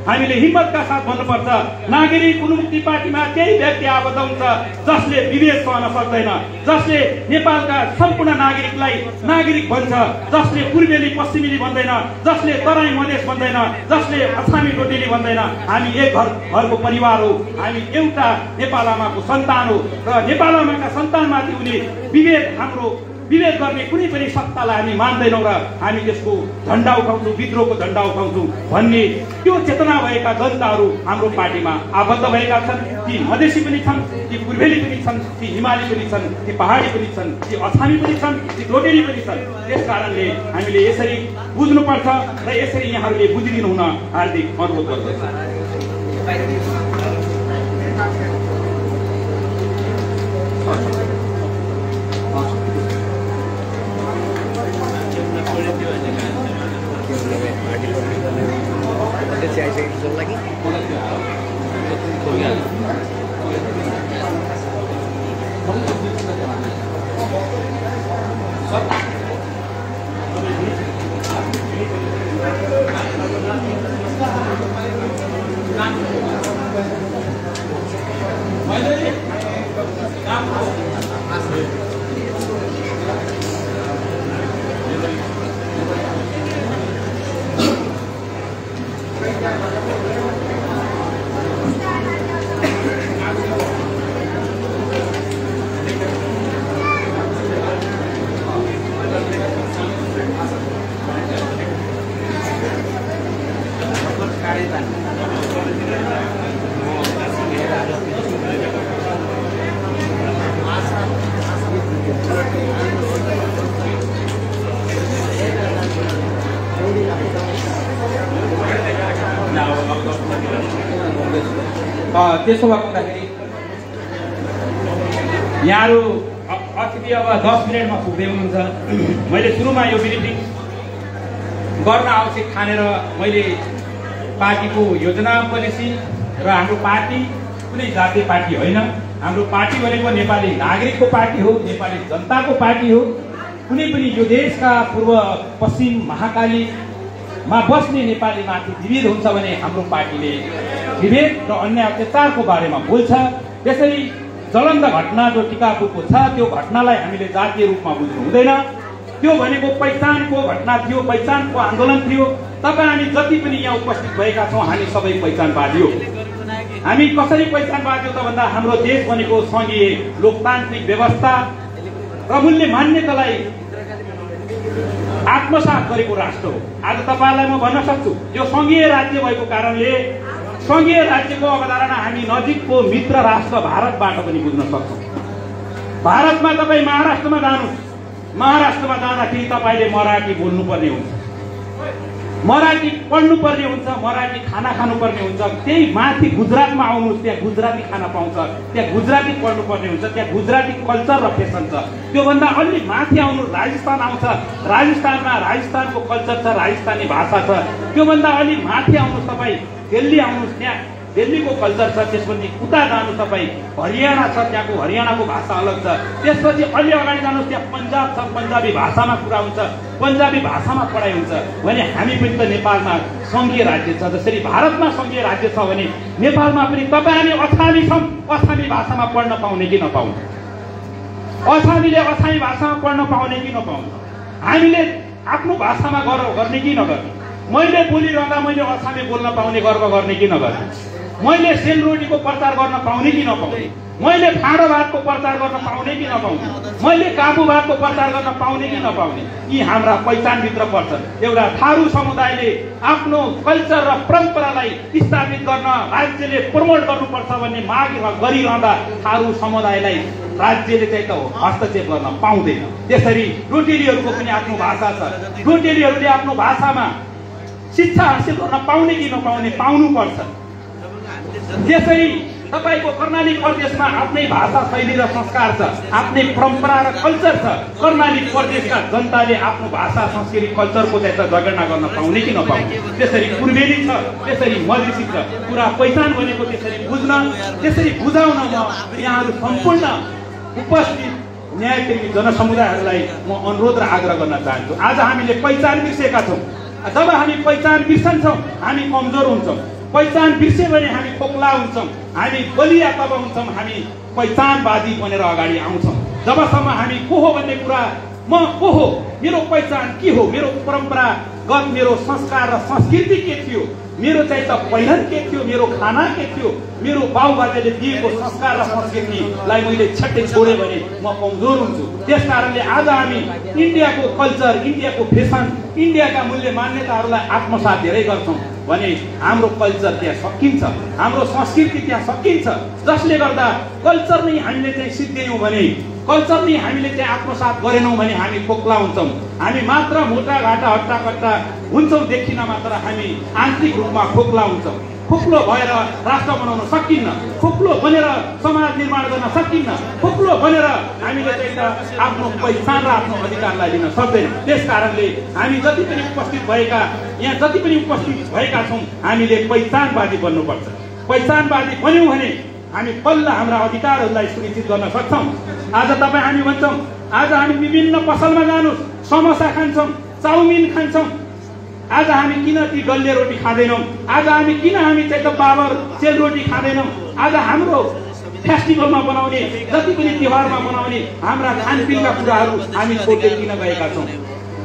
हामीले हिम्मतका साथ भन्नुपर्छ। नागरिक उन्मुक्ति पार्टीमा केही व्यक्ति आबद्ध हुन्छ जसले विभेद सहन सक्दैन, जसले नेपालका सम्पूर्ण नागरिकलाई नागरिक भन्छ, जसले पूर्वेली पश्चिमेली भन्दैन, जसले तराई मधेस भन्दैन, जसले अछामी डोटेली भन्दैन। हामी एक घरको परिवार हो, हामी एउटा नेपाल आमाको सन्तान हो र नेपाल आमाका सन्तानमाथि उनी विभेद गर्ने कुनै पनि सत्तालाई हामी मान्दैनौँ र हामी त्यसको झण्डा उठाउँछौँ, विद्रोहको झण्डा उठाउँछौँ भन्ने त्यो चेतना भएका जनताहरू हाम्रो पार्टीमा आबद्ध भएका छन्। ती मधेसी पनि छन्, ती पूर्वेली पनि छन्, ती हिमाली पनि छन्, ती पहाडी पनि छन्, ती अछामी पनि छन्, ती डोटेली पनि छन्। त्यस कारणले हामीले यसरी बुझ्नुपर्छ र यसरी यहाँहरूले बुझिदिनु हुन हार्दिक अनुरोध गर्दछु। त्यसो भएकोदाखेरि यहाँहरू अतिथि अब 10 मिनटमा पुग्दै हुनुहुन्छ। मैले सुरुमा यो ब्रिफिङ गर्न आवश्यक ठानेर मैले पार्टीको योजना पोलिसी र हाम्रो पार्टी कुनै जातीय पार्टी होइन, हाम्रो पार्टी भनेको नेपाली नागरिकको पार्टी हो, नेपाली जनताको पार्टी हो। कुनै पनि यो देशका पूर्व पश्चिम महाकालीमा बस्ने नेपालीमाथि विभेद हुन्छ भने हाम्रो पार्टीले विभेद र अन्य अत्याचारको बारेमा बोल्छ। त्यसरी ज्वलन्त घटना जो टिकापुरको छ त्यो घटनालाई हामीले जातीय रूपमा बुझ्नु हुँदैन। त्यो भनेको पहिचानको घटना थियो, पहिचानको आन्दोलन थियो। तपाईँ हामी जति पनि यहाँ उपस्थित भएका छौँ हामी सबै पहिचानवादी हो। हामी कसरी पहिचानवादी हो त भन्दा हाम्रो देश भनेको सङ्घीय लोकतान्त्रिक व्यवस्था र मूल्य मान्यतालाई आत्मसात गरेको राष्ट्र हो। आज तपाईँलाई म भन्न सक्छु यो सङ्घीय राज्य भएको कारणले सङ्घीय राज्यको अवधारणा हामी नजिकको मित्र राष्ट्र भारतबाट पनि बुझ्न सक्छौँ। भारतमा तपाईँ महाराष्ट्रमा जानुहोस्, महाराष्ट्रमा जाँदाखेरि तपाईँले मराठी बोल्नुपर्ने हुन्छ, मराठी पढ्नुपर्ने हुन्छ, मराठी खाना खानुपर्ने हुन्छ। त्यही माथि गुजरातमा आउनुहोस्, त्यहाँ गुजराती खाना पाउँछ, त्यहाँ गुजराती पढ्नुपर्ने हुन्छ, त्यहाँ गुजराती कल्चर र फेसन छ। त्योभन्दा अलि माथि आउनु राजस्थान आउँछ, राजस्थानमा राजस्थानको कल्चर छ, राजस्थानी भाषा छ। त्योभन्दा अलि माथि आउनुहोस् तपाईँ दिल्ली आउनुहोस्, त्यहाँ दिल्लीको कल्चर छ। त्यसपछि उता जानु तपाईँ हरियाणा छ, त्यहाँको हरियाणाको भाषा अलग छ। त्यसपछि अलि अगाडि जानुहोस् त्यहाँ पन्जाब छ, पन्जाबी भाषामा कुरा हुन्छ, पन्जाबी भाषामा पढाइ हुन्छ। भने हामी पनि त नेपालमा सङ्घीय राज्य छ, जसरी भारतमा सङ्घीय राज्य छ भने नेपालमा पनि तपाईँ हामी अछामी छौँ, अछामी भाषामा पढ्न पाउने कि नपाउने, अछामीले अछामी भाषामा पढ्न पाउने कि नपाउने, हामीले आफ्नो भाषामा गर्व गर्ने कि नगर्ने, मैले बोलिरहँदा मैले अछामी बोल्न पाउने गर्व गर्ने कि नगर्ने, मैले सेलरोटीको प्रचार गर्न पाउने कि नपाउने, मैले फाँडो भातको प्रचार गर्न पाउने कि नपाउने, मैले काबु भातको प्रचार गर्न पाउने कि नपाउने, यी हाम्रा पहिचानभित्र पर्छन्। एउटा थारू समुदायले आफ्नो कल्चर र परम्परालाई स्थापित गर्न राज्यले प्रमोट गर्नुपर्छ भन्ने माग गरिरहँदा थारू समुदायलाई राज्यले चाहिँ त हस्तक्षेप गर्न पाउँदैन। त्यसरी डोटेलीहरूको पनि आफ्नो भाषा छ, डोटेलीहरूले आफ्नो भाषामा शिक्षा हासिल गर्न पाउने कि नपाउने पाउनुपर्छ। त्यसरी तपाईको कर्णाली प्रदेशमा आफ्नै भाषा शैली र संस्कार छ, आफ्नै परम्परा र कल्चर छ। कर्णाली प्रदेशका जनताले आफ्नो भाषा संस्कृति कल्चरको चाहिँ जगेर्ना गर्न पाउने कि नपाउने। त्यसरी पूर्वेली छ, त्यसरी मधेसी छ। पुरा पहिचान भनेको त्यसरी बुझ्न, त्यसरी बुझाउन म यहाँहरू सम्पूर्ण उपस्थित न्यायप्रेमी जनसमुदायहरूलाई म अनुरोध र आग्रह गर्न चाहन्छु। आज हामीले पहिचान बिर्सेका छौँ। जब हामी पहिचान बिर्सन्छौँ हामी कमजोर हुन्छौँ। पहिचान बिर्स्यो भने हामी खोक्ला हुन्छौँ, हामी बलिया तब हुन्छौँ हामी पहिचानवादी बनेर अगाडि आउँछौँ। जबसम्म हामी को हो भन्ने कुरा, म को हो, मेरो पहिचान के हो, मेरो परम्परागत मेरो संस्कार र संस्कृति के थियो, मेरो चाहिँ त पहिरन के थियो, मेरो खाना के थियो, मेरो बाबुबाजेले दिएको संस्कार र संस्कृतिलाई मैले छट्टै छोडेँ भने म कमजोर हुन्छु। त्यस कारणले आज हामी इन्डियाको कल्चर, इन्डियाको फेसन, इन्डियाका मूल्य मान्यताहरूलाई आत्मसात धेरै गर्छौँ भने हाम्रो कल्चर त्यहाँ सकिन्छ, हाम्रो संस्कृति त्यहाँ सकिन्छ। जसले गर्दा कल्चर नै हामीले चाहिँ सिद्धियौँ भने, कल्चर नै हामीले चाहिँ आत्मसात गरेनौँ भने हामी खोक्ला हुन्छौँ। हामी मात्र मोटाघाटा हट्टाकट्टा हुन्छौँ, देखिन मात्र हामी आन्तरिक रूपमा खोक्ला हुन्छौँ। खोक्लो भएर राष्ट्र बनाउन सकिन्न, खोक्लो बनेर समाज निर्माण गर्न सकिन्न, खोक्लो बनेर हामीले चाहिँ आफ्नो पहिचान र आफ्नो अधिकारलाई लिन सक्दैनौँ। त्यस कारणले हामी जति पनि उपस्थित भएका, यहाँ जति पनि उपस्थित भएका छौँ, हामीले पहिचानवादी बन्नुपर्छ। पहिचानवादी बन्यौँ भने हामी बल्ल हाम्रा अधिकारहरूलाई सुनिश्चित गर्न सक्छौँ। आज तपाईँ हामी भन्छौँ, आज हामी विभिन्न पसलमा जानुहोस्, समोसा खान्छौँ, चाउमिन खान्छौँ। आज हामी किन ती डल्ले रोटी खाँदैनौँ? आज हामी किन हामी चाहिँ त बाबर सेलरोटी खाँदैनौँ? आज हाम्रो फेस्टिभलमा बनाउने, जति पनि तिहारमा बनाउने हाम्रा खानपिनका कुराहरू हामी छोड्दै किन गएका छौँ?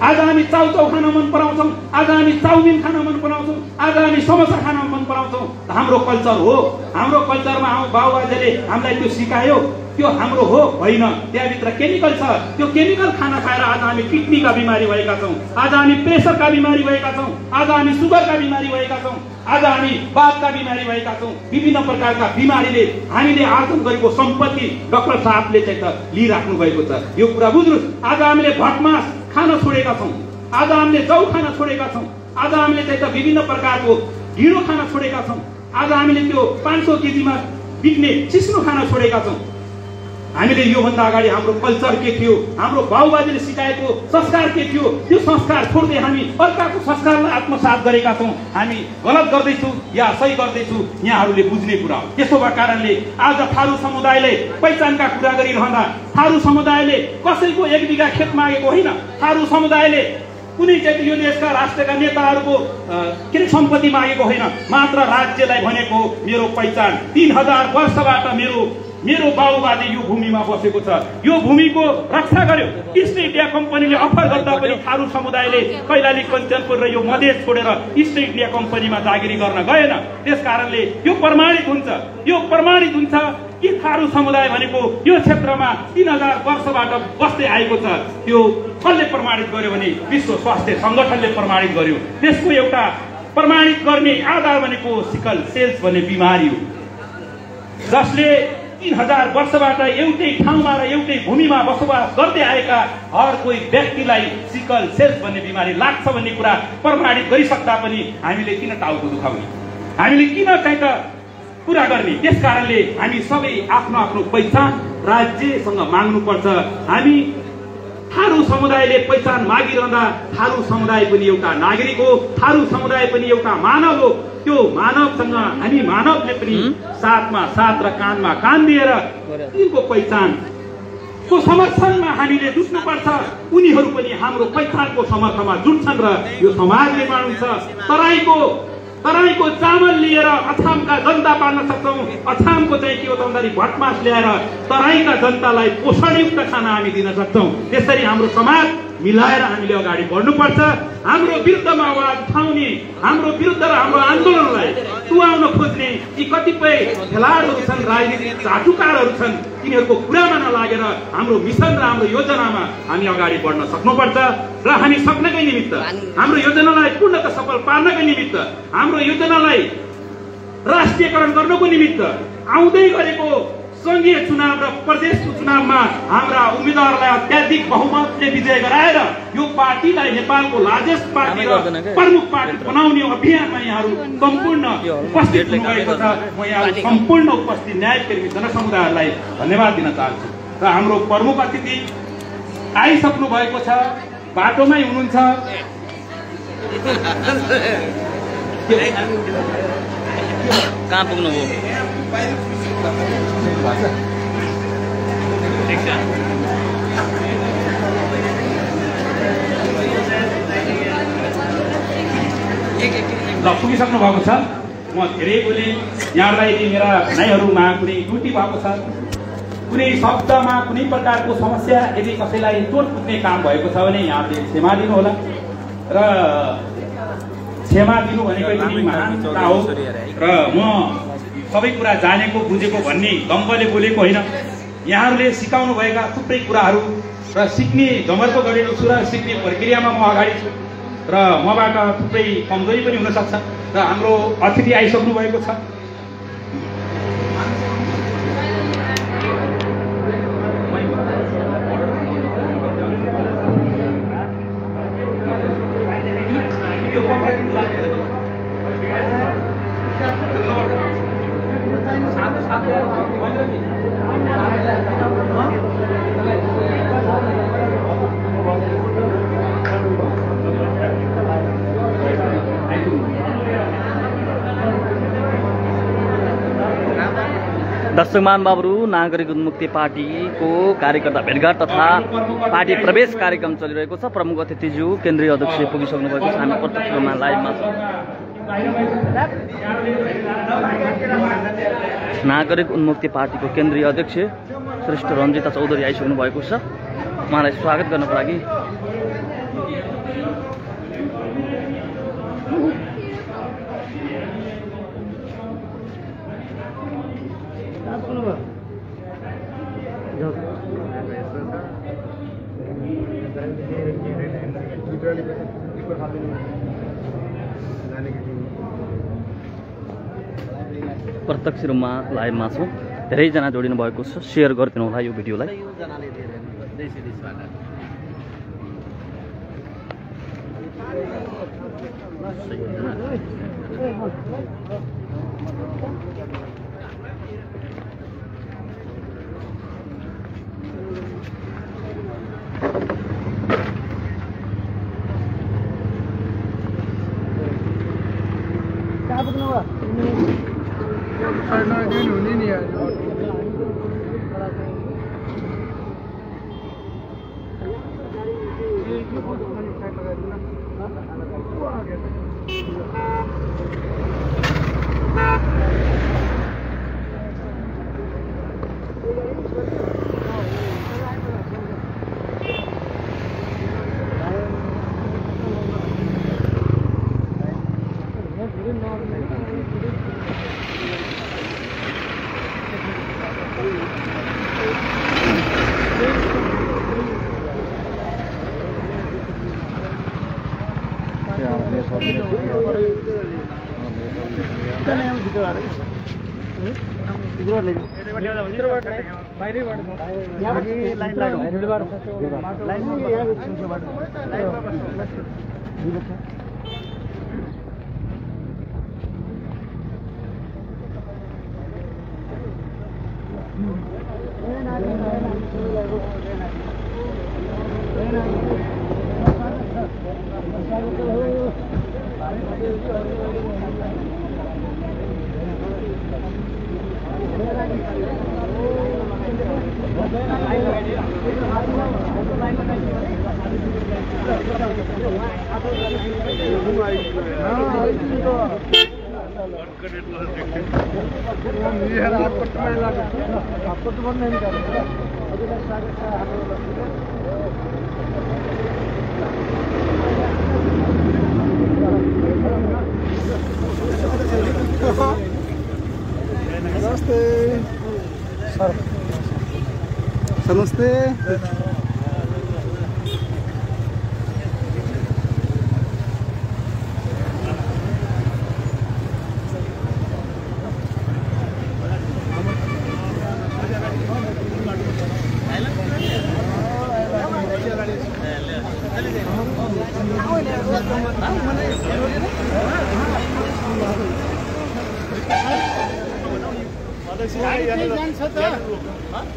आज हामी चाउचाउ खान मन पराउँछौँ, आज हामी चाउमिन खान मन पराउँछौँ, आज हामी समोसा खान मन पराउँछौँ। हाम्रो कल्चर हो, हाम्रो कल्चरमा बाबुबाजेले हामीलाई त्यो सिकायो, त्यो हाम्रो हो होइन। त्यहाँभित्र केमिकल छ, त्यो केमिकल खाना खाएर आज हामी किडनीका बिमारी भएका छौँ, आज हामी प्रेसरका बिमारी भएका छौँ, आज हामी सुगरका बिमारी भएका छौँ, आज हामी बाथका बिमारी भएका छौँ। विभिन्न प्रकारका बिमारीले हामीले आर्जन गरेको सम्पत्ति डाक्टर साहबले चाहिँ त लिइराख्नु भएको छ। यो कुरा बुझ्नुहोस्। आज हामीले भटमास खान छोडेका छौँ, आज हामीले जौ खान छोडेका छौँ, आज हामीले चाहिँ त विभिन्न प्रकारको ढिँडो खान छोडेका छौँ, आज हामीले त्यो 500 केजीमा बिक्ने चिस्नो खान छोडेका छौँ। हामीले योभन्दा अगाडि हाम्रो कल्चर के थियो, हाम्रो बाबुबाजेले सिकाएको संस्कार के थियो, त्यो संस्कार छोड्दै हामी अर्काको संस्कारलाई आत्मसात गरेका छौँ। हामी गलत गर्दैछौँ या सही गर्दैछौँ, यहाँहरूले बुझ्ने कुरा हो। त्यसो भएको कारणले आज थारू समुदायले पहिचानका कुरा गरिरहँदा थारू समुदायले कसैको 1 बिघा खेत मागेको होइन, थारू समुदायले कुनै चाहिँ यो देशका राष्ट्रका नेताहरूको के अरे सम्पत्ति मागेको होइन, मात्र राज्यलाई भनेको मेरो पहिचान 3000 वर्षबाट मेरो बाबुबाजे यो भूमिमा बसेको छ, यो भूमिको रक्षा गर्यो। इस्ट इन्डिया कम्पनीले अफर गर्दा पनि थारू समुदायले कैलाली, कञ्चनपुर र यो मधेस छोडेर इस्ट इन्डिया कम्पनीमा जागिरी गर्न गएन। त्यस कारणले यो प्रमाणित हुन्छ कि थारू समुदाय भनेको यो क्षेत्रमा 3000 वर्षबाट बस्दै आएको छ। त्यो कसले प्रमाणित गर्यो भने विश्व स्वास्थ्य सङ्गठनले प्रमाणित गर्यो। त्यसको एउटा प्रमाणित गर्ने आधार भनेको सिकल सेल्स भन्ने बिमारी हो, जसले 3000 वर्षबाट एउटै ठाउँमा र एउटै भूमिमा बसोबास गर्दै आएका हर कोही व्यक्तिलाई सिकल सेल्स भन्ने बिमारी लाग्छ भन्ने कुरा प्रमाणित गरिसक्दा पनि हामीले किन टाउको दुखाउने, हामीले किन चाहिँ त कुरा गर्ने? त्यस कारणले हामी सबै आफ्नो आफ्नो पहिचान राज्यसँग माग्नुपर्छ। हामी थारू समुदायले पहिचान मागिरहँदा थारू समुदाय पनि एउटा नागरिक हो, थारू समुदाय पनि एउटा मानव हो। त्यो मानवसँग हामी मानवले पनि साथमा साथ र कानमा कान दिएर तिनको पहिचानको समर्थनमा हामीले जुट्नुपर्छ। उनीहरू पनि हाम्रो पहिचानको समर्थनमा जुट्छन् र यो समाज निर्माण हुन्छ। तराईको चामल लिएर अछामका जनता पाल्न सक्छौँ। अछामको चाहिँ के हो त भन्दाखेरि भटमास ल्याएर तराईका जनतालाई पोषणयुक्त खाना हामी दिन सक्छौँ। त्यसरी हाम्रो समाज मिलाएर हामीले अगाडि बढ्नुपर्छ। हाम्रो विरुद्धमा आवाज उठाउने, हाम्रो विरुद्ध र हाम्रो आन्दोलनलाई टुवाउन खोज्ने यी कतिपय खेलाडीहरू छन्, राजनीतिक चाटुकारहरू छन्, तिनीहरूको कुरामा नलागेर हाम्रो मिसन र हाम्रो योजनामा हामी अगाडि बढ्न सक्नुपर्छ। र हामी सक्नकै निमित्त, हाम्रो योजनालाई पूर्णतः सफल पार्नकै निमित्त, हाम्रो योजनालाई राष्ट्रियकरण गर्नको निमित्त आउँदै गरेको संघीय चुनाव र प्रदेशको चुनावमा हाम्रा उम्मेदवारलाई अत्याधिक बहुमतले विजय गराएर यो पार्टीलाई नेपालको लार्जेस्ट पार्टी र प्रमुख पार्टी बनाउने अभियानमा यहाँहरू सम्पूर्ण उपस्थित हुनुभएको छ। म यहाँहरू सम्पूर्ण उपस्थित न्यायप्रेमी जनसमुदायहरूलाई धन्यवाद दिन चाहन्छु। र हाम्रो प्रमुख अतिथि आइसक्नु भएको छ, बाटोमै हुनुहुन्छ। कहाँ पुग्नु हो? ल, पुगिसक्नु भएको छ। म धेरै बोलेँ। यहाँलाई यदि मेरा भनाइहरूमा कुनै त्रुटि भएको छ, कुनै शब्दमा कुनै प्रकारको समस्या यदि कसैलाई चोट पुग्ने काम भएको छ भने यहाँले क्षमा दिनुहोला। र क्षमा दिनु भनेको एकदमै महानता हो र म सबै कुरा जानेको बुझेको भन्ने दम्बले बोलेको होइन। यहाँहरूले सिकाउनु भएका थुप्रै कुराहरू र सिक्ने जमर्को गरेको छु र सिक्ने प्रक्रियामा म अगाडि छु र मबाट थुप्रै कमजोरी पनि हुनसक्छ र हाम्रो अतिथि आइसक्नु भएको छ। दर्शकमान बाबुहरू, नागरिक उन्मुक्ति पार्टीको कार्यकर्ता भेटघाट तथा पार्टी प्रवेश कार्यक्रम चलिरहेको छ। प्रमुख अतिथिज्यू केन्द्रीय अध्यक्ष पुगिसक्नु भएको छ। हामी प्रत्यक्ष रूपमा लाइभमा छौँ। नागरिक उन्मुक्ति पार्टीको केन्द्रीय अध्यक्ष श्रेष्ठ रञ्जिता चौधरी आइसक्नु भएको छ। उहाँलाई स्वागत गर्नको लागि प्रत्यक्ष रूपमा लाइभमा छौँ। धेरैजना जोडिनु भएको छ। सेयर गरिदिनु होला यो भिडियोलाई। आपको तो बंद नहीं करेगा। नमस्ते सर, नमस्ते।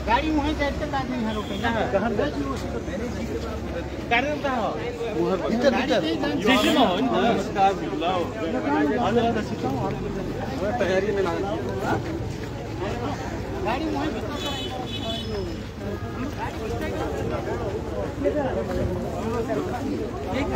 गाड़ी वहीं जाते आदमी है रोके ना कहां कार्यक्रम कहां हो भीतर जेसी में हो नमस्कार बुलाओ आज सिखाओ तैयारी में लगा गाड़ी वहीं ठीक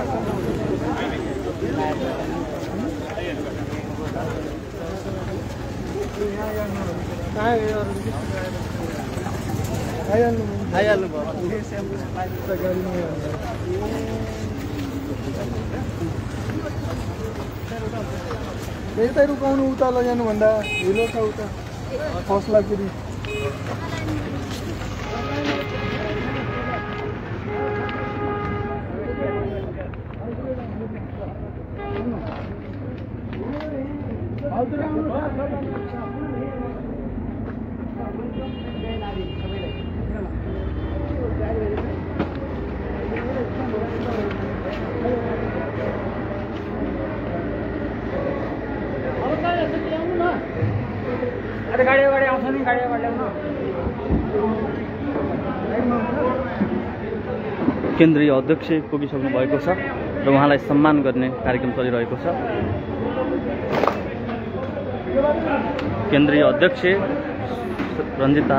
यतै रुकाउनु उता लैजानु भन्दा ढिलो छ उता फस्ला फेरि केन्द्रीय अध्यक्ष पुगिसक्नु भएको छ र उहाँलाई सम्मान गर्ने कार्यक्रम चलिरहेको छ। केन्द्रीय अध्यक्ष रञ्जिता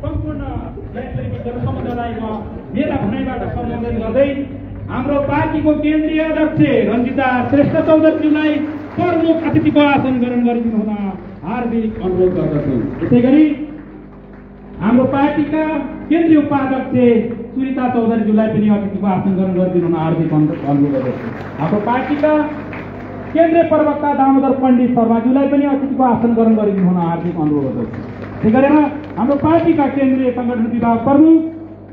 सम्पूर्ण समुदायलाई म मेरा भनाइबाट सम्बोधन गर्दै हाम्रो पार्टीको केन्द्रीय अध्यक्ष रञ्जिता श्रेष्ठ चौधरीज्यूलाई प्रमुख अतिथिको आसन ग्रहण गरिदिनु हुन हार्दिक अनुरोध गर्दछु। यसै गरी हाम्रो पार्टीका केन्द्रीय उपाध्यक्ष सुनिता चौधरीज्यूलाई पनि अतिथिको आसन ग्रहण गरिदिनु हुन हार्दिक अनुरोध गर्दछु। हाम्रो पार्टीका केन्द्रीय प्रवक्ता दामोदर पण्डित शर्माज्यूलाई पनि अतिथिको आसन ग्रहण गरिदिनु हुन हार्दिक अनुरोध गर्दछु। त्यसै गरेर हाम्रो पार्टीका केन्द्रीय संगठन विभाग प्रमुख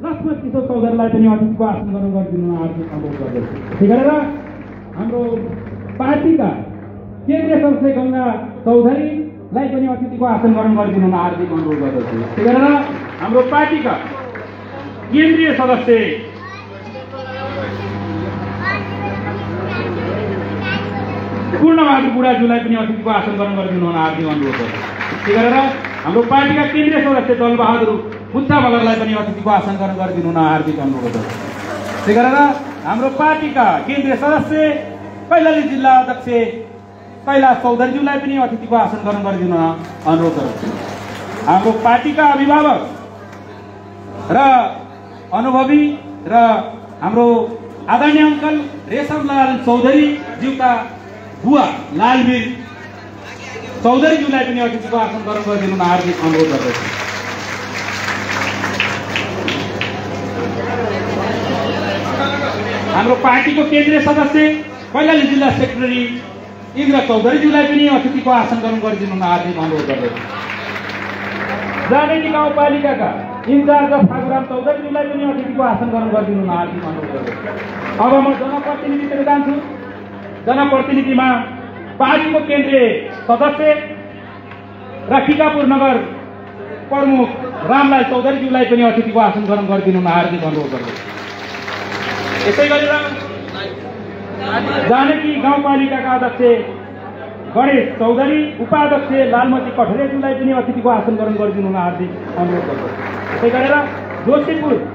लक्ष्मण किशोर चौधरीलाई पनि अतिथिको आसन ग्रहण गरिदिनु हुन हार्दिक अनुरोध गर्दछु। त्यसै गरेर हाम्रो पार्टीका केन्द्रीय सदस्य गङ्गा चौधरीलाई पनि अतिथिको आसन ग्रहण गरिदिनु हुन हार्दिक अनुरोध गर्दछु। त्यसै गरेर हाम्रो पार्टीका केन्द्रीय सदस्य पूर्णबहादुर बुढाज्यूलाई पनि अतिथिको आसन ग्रहण गरिदिनु हुन हार्दिक अनुरोध गर्दछु। त्यसै गरेर हाम्रो पार्टीका केन्द्रीय सदस्य दलबहादुर बुच्चा मगरलाई पनि अतिथिको आसन ग्रहण गरिदिनु हुन हार्दिक अनुरोध गर्दछु। त्यसै गरेर हाम्रो पार्टीका केन्द्रीय सदस्य कैलाली जिल्ला अध्यक्ष कैलाश चौधरीज्यूलाई पनि अतिथिको आसन ग्रहण गरिदिनु हुन अनुरोध गर्दछु। हाम्रो पार्टीका अभिभावक र अनुभवी र हाम्रो आदरणीय अङ्कल रेशमलाल चौधरीज्यूका बुवा लालवीर चौधरीज्यूलाई पनि अतिथिको आसन ग्रहण गरिदिनु हुन हार्दिक अनुरोध गर्दछु। हाम्रो पार्टीको केन्द्रीय सदस्य कैलाली जिल्ला सेक्रेटरी इन्द्र चौधरीज्यूलाई पनि अतिथिको आसन ग्रहण गरिदिनु हुन हार्दिक अनुरोध गर्दछु। जानेकी गाउँपालिकाका इन्चार्ज फागुराम चौधरीज्यूलाई पनि अतिथिको आसन ग्रहण गरिदिनु हुन हार्दिक अनुरोध गर्दछु। अब म जनप्रतिनिधितिर जान्छु। जनप्रतिनिधिमा पार्टीको केन्द्रीय सदस्य र टिकापुर नगर प्रमुख रामलाल चौधरीज्यूलाई पनि अतिथिको आसन ग्रहण गरिदिनु हुन हार्दिक अनुरोध गर्दछु। यसै गरेर जानकी गाउँपालिकाका अध्यक्ष गणेश चौधरी, उपाध्यक्ष लालमती कठरेज्यूलाई पनि अतिथिको आसन ग्रहण गरिदिनु हुन हार्दिक अनुरोध गर्दछु। यसै गरेर जोशीपुरका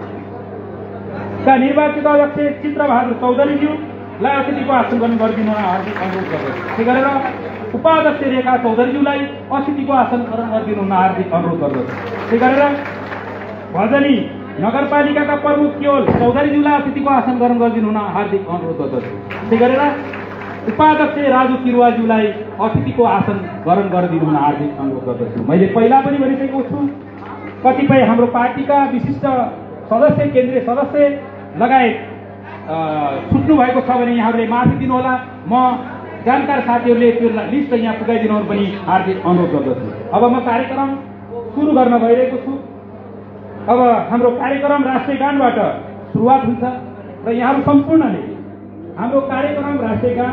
निर्वाचित अध्यक्ष चित्रबहादुर चौधरीज्यूलाई अतिथिको आसन ग्रहण गरिदिनु हुन हार्दिक अनुरोध गर्दछु। त्यसै गरेर उपाध्यक्ष रेखा चौधरीज्यूलाई अतिथिको आसन ग्रहण गरिदिनु हुन हार्दिक अनुरोध गर्दछु। त्यसै गरेर भजनी नगरपालिकाका प्रमुख केवल चौधरीज्यूलाई अतिथिको आसन ग्रहण गरिदिनु हुन हार्दिक अनुरोध गर्दछु। त्यसै गरेर उपाध्यक्ष राजु किरुवाज्यूलाई अतिथिको आसन ग्रहण गरिदिनु हुन हार्दिक अनुरोध गर्दछु। मैले पहिला पनि भनिसकेको छु, कतिपय हाम्रो पार्टीका विशिष्ट सदस्य केन्द्रीय सदस्य लगायत छुट्नु भएको छ भने यहाँहरूले माफी दिनुहोला। म जानकार साथीहरूले त्यो लिस्ट यहाँ पुगाइदिनु पनि हार्दिक अनुरोध गर्दछु। अब म कार्यक्रम सुरु गर्न गइरहेको छु। अब हाम्रो कार्यक्रम राष्ट्रिय गानबाट सुरुवात हुन्छ र यहाँहरू सम्पूर्णले हाम्रो कार्यक्रम राष्ट्रिय गान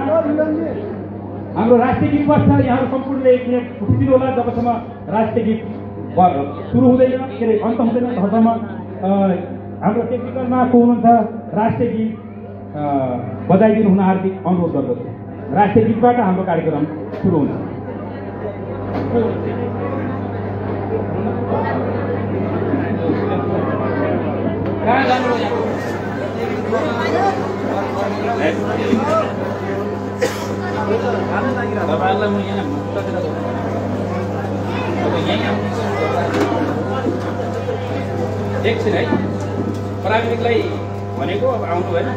हाम्रो राष्ट्रिय गीत बस्छ। यहाँहरू सम्पूर्णले एक मिनट उठिदिनु होला जबसम्म राष्ट्रिय गीत सुरु हुँदैन, के अरे अन्त हुँदैन तबसम्म हाम्रो टेक्निकलमा को हुनुहुन्छ राष्ट्रिय गीत बजाइदिनु हुन हार्दिक अनुरोध गर्दछु। राष्ट्रिय गीतबाट हाम्रो कार्यक्रम सुरु हुन्छ। एकछिन है प्राविधिकलाई भनेको अब आउनु भएन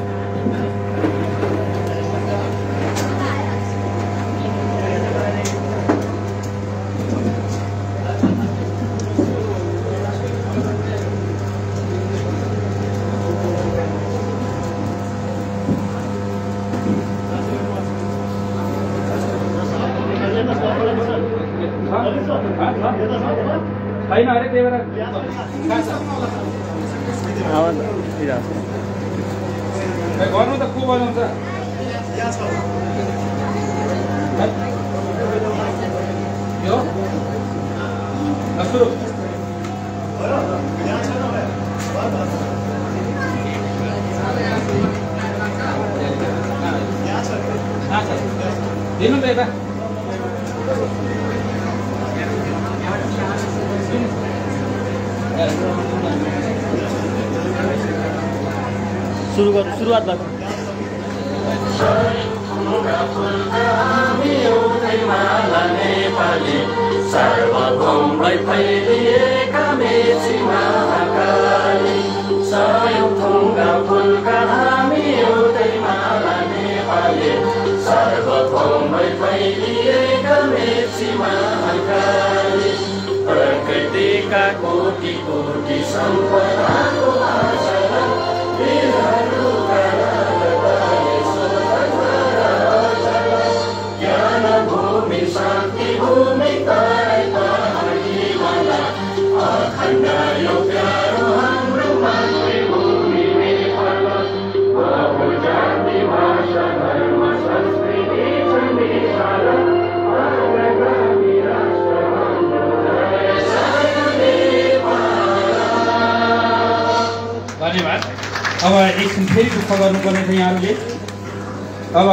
छैन अरे त्यही भएर गर्नु त को बनाउँछ यो सुरु दिनु त यता सुरुवात भएको सार्वभौमलाई फैलिएका मेची महाकाली सयौँ फुलका हामी एउटै माला नेपाली सार्वभौमलाई फैलिएका मेची महाकाली प्रकृतिका कोटि कोटि सम्पदाको आशा वीरहरूका ज्ञान भूमि शान्ति भूमि तराई पहाडी माला अखण्ड यो प्यारो हाम्रो मातृभूमि नेपाल बहु जाति भाषा धर्म संस्कृति छ विशाल अग्रगामी राष्ट्र हाम्रो धन्यवाद। अब एकछिन फेरि दुःख गर्नुपर्ने छ यहाँहरूले अब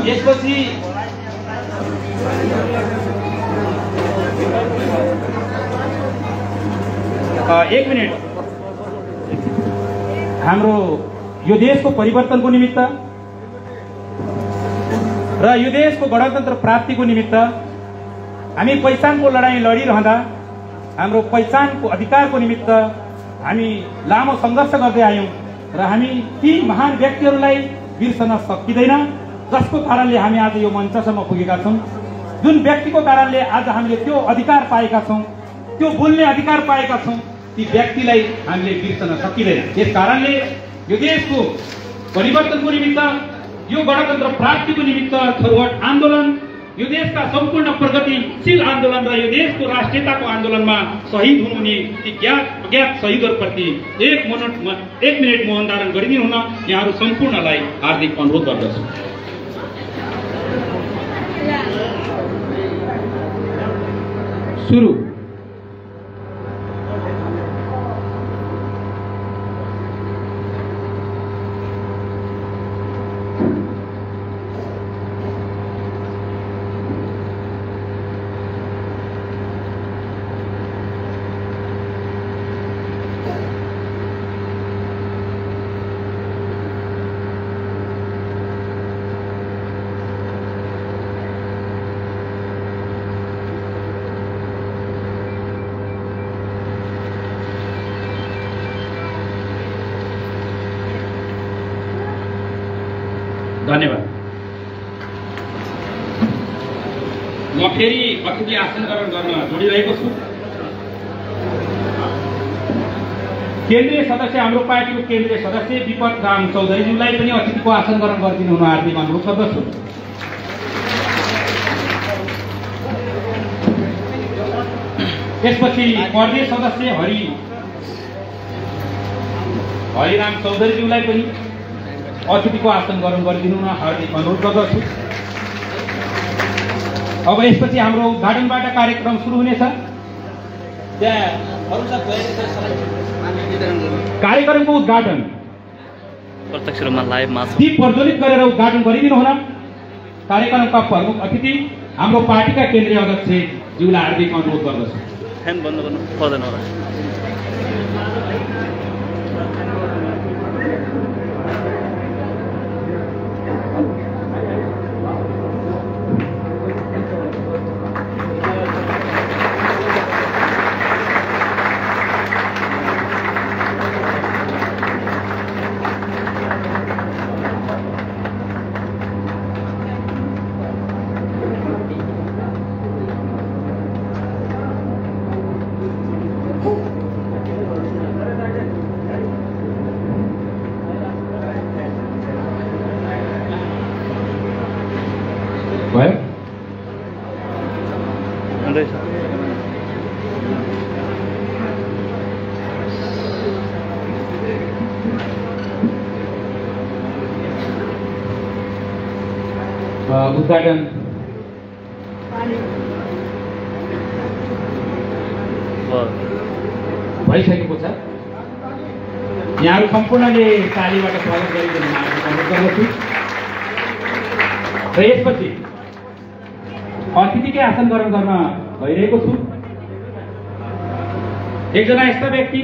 यसपछि एक मिनट हाम्रो यो देशको परिवर्तनको निमित्त र यो देशको गणतन्त्र प्राप्तिको निमित्त हामी पहिचानको लडाईँ लडिरहँदा हाम्रो पहिचानको अधिकारको निमित्त हामी लामो सङ्घर्ष गर्दै आयौँ र हामी ती महान व्यक्तिहरूलाई बिर्सन सकिँदैन जसको कारणले हामी आज यो मञ्चसम्म पुगेका छौँ जुन व्यक्तिको कारणले आज हामीले त्यो अधिकार पाएका छौँ त्यो बोल्ने अधिकार पाएका छौँ ती व्यक्तिलाई हामीले बिर्सन सकिँदैन यस कारणले यो देशको परिवर्तनको निमित्त यो गणतन्त्र प्राप्तिको निमित्त थरुहट आन्दोलन यो देशका सम्पूर्ण प्रगतिशील आन्दोलन र यो देशको राष्ट्रियताको आन्दोलनमा शहीद हुनुहुने ती ज्ञात अज्ञात शहीदहरूप्रति एक मिनट मौन धारण गरिदिनु हुन यहाँहरू सम्पूर्णलाई हार्दिक अनुरोध गर्दछु। सुरु धन्यवाद। म फेरि अतिथि आसन ग्रहण गर्न जोडिरहेको छु। केन्द्रीय सदस्य हाम्रो पार्टीको केन्द्रीय सदस्य विपत राम चौधरीज्यूलाई पनि अतिथिको आसन ग्रहण गरिदिनु हुन हार्दिक अनुरोध गर्दछु। त्यसपछि प्रदेश सदस्य हरिराम चौधरीज्यूलाई पनि अतिथिको आसन ग्रहण गरिदिनु हुन हार्दिक अनुरोध गर्दछु। अब यसपछि हाम्रो उद्घाटनबाट कार्यक्रम सुरु हुनेछ। त्यहाँ कार्यक्रमको उद्घाटन प्रत्यक्ष रूपमा लाइभमा दीप प्रज्वलित गरेर उद्घाटन गरिदिनु हुन कार्यक्रमका प्रमुख अतिथि हाम्रो पार्टीका केन्द्रीय अध्यक्ष ज्यूलाई हार्दिक अनुरोध गर्दछु। फ्यान बन्द गर्नु पर्दैन होला। उद्घाटन भइसकेको छ। यहाँहरू सम्पूर्णले तालीबाट स्वागत गरिदिनु अनुरोध गर्दछु र यसपछि अतिथिकै आसन ग्रहण गर्न गइरहेको छु। एकजना यस्ता व्यक्ति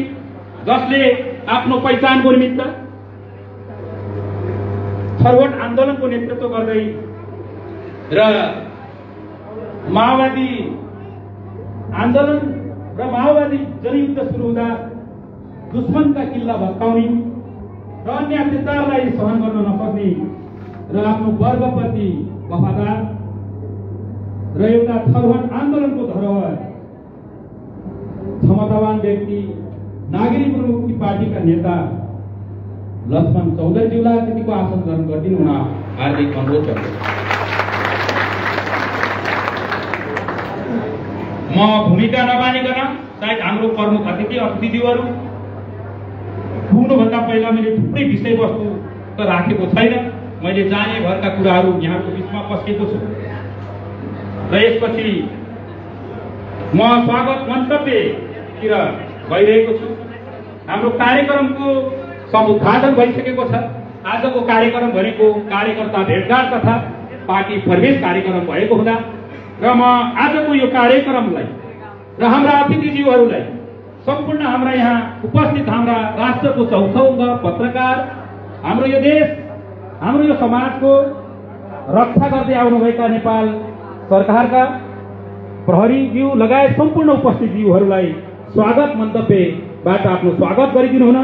जसले आफ्नो पहिचानको निमित्त थरवट आन्दोलनको नेतृत्व गर्दै र माओवादी आन्दोलन र माओवादी जनयुद्ध सुरु हुँदा दुश्मनका किल्ला भत्काउने र अन्य अत्याचारलाई सहन गर्न नसक्ने र आफ्नो वर्गप्रति वफादार र एउटा थरवट आन्दोलनको धरोहर क्षमतावान व्यक्ति नागरिक मुक्ति पार्टीका नेता लक्ष्मण चौधरीज्यूलाई अतिथिको आसन ग्रहण गरिदिनु हुन हार्दिक अनुरोध गर्दछु। म भूमिका नबानिकन सायद हाम्रो प्रमुख अतिथिज्यूहरू पुग्नुभन्दा पहिला मैले थुप्रै विषयवस्तु त राखेको छैन। मैले जाने भरका कुराहरू यहाँको बिचमा पस्केको छु र यसपछि म स्वागत मन्तव्यतिर गइरहेको छु। हाम्रो कार्यक्रमको समुद्घाटन भइसकेको छ। आजको कार्यक्रम भनेको कार्यकर्ता भेटघाट तथा पार्टी प्रवेश कार्यक्रम भएको हुँदा र म आजको यो कार्यक्रमलाई र हाम्रा अतिथिज्यूहरूलाई सम्पूर्ण हाम्रा यहाँ उपस्थित हाम्रा राष्ट्रको चौथो अङ्ग पत्रकार, हाम्रो यो देश हाम्रो यो समाजको रक्षा गर्दै आउनुभएका नेपाल सरकारका प्रहरीज्यू लगायत सम्पूर्ण उपस्थित ज्यूहरूलाई स्वागत मन्तव्यबाट आफ्नो स्वागत गरिदिनु हुन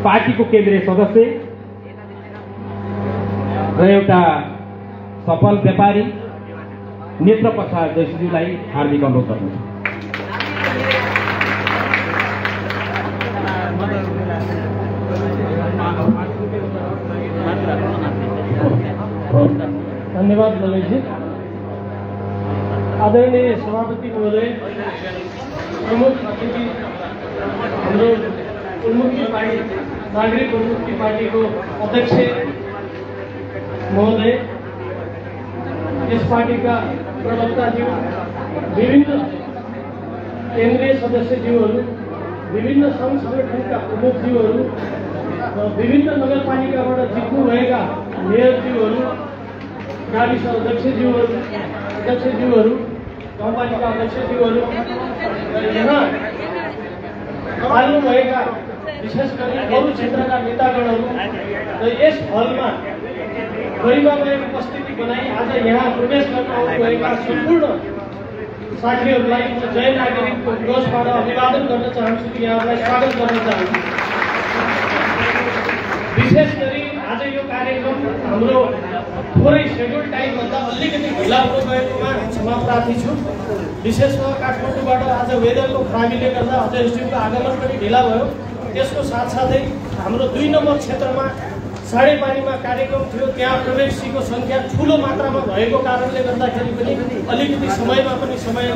पार्टीको केन्द्रीय सदस्य र एउटा सफल व्यापारी नेत्र प्रसाद जयश्रीलाई हार्दिक अनुरोध गर्दछु। धन्यवाद ललितजी। आदरणीय सभापति महोदय, प्रमुख अतिथि हाम्रो उन्मुक्ति पार्टी नागरिक उन्मुक्ति पार्टीको अध्यक्ष महोदय, यस पार्टीका प्रवक्ताज्यू, विभिन्न केन्द्रीय सदस्यज्यूहरू, विभिन्न सङ्घ सङ्गठनका प्रमुखज्यूहरू, विभिन्न नगरपालिकाबाट जित्नुभएका मेयरज्यूहरू, गाविस अध्यक्षज्यूहरू, गाउँपालिका अध्यक्षज्यूहरू र यहाँ पाल्नुभएका विशेष गरी अरू क्षेत्रका नेतागणहरू र यस हलमा गरिमामय उपस्थिति बनाई आज यहाँ प्रवेश गर्न आउनुभएका सम्पूर्ण साथीहरूलाई म जय नागरिकको दिवसबाट अभिवादन गर्न चाहन्छु कि यहाँलाई स्वागत गर्न चाहन्छु। विशेष गरी आज यो कार्यक्रम हाम्रो थोरै सेड्युल टाइमभन्दा अलिकति ढिला हुन गएकोमा क्षमा प्रार्थी छु। विशेषमा काठमाडौँबाट आज वेदरको खराबीले गर्दा अध्यक्षज्यूको आगमन पनि ढिला भयो। त्यसको साथसाथै हाम्रो 2 नम्बर क्षेत्रमा साढेपानीमा कार्यक्रम थियो, त्यहाँ प्रवेशीको सङ्ख्या ठुलो मात्रामा भएको कारणले गर्दाखेरि पनि अलिकति समयमा पनि समय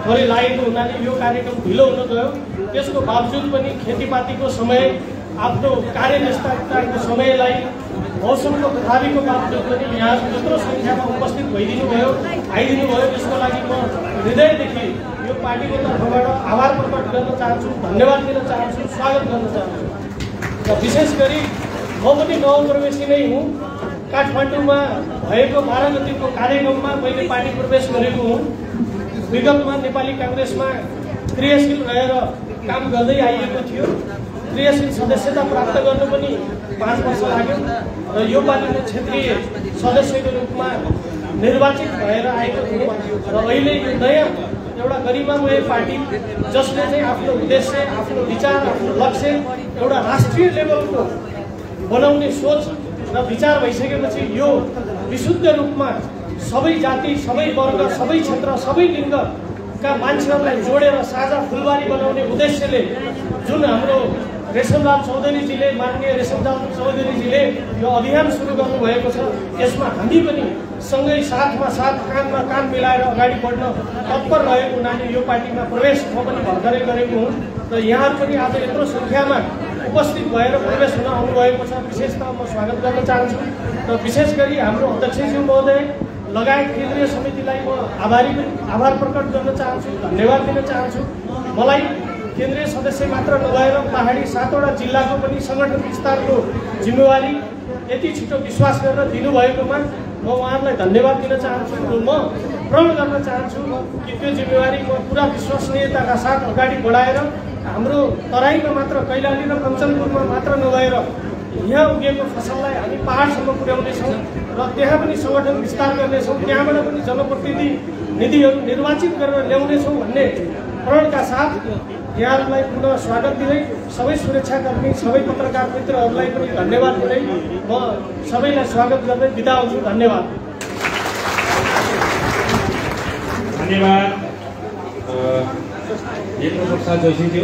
थोरै लागेको हुनाले यो कार्यक्रम ढिलो हुन गयो। त्यसको बावजुद पनि खेतीपातीको समय, आफ्नो कार्यव्यस्तताको समयलाई मौसमको खराबीको बावजुद पनि यहाँ यत्रो सङ्ख्यामा उपस्थित आइदिनु भयो। त्यसको लागि म हृदयदेखि यो पार्टीको तर्फबाट आभार प्रकट गर्न चाहन्छु, धन्यवाद दिन चाहन्छु, स्वागत गर्न चाहन्छु। र विशेष गरी म पनि नवप्रवेशी नै हुँ। काठमाडौँमा भएको 12 गतिको कार्यक्रममा मैले पार्टी प्रवेश गरेको हुँ। विगतमा नेपाली काङ्ग्रेसमा क्रियाशील रहेर काम गर्दै आइएको थियो। क्रियाशील सदस्यता प्राप्त गर्नु पनि 5 वर्ष लाग्यो र यो पालिको क्षेत्रीय सदस्यको रूपमा निर्वाचित भएर आएको थिएँ। र अहिले यो नयाँ एउटा गरिमामय पार्टी जसले चाहिँ आफ्नो उद्देश्य, आफ्नो विचार, आफ्नो लक्ष्य एउटा राष्ट्रिय लेभलको बनाउने सोच र विचार भइसकेपछि यो विशुद्ध रूपमा सबै जाति, सबै वर्ग, सबै क्षेत्र, सबै लिङ्गका मान्छेहरूलाई जोडेर साझा फुलबारी बनाउने उद्देश्यले जुन हाम्रो रेशमलाल चौधरीजीले, माननीय रेशमलाल चौधरीजीले यो अभियान सुरु गर्नुभएको छ, यसमा हामी पनि सँगै साथमा साथ, कानमा कान मिलाएर अगाडि बढ्न तत्पर रहेको हुनाले यो पार्टीमा प्रवेश म पनि भर्खरै गरेको हुँ। र यहाँहरू पनि आज यत्रो सङ्ख्यामा उपस्थित भएर प्रवेश हुन आउनुभएको छ, विशेषतः म स्वागत गर्न चाहन्छु। र विशेष गरी हाम्रो अध्यक्षज्यू महोदय लगायत केन्द्रीय समितिलाई म आभार प्रकट गर्न चाहन्छु, धन्यवाद दिन चाहन्छु। मलाई केन्द्रीय सदस्य मात्र नभएर पहाडी 7वटा जिल्लाको पनि सङ्गठन विस्तारको जिम्मेवारी यति छिटो विश्वास गरेर दिनुभएकोमा म उहाँहरूलाई धन्यवाद दिन चाहन्छु। र म प्रण गर्न चाहन्छु कि त्यो जिम्मेवारी म पुरा विश्वसनीयताका साथ अगाडि बढाएर हाम्रो तराईमा मात्र, कैलाली र कञ्चनपुरमा मात्र नभएर यहाँ उगेको फसललाई हामी पहाडसम्म पुर्याउनेछौँ र त्यहाँ पनि सङ्गठन विस्तार गर्नेछौँ, त्यहाँबाट पनि जनप्रतिनिधिहरू निर्वाचित गरेर ल्याउनेछौँ भन्ने प्रणका साथ यहाँहरूलाई पुनः स्वागत दिँदै, सबै सुरक्षाकर्मी, सबै पत्रकार मित्रहरूलाई पनि धन्यवाद दिँदै म सबैलाई स्वागत गर्दै बिदा हुन्छु। धन्यवाद। यत्रो प्रसाद जोशीज्यू।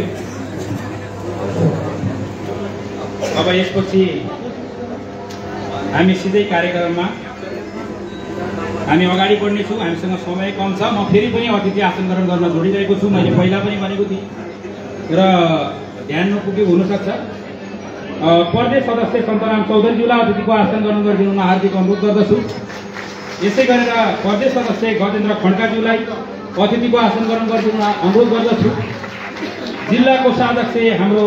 अब यसपछि हामी सिधै कार्यक्रममा हामी अगाडि बढ्नेछौँ। हामीसँग समय कम छ। म फेरि पनि अतिथि आसन ग्रहण गर्न जोडिरहेको छु। मैले पहिला पनि भनेको थिएँ र ध्यान नपुगेको हुनसक्छ। प्रदेश सदस्य सन्तराम चौधरीज्यूलाई अतिथिको आसन ग्रहण गरिदिनुमा हार्दिक अनुरोध गर्दछु। यसै गरेर प्रदेश सदस्य गजेन्द्र खड्काज्यूलाई अतिथिको आसन ग्रहण गरिदिनु अनुरोध गर्दछु। जिल्ला कोषाध्यक्ष हाम्रो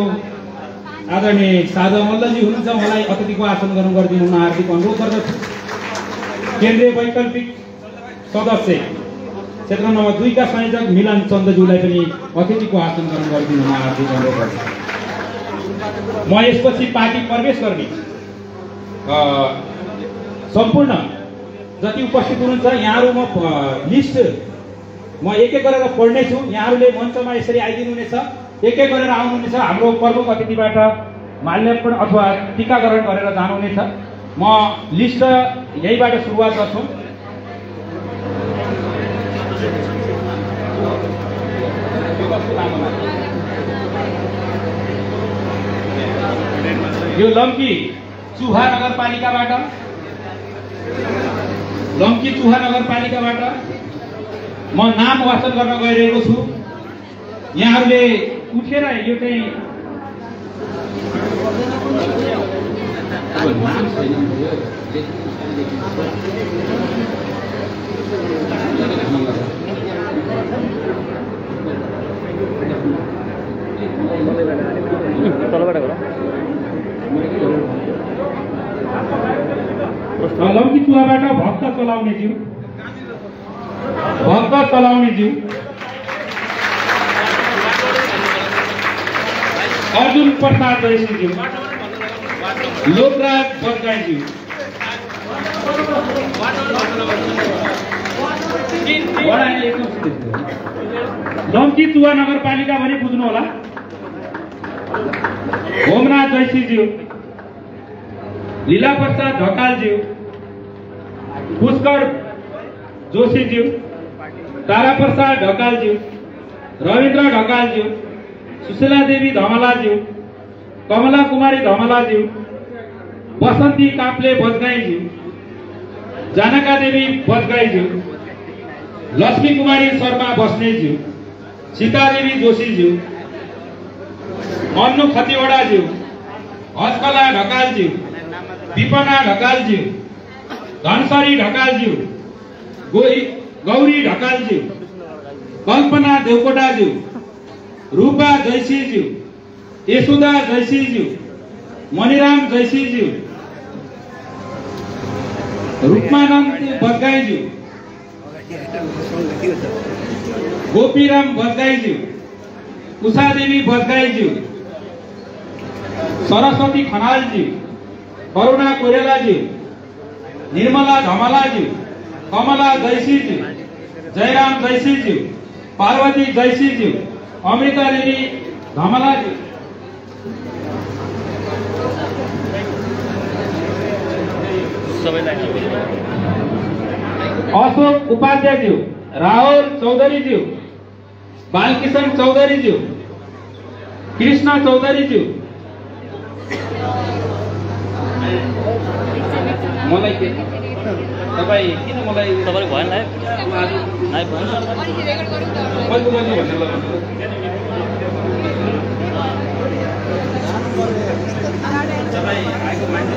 आदरणीय साधव मल्लजी हुनुहुन्छ, उहाँलाई अतिथिको आसन ग्रहण गरिदिनुमा हार्दिक अनुरोध गर्दछु। केन्द्रीय वैकल्पिक सदस्य क्षेत्र नम्बर 2 का संयोजक मिलन चन्दज्यूलाई पनि अतिथिको आसन ग्रहण गरिदिनुमा हार्दिक अनुरोध गर्छु। म यसपछि पार्टी प्रवेश गर्ने सम्पूर्ण जति उपस्थित हुनुहुन्छ यहाँहरू म लिस्ट म एक एक गरेर पढ्नेछु। यहाँहरूले मञ्चमा यसरी आइदिनु हुनेछ, एक एक गरेर आउनुहुनेछ। हाम्रो प्रमुख अतिथिबाट माल्यार्पण अथवा टीकाकरण गरेर जानुहुनेछ। म लिस्ट यहीबाट सुरुवात गर्छु। यो लम्की चुहा नगरपालिकाबाट म नाम वाचन गर्न गइरहेको छु। यहाँहरूले उठेर यो चाहिँ लम्की चुहाबाट भक्त चलाउनेज्यू अर्जुन प्रसाद जोशीज्यू, लोकराज बर्गाईज्यू, लम्की चुहा नगरपालिका भने बुझ्नु होला। होमनाथ जोशीज्यू, लीला प्रसाद ढकालज्यू, पुष्कर जोशीज्यू, तारा प्रसाद ढकालज्यू, रविन्द्र ढकालज्यू, सुशीला देवी धमलाज्यू, कमला कुमारी धमलाज्यू, बसन्ती काप्ले बजगाईज्यू, जानका देवी बजगाईज्यू, लक्ष्मी कुमारी शर्मा बस्नेतज्यू, सीतादेवी जोशीज्यू, मन्नु खतिवडाज्यू, अस्कला ढकालज्यू, विपना ढकालज्यू, धनसरी ढकालज्यू, गौरी ढकालज्यू, कल्पना देवकोटाज्यू, रूपा जैसीज्यू, यशोदा जैसीज्यू, मणिराम जैसीज्यू, रूपमानन्द बजगाईज्यू, गोपीराम बजगाईज्यू, उषादेवी बजगाईज्यू, सरस्वती खनालज्यू, करुणा कोइरालाज्यू, निर्मला धमलाज्यू, कमला जैसीज्यू, जयराम जैसीज्यू, पार्वती जैसीज्यू, अमृता देवी धमलाज्यू, अशोक उपाध्यायज्यू, राहुल चौधरीज्यू, बालकिशन चौधरीज्यू, कृष्ण चौधरीज्यू, मलाई के तपाई किन मलाई तपाईले भएन लाइभ लाइभ भएन कहिले गर्ने भन्ने तपाईई आएको मान्छे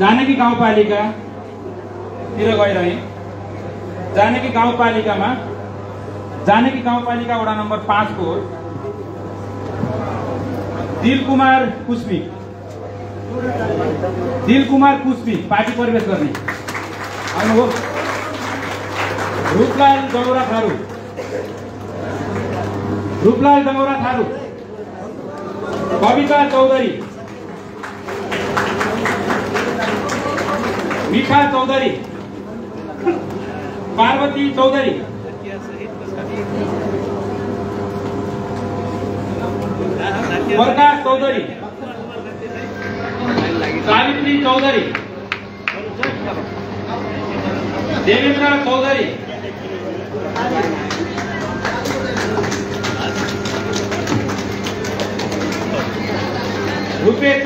जानकी गाउँपालिकातिर गइरहे। जानकी गाउँपालिकामा जानकी गाउँपालिका वडा नम्बर 5 को दिलकुमार कुस्मी पार्टी प्रवेश गर्ने आउनुभयो। रूपलाल डंगौरा थारू, कविता चौधरी, मीठा चौधरी, पार्वती चौधरी, प्रकाश चौधरी, सावित्री चौधरी, देवेंद्र चौधरी, रूपेश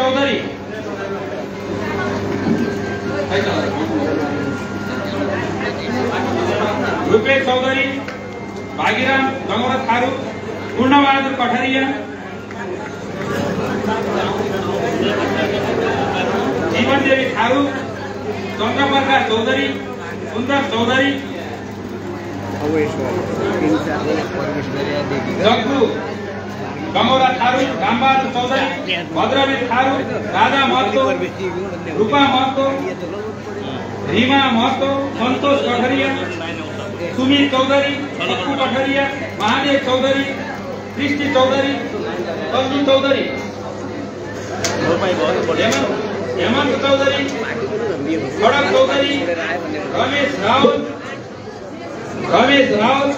चौधरी, भागीराम डंगौरा थारू, पूर्णबहादुर कठरिया, जीवन देवी थारू, चंद्रप्रकाश चौधरी, सुंदर चौधरी, जग्गू डङ्गौरा थारू, रामबहादुर चौधरी, भद्रवीर थारू, राजा महतो, रूपा महतो, रीमा महतो, सन्तोष कठरिया, सुमित चौधरी, पप्पू कठरिया, महादेव चौधरी, कृष्टि चौधरी, अर्जुन चौधरी, हेमन्त चौधरी, खडक चौधरी, रमेश रावल, गणेश रावल,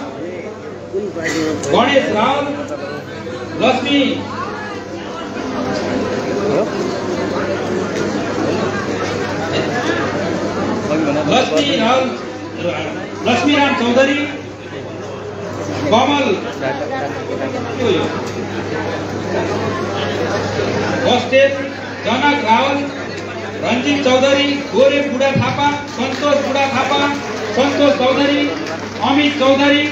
लक्ष्मी लक्ष्मीराम चौधरी, कमल बस्टेट, जनक रावल, रञ्जित चौधरी, गोरे बुढा थापा, सन्तोष बुढा थापा, सन्तोष चौधरी, अमित चौधरी,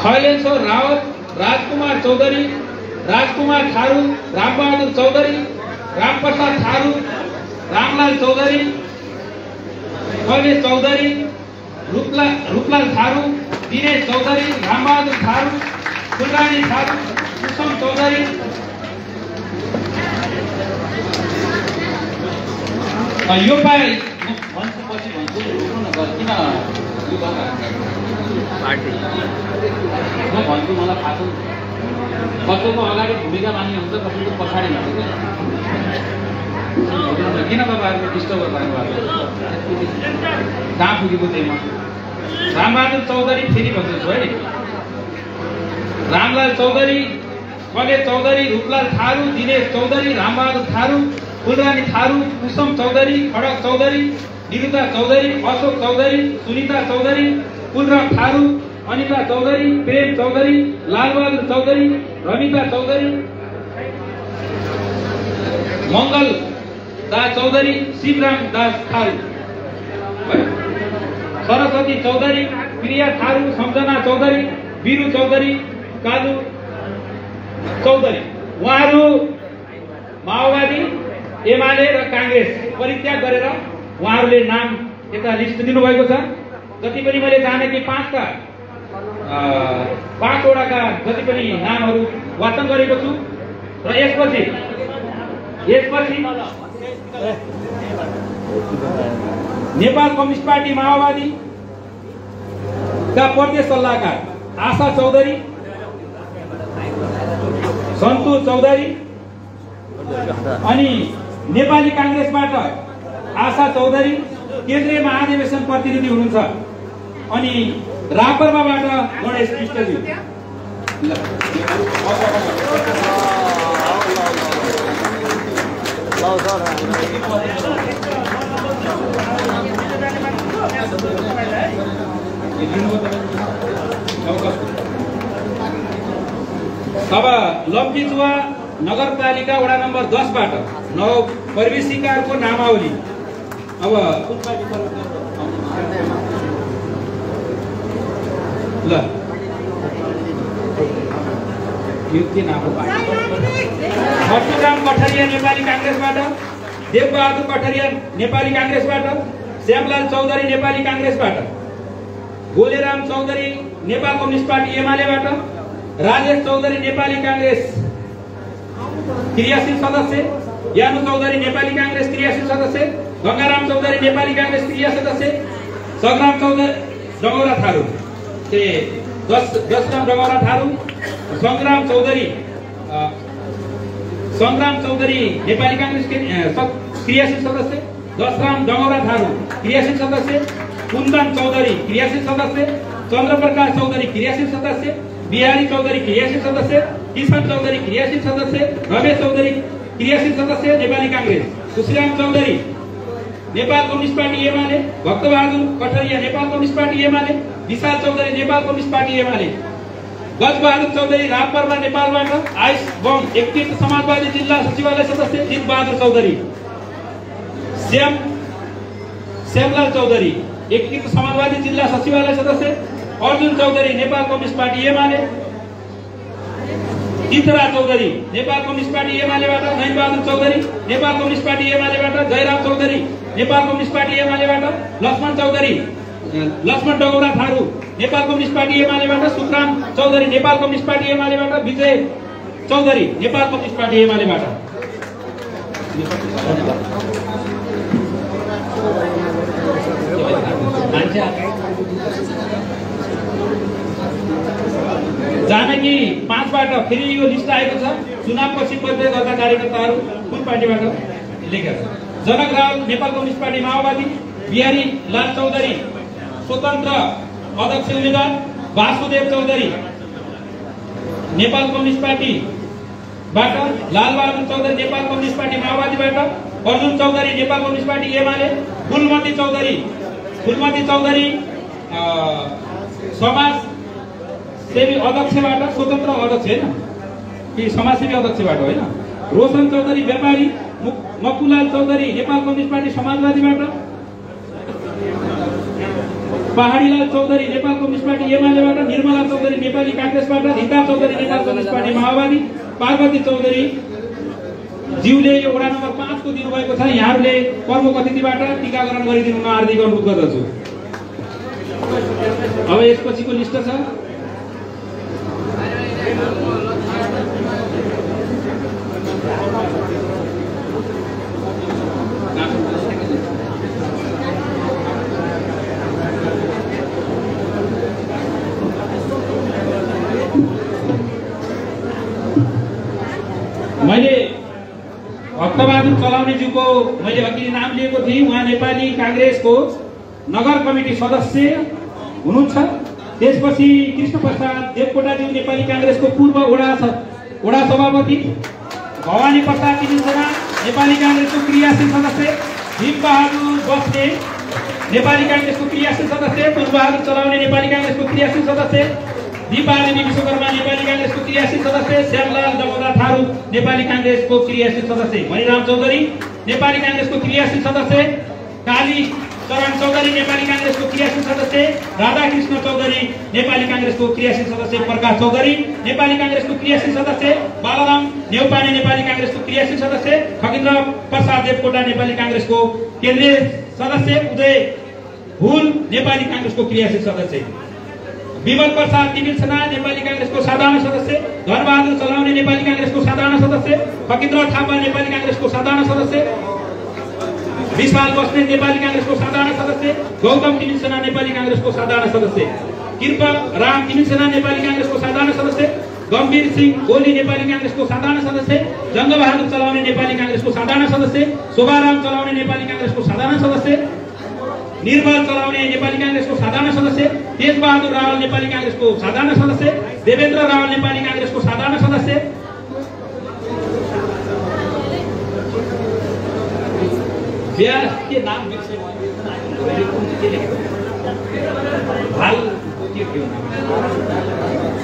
शैलेश्वर रावत, राजकुमार चौधरी, राजकुमार थारू, रामबहादुर चौधरी, रामप्रसाद थारू, रामलाल चौधरी, शैलेश चौधरी, रूपलाल थारू, दिनेश चौधरी, रामबहादुर थारू, फुलरानी थारू, कुसुम चौधरी, यो पाए भन्छु पछि भन्छु किन यो पार्टी म भन्छु मलाई थाहा छ कसैको अगाडि भूमिका मान्ने हुन्छ कसैको पछाडि हुन्छ किन तपाईँहरूको डिस्टर्ब गर्नुभएको कहाँ पुगेको थिएँ म रामबहादुर चौधरी फेरि भन्दैछु है रामलाल चौधरी कलेज चौधरी रूपलाल थारू दिनेश चौधरी रामबहादुर थारू फुलरानी थारू कुसुम चौधरी खडक चौधरी निरुता चौधरी अशोक चौधरी सुनिता चौधरी कुलराम थारू अनिता चौधरी प्रेम चौधरी लालबहादुर चौधरी रमिता चौधरी मंगल दास चौधरी शिवराम दास थारू सरस्वती चौधरी प्रिया थारू सम्झना चौधरी वीरू चौधरी कालु चौधरी उहाँहरू माओवादी एमाले र कांग्रेस परित्याग गरेर उहाँहरूले नाम यता लिस्ट दिनुभएको छ जति पनि मैले जाने कि पाँचवटाका जति पनि नामहरू वाचन गरेको छु र यसपछि नेपाल कम्युनिस्ट पार्टी माओवादी का प्रदेश सल्लाहकार आशा चौधरी सन्तोष चौधरी अनि नेपाली कांग्रेसबाट आशा चौधरी केन्द्रीय महाधिवेशन प्रतिनिधि हुनुहुन्छ अनि रापरबाट गणेश कृष्णजी अब लम्बीचुवा नगरपालिका वडा नम्बर 10 बाट प्रवेशिकाहरूको नामावली अब ल यो के नाम हो भट्टुराम कठरिया नेपाली कांग्रेसबाट देवबहादुर कठरिया नेपाली कांग्रेसबाट श्यामलाल चौधरी नेपाली कांग्रेसबाट गोलेराम चौधरी नेपाल कम्युनिस्ट पार्टी एमालेबाट राजेश चौधरी नेपाली कांग्रेस क्रियाशील सदस्य यानु चौधरी नेपाली कांग्रेस क्रियाशील सदस्य गंगाराम चौधरी नेपाली कांग्रेस क्रिया सदस्य संग्राम चौधरी डंगौरा थारू के 10 नाम डंगौरा थारू संग्राम चौधरी नेपाली कांग्रेस क्रियाशील सदस्य 10 राम डंगौरा थारू क्रियाशील सदस्य कुंदन चौधरी क्रियाशील सदस्य चंद्रप्रकाश चौधरी क्रियाशील सदस्य बिहारी चौधरी क्रियाशील सदस्य किशन चौधरी क्रियाशील सदस्य रमेश चौधरी क्रियाशील सदस्य नेपाली कांग्रेस तुलसीराम चौधरी नेपाल कम्युनिस्ट पार्टी एमाले भक्तबहादुर कठरिया नेपाल कम्युनिस्ट पार्टी एमाले विशाल चौधरी नेपाल कम्युनिस्ट पार्टी एमाले गजबहादुर चौधरी रामपर्वा नेपालबाट आइस बम एकीकृत समाजवादी जिल्ला सचिवालय सदस्य जितबहादुर चौधरी श्यामलाल चौधरी एकीकृत समाजवादी जिल्ला सचिवालय सदस्य Arjun Chaudhary Nepal communist party Emale Chitra Chaudhary Nepal communist party एमालेबाट नयनबहादुर चौधरी नेपाल कम्युनिस्ट पार्टी एमालेबाट जयराम चौधरी नेपाल कम्युनिस्ट पार्टी एमालेबाट लक्ष्मण चौधरी लक्ष्मण डगौरा थारू नेपाल कम्युनिस्ट पार्टी एमालेबाट, सुखराम चौधरी नेपाल कम्युनिस्ट पार्टी एमालेबाट, विजय चौधरी नेपाल कम्युनिस्ट पार्टी एमालेबाट। जानकी 5 बाट फेरि यो लिस्ट आएको छ। चुनावपछि परिचय गर्दा कार्यकर्ताहरू कुन पार्टीबाट लेखेर। जनक रावल नेपाल कम्युनिस्ट पार्टी माओवादी, बिहारी लाल चौधरी स्वतन्त्र अध्यक्ष उम्मेदवार, वासुदेव चौधरी नेपाल कम्युनिस्ट पार्टीबाट, लालबहादुर चौधरी नेपाल कम्युनिस्ट पार्टी माओवादीबाट, अर्जुन चौधरी नेपाल कम्युनिस्ट पार्टी एमाले, फुलमती चौधरी समाज सेवी अध्यक्षबाट, स्वतन्त्र अध्यक्ष होइन कि समाजसेवी अध्यक्षबाट होइन, रोशन चौधरी व्यापारी, मकुलाल चौधरी नेपाल कम्युनिस्ट पार्टी समाजवादीबाट, पहाडीलाल चौधरी नेपाल कम्युनिस्ट पार्टी एमालेबाट, निर्मला चौधरी नेपाली कांग्रेसबाट, रीता चौधरी नेपाल कम्युनिस्ट पार्टी माओवादी, पार्वती चौधरी ज्यूले यो वडा नम्बर 5 को दिनुभएको छ। यहाँहरूले प्रमुख अतिथिबाट टीकाकरण गरिदिनु म हार्दिक अनुरोध गर्दछु। अब यसपछिको लिस्ट छ। मैले भक्तबहादुर चलाउनेज्यूको मैले अघि नाम लिएको थिएँ। उहाँ नेपाली कांग्रेसको नगर कमिटी सदस्य हुनुहुन्छ। त्यसपछि कृष्ण प्रसाद देवकोटाज्यू नेपाली कांग्रेसको पूर्व वडा सभापति, भवानी प्रसाद तिमिलसेना नेपाली कांग्रेसको क्रियाशील सदस्य, भीम बहादुर बस्ने नेपाली कांग्रेसको क्रियाशील सदस्य, पुष्पबहादुर चलाउने नेपाली कांग्रेसको क्रियाशील सदस्य, दीपादेवी विश्वकर्मा नेपाली कांग्रेसको क्रियाशील सदस्य, श्यामलाल डगौरा थारू नेपाली कांग्रेसको क्रियाशील सदस्य, मणिराम चौधरी नेपाली कांग्रेसको क्रियाशील सदस्य, काली चरण चौधरी नेपाली कांग्रेसको क्रियाशील सदस्य, राधाकृष्ण चौधरी नेपाली कांग्रेसको क्रियाशील सदस्य, प्रकाश चौधरी नेपाली कांग्रेसको क्रियाशील सदस्य, बालाराम नेउपाने नेपाली कांग्रेसको क्रियाशील सदस्य, खगेन्द्र प्रसाद देवकोटा नेपाली कांग्रेसको केन्द्रीय सदस्य, उदय हुल नेपाली कांग्रेसको क्रियाशील सदस्य, विमल प्रसाद तिमिलसेना नेपाली कांग्रेसको साधारण सदस्य, धनबहादुर चलाउने नेपाली कांग्रेसको साधारण सदस्य, फकीन्द्र थापा नेपाली कांग्रेसको साधारण सदस्य, विशाल बस्नेत नेपाली कांग्रेसको साधारण सदस्य, गौतम तिमिलसेना नेपाली कांग्रेसको साधारण सदस्य, कृपा राम तिमिलसेना नेपाली कांग्रेसको साधारण सदस्य, गम्भीर सिंह गोली नेपाली कांग्रेसको साधारण सदस्य, जंगबहादुर चलाउने नेपाली कांग्रेसको साधारण सदस्य, शोभाराम चलाउने नेपाली कांग्रेसको साधारण सदस्य, निर्मल चलाउने नेपाली कांग्रेसको साधारण सदस्य, तेजबहादुर रावल नेपाली कांग्रेसको साधारण सदस्य, देवेन्द्र रावल नेपाली कांग्रेसको साधारण सदस्य, के नाम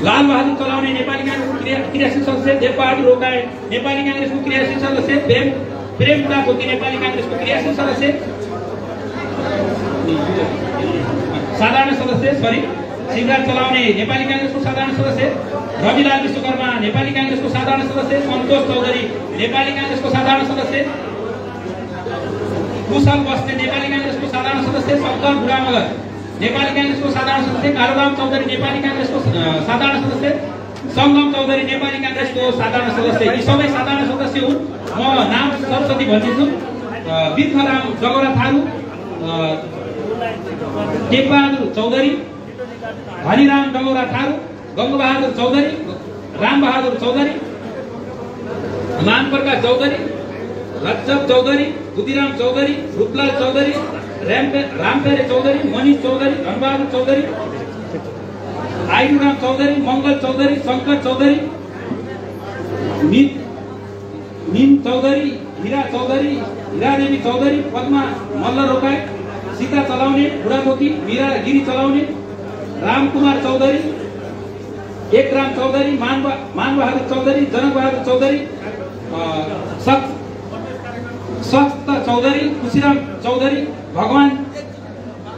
लाल बहादुर चलाउने नेपाली कांग्रेसको क्रियाशील सदस्य, देवबहादुर रोकाए नेपाली कांग्रेसको क्रियाशील सदस्य, प्रेमदा खोकी नेपाली कांग्रेसको क्रियाशील सदस्य, साधारण सदस्य सिंगार चलाउने नेपाली कांग्रेसको साधारण सदस्य, रविलाल विश्वकर्मा नेपाली कांग्रेसको साधारण सदस्य, सन्तोष चौधरी नेपाली कांग्रेसको साधारण सदस्य, कुशल बस्ने नेपाली कांग्रेसको साधारण सदस्य, शंकर बुढामगर नेपाली कांग्रेसको साधारण सदस्य, कालुराम चौधरी नेपाली कांग्रेसको साधारण सदस्य, संगम चौधरी नेपाली कांग्रेसको साधारण सदस्य। यी सबै साधारण सदस्य हुन्। म नाम सरस्वती भनिदिन्छु। बिर्खराम डगौरा थारू, टेकबहादुर चौधरी, हरिराम डगौरा थारू, गंगबहादुर चौधरी, रामबहादुर चौधरी, मानप्रकाश चौधरी, रज्जब चौधरी, बुद्धिराम चौधरी, रूपलाल चौधरी, रामप्यारे चौधरी, मनीष चौधरी, धनबहादुर चौधरी, आयुराम चौधरी, मंगल चौधरी, शंकर चौधरी, नीम चौधरी, हीरा चौधरी, हीरादेवी चौधरी, पद्मा मल्ल रोकाए, सीता चलाउने बुढाथोकी, मीरा गिरी चलाउने, रामकुमार चौधरी, एकराम चौधरी, मानबहादुर चौधरी, जनकबहादुर चौधरी, सख्त चौधरी, खुशीराम चौधरी, भगवान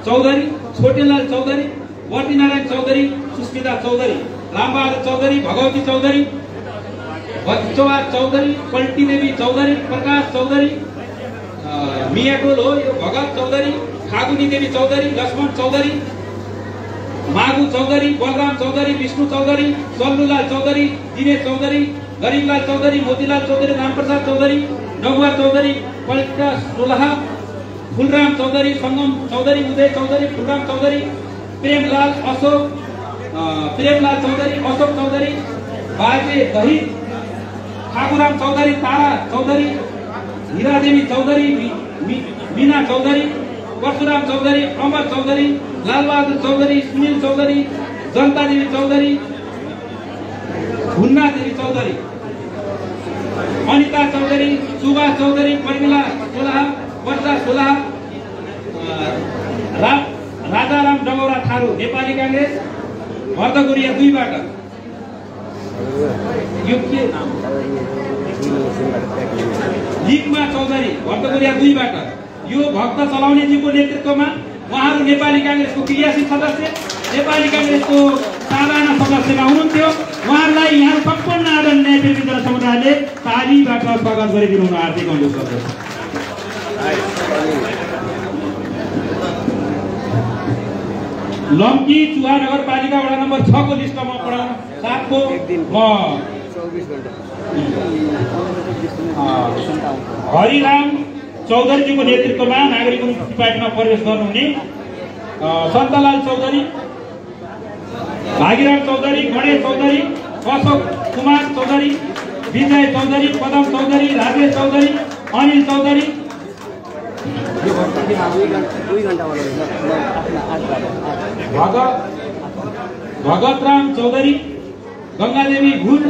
चौधरी, छोटेलाल चौधरी, वर्तीनारायण चौधरी, सुस्मिता चौधरी, रामबहादुर चौधरी, भगवती चौधरी, बच्चोवा चौधरी, पल्टी देवी चौधरी, प्रकाश चौधरी, मियाटोल हो यो भगत चौधरी, फागुनी देवी चौधरी, लक्ष्मण चौधरी, मागु चौधरी, बलराम चौधरी, विष्णु चौधरी, सल्लुलाल चौधरी, दिनेश चौधरी, गरीबलाल चौधरी, मोतीलाल चौधरी, रामप्रसाद चौधरी, नगुवा चौधरी, पवित्र सोलहा, फुलराम चौधरी, संगम चौधरी, उदय चौधरी, फुलराम चौधरी, प्रेमलाल चौधरी, अशोक चौधरी, बाजे दही, ठाकुराम चौधरी, तारा चौधरी, हीरादेवी चौधरी, मीना चौधरी, परशुराम चौधरी, अमर चौधरी, लालबहादुर चौधरी, सुनील चौधरी, जनता देवी चौधरी, हुन्ना देवी चौधरी, अनिता चौधरी, सुभाष चौधरी, पर्मिला सोलहा, वर्षा सोलहा, राजाराम डगौरा थारू नेपाली कांग्रेस, भर्दगुरिया 2 बाट यो के नाम लिगमा चौधरी, भर्दगुरिया 2 बाट यो भक्त चलाउनेजीको नेतृत्वमा उहाँहरू नेपाली कांग्रेसको क्रियाशील सदस्य, नेपाली कांग्रेसको साधारण सदस्यमा हुनुहुन्थ्यो। उहाँहरूलाई यहाँ सम्पूर्ण आदरणीय व्यक्तित्व समुदायले तालीबाट स्वागत गरिदिनु हुन हार्दिक अनुरोध गर्दछु। लम्की चुहा नगरपालिका वडा नम्बर 6 को लिस्टमा पढाउन 7 को हरिराम चौधरीजीको नेतृत्वमा नागरिक मुक्ति पार्टीमा प्रवेश गर्नुहुने सन्तलाल चौधरी, भागीराम चौधरी, गणेश चौधरी, अशोक कुमार चौधरी, विजय चौधरी, पदम चौधरी, राजेश चौधरी, अनिल चौधरी, भगतराम चौधरी, गंगादेवी भुन,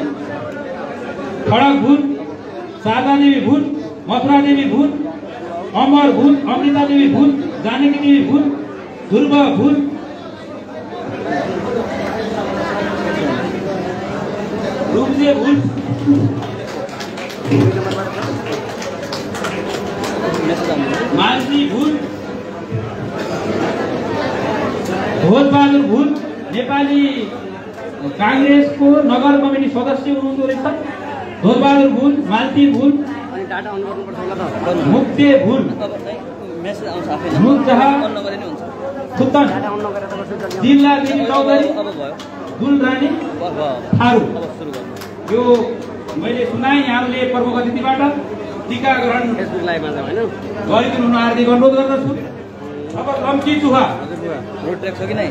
खडक भुन, शारदा देवी भुन, मथुरा देवी भुन, अमर भुन, अमृता देवी भुन, जानकी देवी भुन, ध्रुव भुन, रूपजे भुन, मानसी भुन, भोजबहादुर भुन नेपाली कांग्रेसको नगर कमिटी सदस्य हुनुहुँदो रहेछ। भोजबहादुर भुन, मालती भुन, मुक्ते भुन, सुल्तान, दिल्ला देवी चौधरी, दुलरानी थारू। यो मैले सुनाएँ, यहाँले प्रमुख अतिथिबाट टीकाकरण गरिदिनु हुन हार्दिक अनुरोध गर्दछु। अब लम्की चुहा रोड ट्र्याक छ कि नै?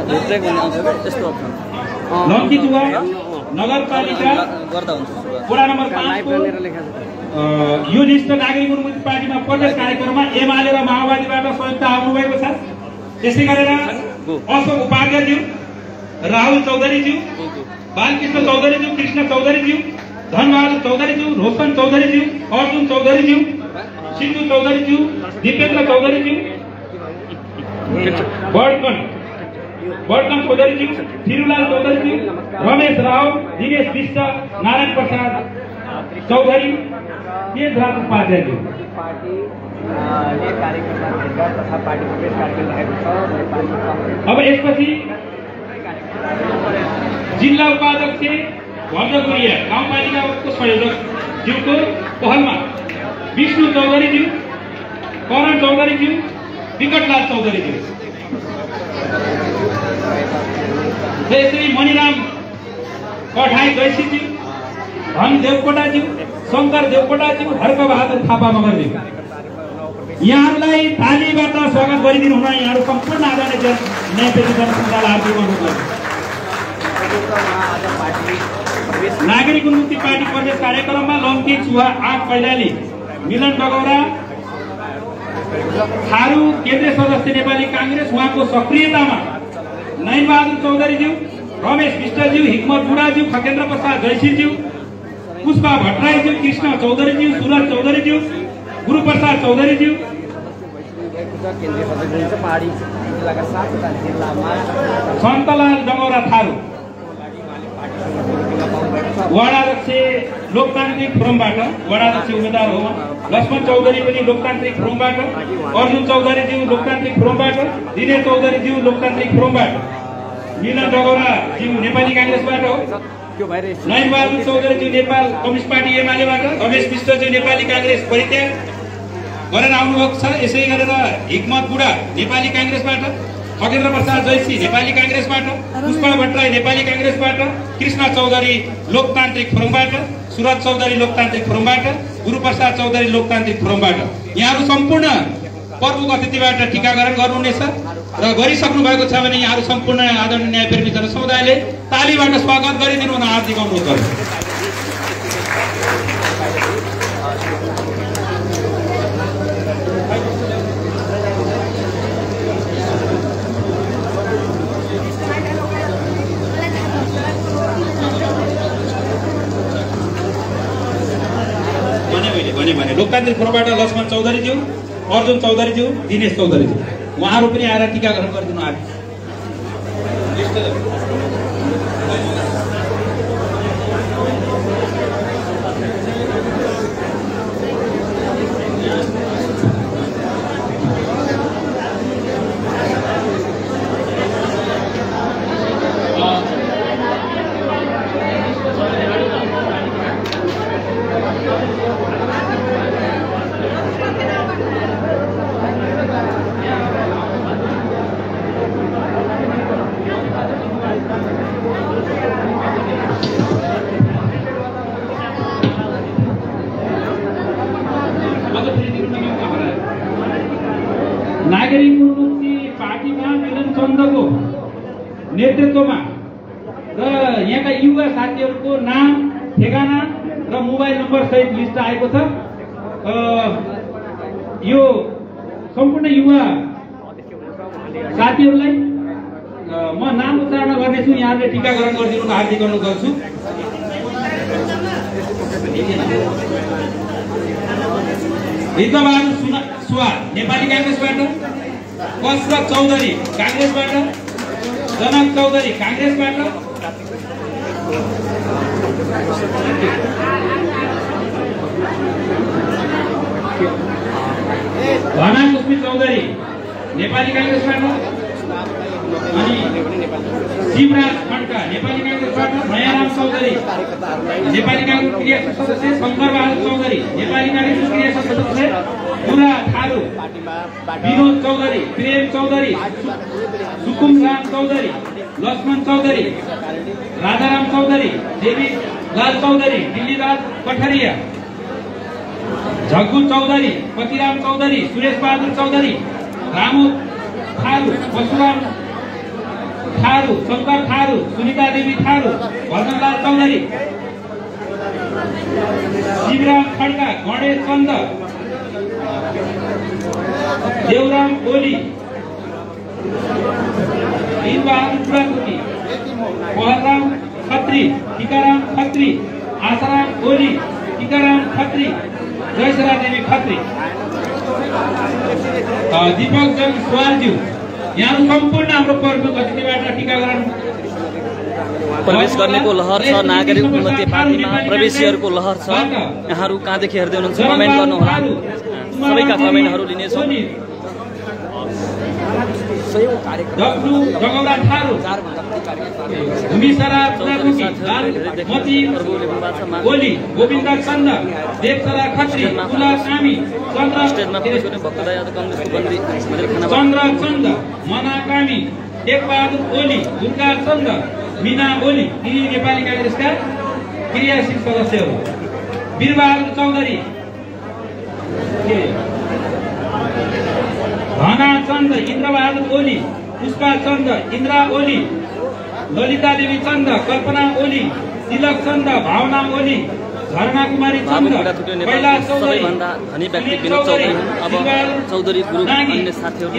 रोड ट्र्याक छ लम्की चुहा नगरपालिका वडा नम्बर 5 को यो लिस्ट नागरिक मुक्ति पार्टीमा प्रवेश कार्यक्रममा एमाले र माओवादीबाट संयुक्त आउनुभएको छ। त्यसै गरेर अशोक उपाध्यायज्यू, राहुल चौधरीज्यू, बालकृष्ण चौधरीज्यू, कृष्ण चौधरीज्यू, धनबहादुर चौधरीज्यू, रोशन चौधरीज्यू, अर्जुन चौधरीज्यू, सिद्धू चौधरीज्यू, दिपेन्द्र चौधरीज्यू, बर्डकन चौधरीज्यू, थिरुलाल चौधरीज्यू, रमेश राव, दिनेश विष्ट, नारायण प्रसाद चौधरी, तेजराज उपाध्यायज्यू। अब यसपछि जिल्ला उपाध्यक्ष भर्दगुरिया गाउँपालिकाको संयोजक ज्यूको पहलमा विष्णु चौधरीज्यू, करण चौधरीज्यू, विकटलाल चौधरीज्यू, त्यसरी मणिराम कठाई जैसीज्यू, धन देवकोटाज्यू, शङ्कर देवकोटाज्यू, हर्कबहादुर थापा मगरज्यू। यहाँहरूलाई तालीबाट स्वागत गरिदिनु हुन यहाँहरू सम्पूर्ण आदरणीय जनसमुदायलाई हार्दिक अनुरोध गर्छु। नागरिक उन्मुक्ति पार्टी प्रवेश कार्यक्रममा लम्की चुहा 8 कैलाली, मिलन डगौरा थारू केन्द्रीय सदस्य नेपाली कांग्रेस, उहाँको सक्रियतामा नयनबहादुर चौधरीज्यू, रमेश विष्टज्यू, हिक्मत बुढाज्यू, खगेन्द्र प्रसाद जयसिरज्यू, पुष्पा भट्टराईज्यू, कृष्ण चौधरीज्यू, सुरज चौधरीज्यू, गुरुप्रसाद चौधरीज्यू, सन्तलाल डगौरा थारू, वडाध्यक्ष लोकतान्त्रिक फोरमबाट वडाध्यक्ष उम्मेदवार हो लक्ष्मण चौधरी पनि लोकतान्त्रिक फोरमबाट, अर्जुन चौधरीज्यू लोकतान्त्रिक फोरमबाट, दिनेश चौधरीज्यू लोकतान्त्रिक फोरमबाट, मिलन डगौराज्यू नेपाली कांग्रेसबाट हो, नयनबहादुर चौधरीज्यू नेपाल कम्युनिस्ट पार्टी एमालेबाट, रमेश विष्टज्यू नेपाली कांग्रेस परित्याग, गरेर आउनुभएको छ। यसै गरेर हिक्मत बुढा नेपाली काङ्ग्रेसबाट, खगेन्द्र प्रसाद जैसी नेपाली काङ्ग्रेसबाट, पुष्पा भट्टराई नेपाली काङ्ग्रेसबाट, कृष्ण चौधरी लोकतान्त्रिक फोरमबाट, सुरज चौधरी लोकतान्त्रिक फोरमबाट, गुरुप्रसाद चौधरी लोकतान्त्रिक फोरमबाट यहाँहरू सम्पूर्ण प्रमुख अतिथिबाट टीकाकरण गर्नुहुनेछ र गरिसक्नु भएको छ भने यहाँहरू सम्पूर्ण आदरणीय न्यायप्रेमी जनसमुदायले तालीबाट स्वागत गरिदिनु हुन हार्दिक अनुरोध गर्छु। भने लोकतान्त्रिक फोरमबाट लक्ष्मण चौधरीज्यू, अर्जुन चौधरीज्यू, दिनेश चौधरीज्यू उहाँहरू पनि आएर टीकाकरण गरिदिनु आएको। नागरिक उन्मुक्ति पार्टीमा मिलन चन्दको नेतृत्वमा र यहाँका युवा साथीहरूको नाम, ठेगाना र मोबाइल नम्बर सहित लिस्ट आएको छ। यो सम्पूर्ण युवा साथीहरूलाई म नाम उच्चारण गर्नेछु, यहाँले टीकाकरण गरिदिनु हार्दिक अनुरोध गर्छु। रितबहादुर सुवाल नेपाली काङ्ग्रेसबाट, कसरत चौधरी काङ्ग्रेसबाट, जनक चौधरी काङ्ग्रेसबाट, धना कुस्मी चौधरी नेपाली काङ्ग्रेसबाट, अनि शिवराज खड्का नेपाली काङ्ग्रेसबाट, नयाराम चौधरी नेपाली काङ्ग्रेस क्रिया सदस्य, शङ्कर बहादुर चौधरी नेपाली काङ्ग्रेस क्रिया सदस्य, मुरा थारू, विनोद चौधरी, प्रेम चौधरी, सुकुम राम चौधरी, लक्ष्मण चौधरी, राजाराम चौधरी, देवी लाल चौधरी, दिल्लीराज कठरिया, झग्गु चौधरी, पतिराम चौधरी, सुरेश बहादुर चौधरी, रामु थारू, परशुराम थारू, शङ्कर थारू, सुनिता देवी थारू, भजनलाल चौधरी, शिवराम खड्का, गणेश चन्द, देवराम ओली, वीरबहादुर बुढाथोकी, पहलराम खत्री, टीकाराम खत्री, आसाराम ओली, टीकाराम खत्री, जयसरा देवी खत्री, दीपक जन सुवालज्यू यहाँ सम्पूर्ण हाम्रो प्रमुख अतिथिबाट टीकाकरण प्रवेश गर्नेको लहर छ। नागरिक उन्मुक्ति पार्टीमा प्रवेशीहरूको लहर छ। यहाँहरू कहाँदेखि हेर्दै हुनुहुन्छ कमेन्ट गर्नुहोला, सबैका कमेन्टहरू लिनेछौँ। जगौरा थारू, भूमिसरा बुढाथोकी, मती ओली, गोविन्द चन्द, देवसरा खत्री, तुला सामी, चन्द्र चन्द, मना कामी, टेकबहादुर ओली, दुर्गा चन्द, मीना ओली, यिनी नेपाली काङ्ग्रेसका क्रियाशील सदस्य हो। वीरबहादुर चौधरी, धना चन्द, इन्द्रबहादुर ओली, पुष्पा चन्द, इन्द्रा ओली, ललिता देवी चन्द, कल्पना ओली, तिलक चन्द, भावना ओली, झरना कुमारी चन्द, कैलाश चौधरी, धनी व्यक्ति विनोद चौधरी हुन्। अब चौधरी ग्रुप अन्य साथीहरू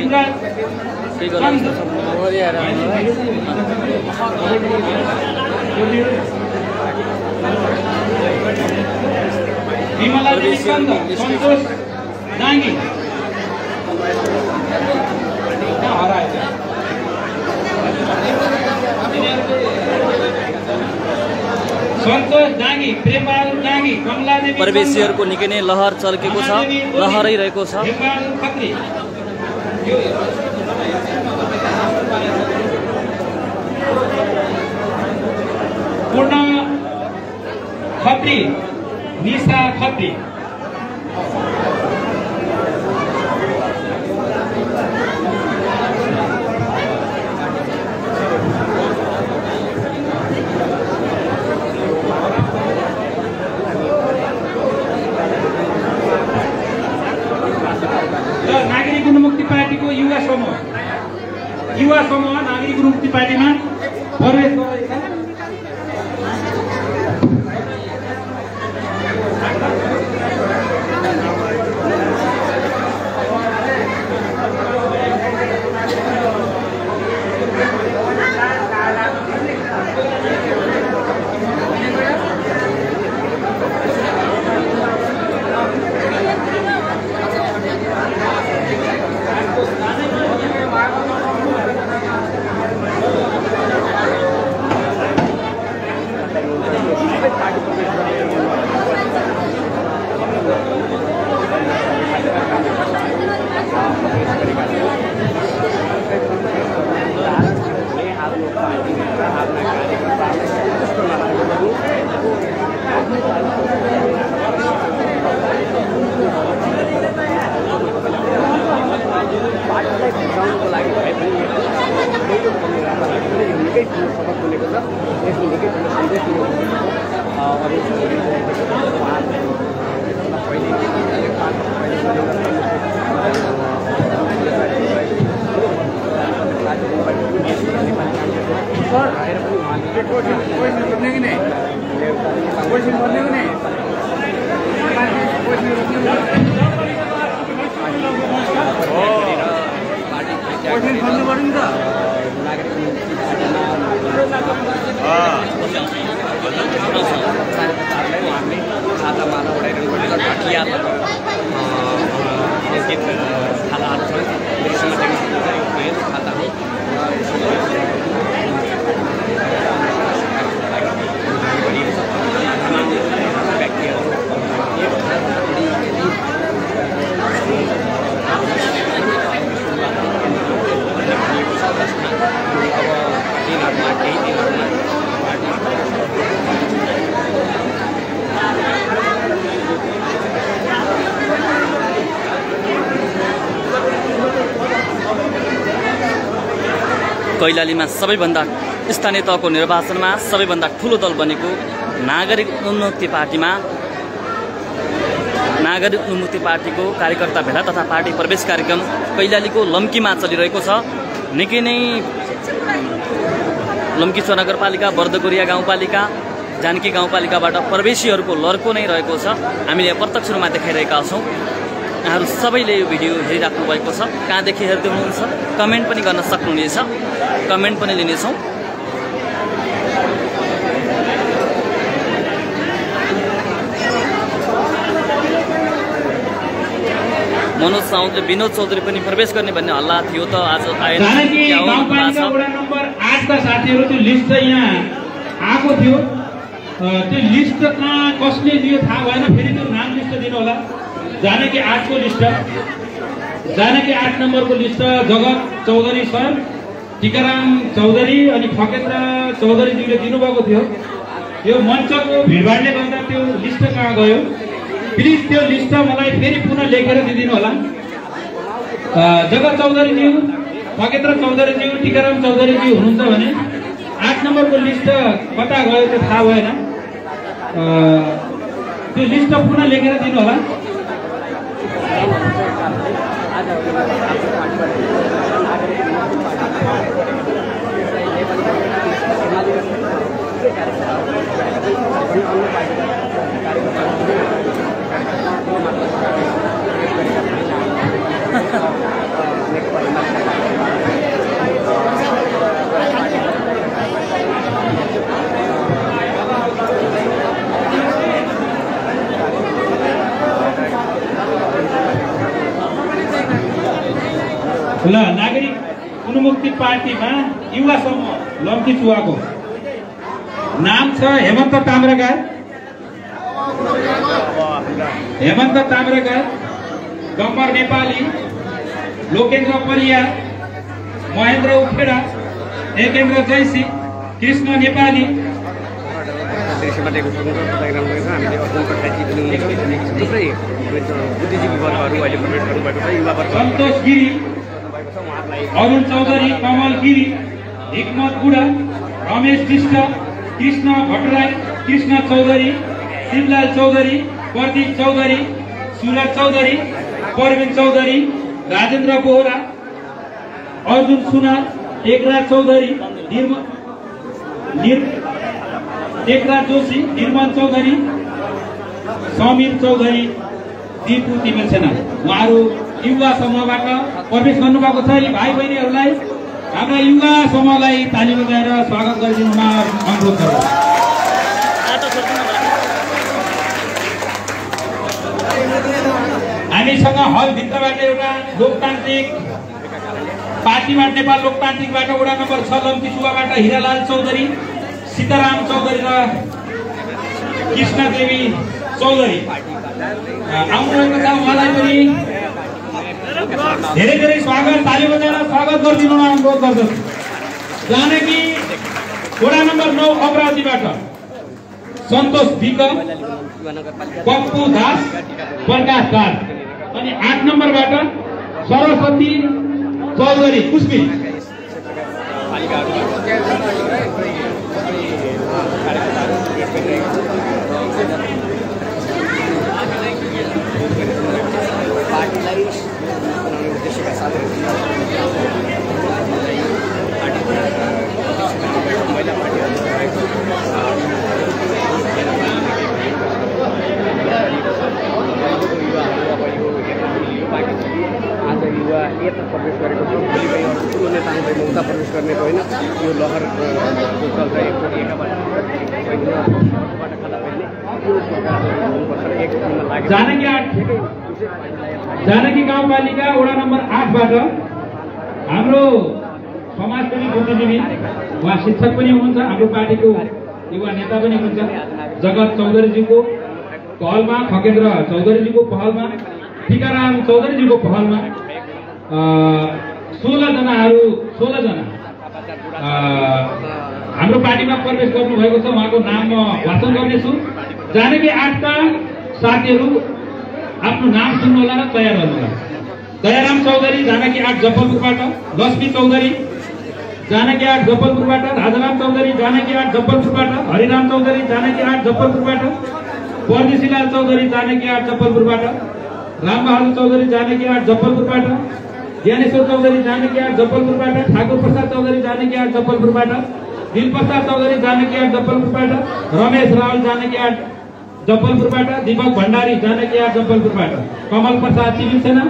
विमला देवी चन्द, सन्तोष डाङ्गी, सन्तोष डाङ्गी, प्रेमबहादुर डाङ्गी, कमला देवी, प्रवेशीहरूको निकै नै लहर चल्केको छ, लहरै रहेको छ। पूर्ण खत्री, निशा खत्री, मुक्ति पार्टीको युवा समूह नागरिक मुक्ति पार्टीमा प्रवेश गरेका कैलालीमा सबैभन्दा स्थानीय तहको निर्वाचनमा सबैभन्दा ठुलो दल बनेको नागरिक उन्मुक्ति पार्टीमा नागरिक उन्मुक्ति पार्टीको कार्यकर्ता भेला तथा पार्टी प्रवेश कार्यक्रम कैलालीको लम्कीमा चलिरहेको छ। निकै नै लम्की नगरपालिका, बर्दगोरिया गाउँपालिका, जानकी गाउँपालिकाबाट प्रवेशीहरूको लर्को नै रहेको छ। हामीले प्रत्यक्ष रूपमा देखाइरहेका छौँ। यहाँहरू सबैले यो भिडियो हेरिराख्नु भएको छ। कहाँदेखि हेर्दै हुनुहुन्छ कमेन्ट पनि गर्न सक्नुहुनेछ, कमेन्ट पनि लिनेछौँ। मनोज साउदले विनोद चौधरी पनि प्रवेश गर्ने भन्ने हल्ला थियो त आज आएन। नम्बर 8 का साथीहरू त्यो लिस्ट चाहिँ यहाँ आएको थियो। त्यो लिस्ट कहाँ कसले दियो थाहा भएन। फेरि त्यो नाम लिस्ट दिनु होला। जानकी 8 को लिस्ट, जानकी 8 नम्बरको लिस्ट जगत चौधरी सर, टिकाराम चौधरी अनि फकेन्द्र चौधरीज्यूले दिनुभएको थियो। यो मञ्चको भिडभाडले गर्दा त्यो लिस्ट कहाँ गयो, प्लिज त्यो लिस्ट मलाई फेरि पुनः लेखेर दिदिनु होला। जगत चौधरीज्यू, फकेन्द्र चौधरीज्यू, टिकाराम चौधरीज्यू हुनुहुन्छ भने 8 नम्बरको लिस्ट कता गयो त्यो थाहा भएन। त्यो लिस्ट पुनः लेखेर दिनु होला। ल नागरिक उन्मुक्ति पार्टीमा युवा समूह लम्की चुवाको नाम छ हेमन्त ताम्राकार, गम्बर नेपाली, लोकेन्द्र परियार, महेन्द्र उखेडा, एकेन्द्र जैसी, कृष्ण नेपाली, सन्तोष गिरी, अरुण चौधरी, कमल गिरी, हिक्मत बुढा, रमेश विष्ट, कृष्ण भट्टराई, कृष्ण चौधरी, शिवलाल चौधरी, प्रदीप चौधरी, सुरज चौधरी, परवीन चौधरी, राजेन्द्र बोहरा, अर्जुन सुनार, टेकराज चौधरी, टेकराज जोशी, निर्मल चौधरी, समीर चौधरी, दिपु तिमेल सेना, उहाँहरू युवा समूहबाट प्रवेश गर्नुभएको छ। यी भाइ बहिनीहरूलाई हाम्रा युवा समूहलाई ताली बजाएर स्वागत गरिदिनुमा अनुरोध गर्छु। हामीसँग हलभित्रबाट एउटा लोकतान्त्रिक पार्टीबाट नेपाल लोकतान्त्रिकबाट वडा नम्बर 6 लम्की सुब्बाबाट हिरालाल चौधरी, सीताराम चौधरी र कृष्णदेवी चौधरी आउनुभएको छ। उहाँलाई पनि धेरै धेरै स्वागत, ताली बजाएर स्वागत गरिदिनुमा अनुरोध गर्दछु। जानकी वडा नम्बर 9 अमरावतीबाट सन्तोष विक, पप्पू दास, प्रकाश दास अनि 8 नम्बरबाट सरस्वती चौधरी कुस्मी। पार्टीलाई बनाउने उद्देश्यका साथ महिला आज युवा यता प्रवेश गरेको छ। भोलि गई ठुलो नेता आउँदै उता प्रवेश गर्ने होइन। यो लहर जो चल्छ एकबाट खाँदा पहिले यो सरकार एक दिनमा लाग्यो। जानकी गाउँपालिका वडा नम्बर 8 बाट हाम्रो समाजसेवी बुद्धिजीवी, उहाँ शिक्षक पनि हुनुहुन्छ, हाम्रो पार्टीको युवा नेता पनि हुनुहुन्छ। जगत चौधरीजीको पहलमा, खगेन्द्र चौधरीजीको पहलमा, टीकाराम चौधरीजीको पहलमा 16 जना हाम्रो पार्टीमा प्रवेश गर्नुभएको छ। उहाँको नाम म वाचन गर्नेछु। जानकी 8 का साथीहरू आफ्नो नाम सुन्नु होला र तयार गर्नु होला। दयाराम चौधरी, जानकी 8 जब्बलपुरबाट, लक्ष्मी चौधरी, जानकी 8 जब्बलपुरबाट, राजाराम चौधरी, जानकी 8 जब्बलपुरबाट, हरिराम चौधरी, जानकी 8 जब्बलपुरबाट, परदेशीलाल चौधरी, जानकी 8 जब्बलपुरबाट, रामबहादुर चौधरी, जानकी 8 जब्बलपुरबाट, ज्ञानेश्वर चौधरी, जानकी 8 जब्बलपुरबाट, ठाकुर प्रसाद चौधरी, जानकी 8 जब्बलपुरबाट, दिलप्रसाद चौधरी, जानकी 8 जब्बलपुरबाट, रमेश रावल, जानकी 8 जब्बलपुरबाट, दीपक भण्डारी, जानकी 8 जब्बलपुरबाट, कमल प्रसाद तिमिल सेना,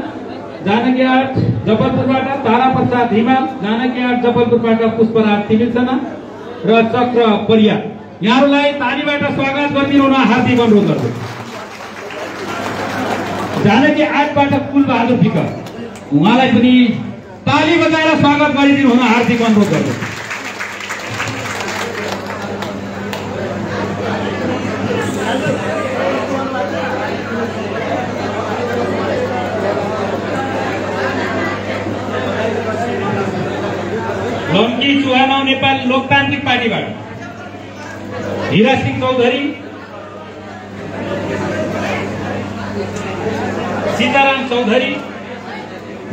जानकी 8 जब्बलपुरबाट, तारा प्रसाद हिमाल, जानकी 8 जब्बलपुरबाट, पुष्पराज तिमिल सेना र चक्र परिया। यहाँहरूलाई तालीबाट स्वागत गरिदिनु हार्दिक अनुरोध गर्छु। जानकी 8 बाट कुलबहादुर विक, उहाँलाई पनि ताली बजाएर स्वागत गरिदिनु हुन हार्दिक अनुरोध गर्छु। लम्की चुहानाउ नेपाल लोकतान्त्रिक पार्टीबाट हीरा सिंह चौधरी, सीताराम चौधरी,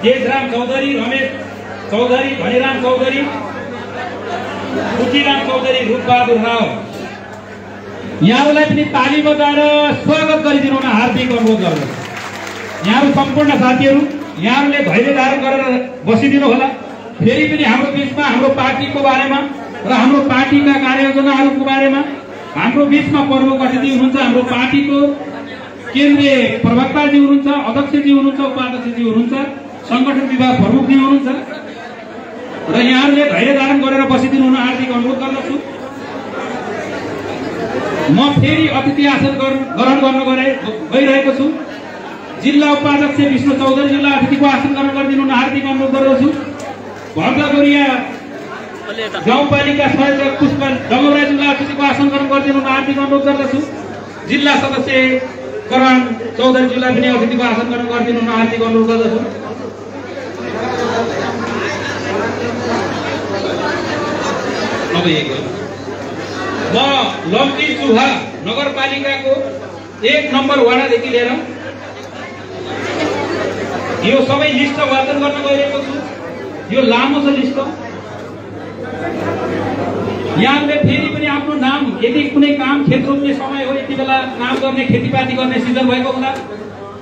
तेजराम चौधरी, रमेश चौधरी, धनीराम चौधरी, कुटीराम चौधरी, रूपबहादुर राव। यहाँहरूलाई पनि ताली बजाएर स्वागत गरिदिनु हुन हार्दिक अनुरोध गर्छु। यहाँहरू सम्पूर्ण साथीहरू, यहाँहरूले धैर्य धारण गरेर बसिदिनु होला। फेरि पनि हाम्रो बीचमा हाम्रो पार्टीको बारेमा र हाम्रो पार्टीका कार्ययोजनाहरूको बारेमा हाम्रो बीचमा प्रमुख अतिथि हुनुहुन्छ। हाम्रो पार्टीको केन्द्रीय प्रवक्ताजी हुनुहुन्छ, अध्यक्षजी हुनुहुन्छ, उपाध्यक्षजी हुनुहुन्छ, संगठन विभाग प्रमुखजी हुनुहुन्छ र यहाँहरूले धैर्य धारण गरेर बसिदिनु हुन हार्दिक अनुरोध गर्दछु। म फेरि अतिथि आसन ग्रहण गर्न गइरहेको छु। जिल्ला उपाध्यक्ष विष्णु चौधरीजीलाई अतिथिको आसन ग्रहण गरिदिनु हुन हार्दिक अनुरोध गर्दछु। भर्दागोरिया गाउँपालिका संयोजक पुष्प डगौराजीलाई अतिथिको आसन ग्रहण गरिदिनु हुन हार्दिक अनुरोध गर्दछु। जिल्ला सदस्य करण चौधरीजीलाई पनि अतिथिको आसन ग्रहण गरिदिनु हुन हार्दिक अनुरोध गर्दछु। म लम्की चुहा नगरपालिकाको 1 नम्बर वडादेखि लिएर यो सबै लिस्ट वाचन गर्न गइरहेको छु। यो लामो छ लिस्ट। यहाँले फेरि पनि आफ्नो नाम, यदि कुनै काम खेत रोप्ने समय हो, यति बेला काम गर्ने, खेतीपाती गर्ने सिजन भएको हुँदा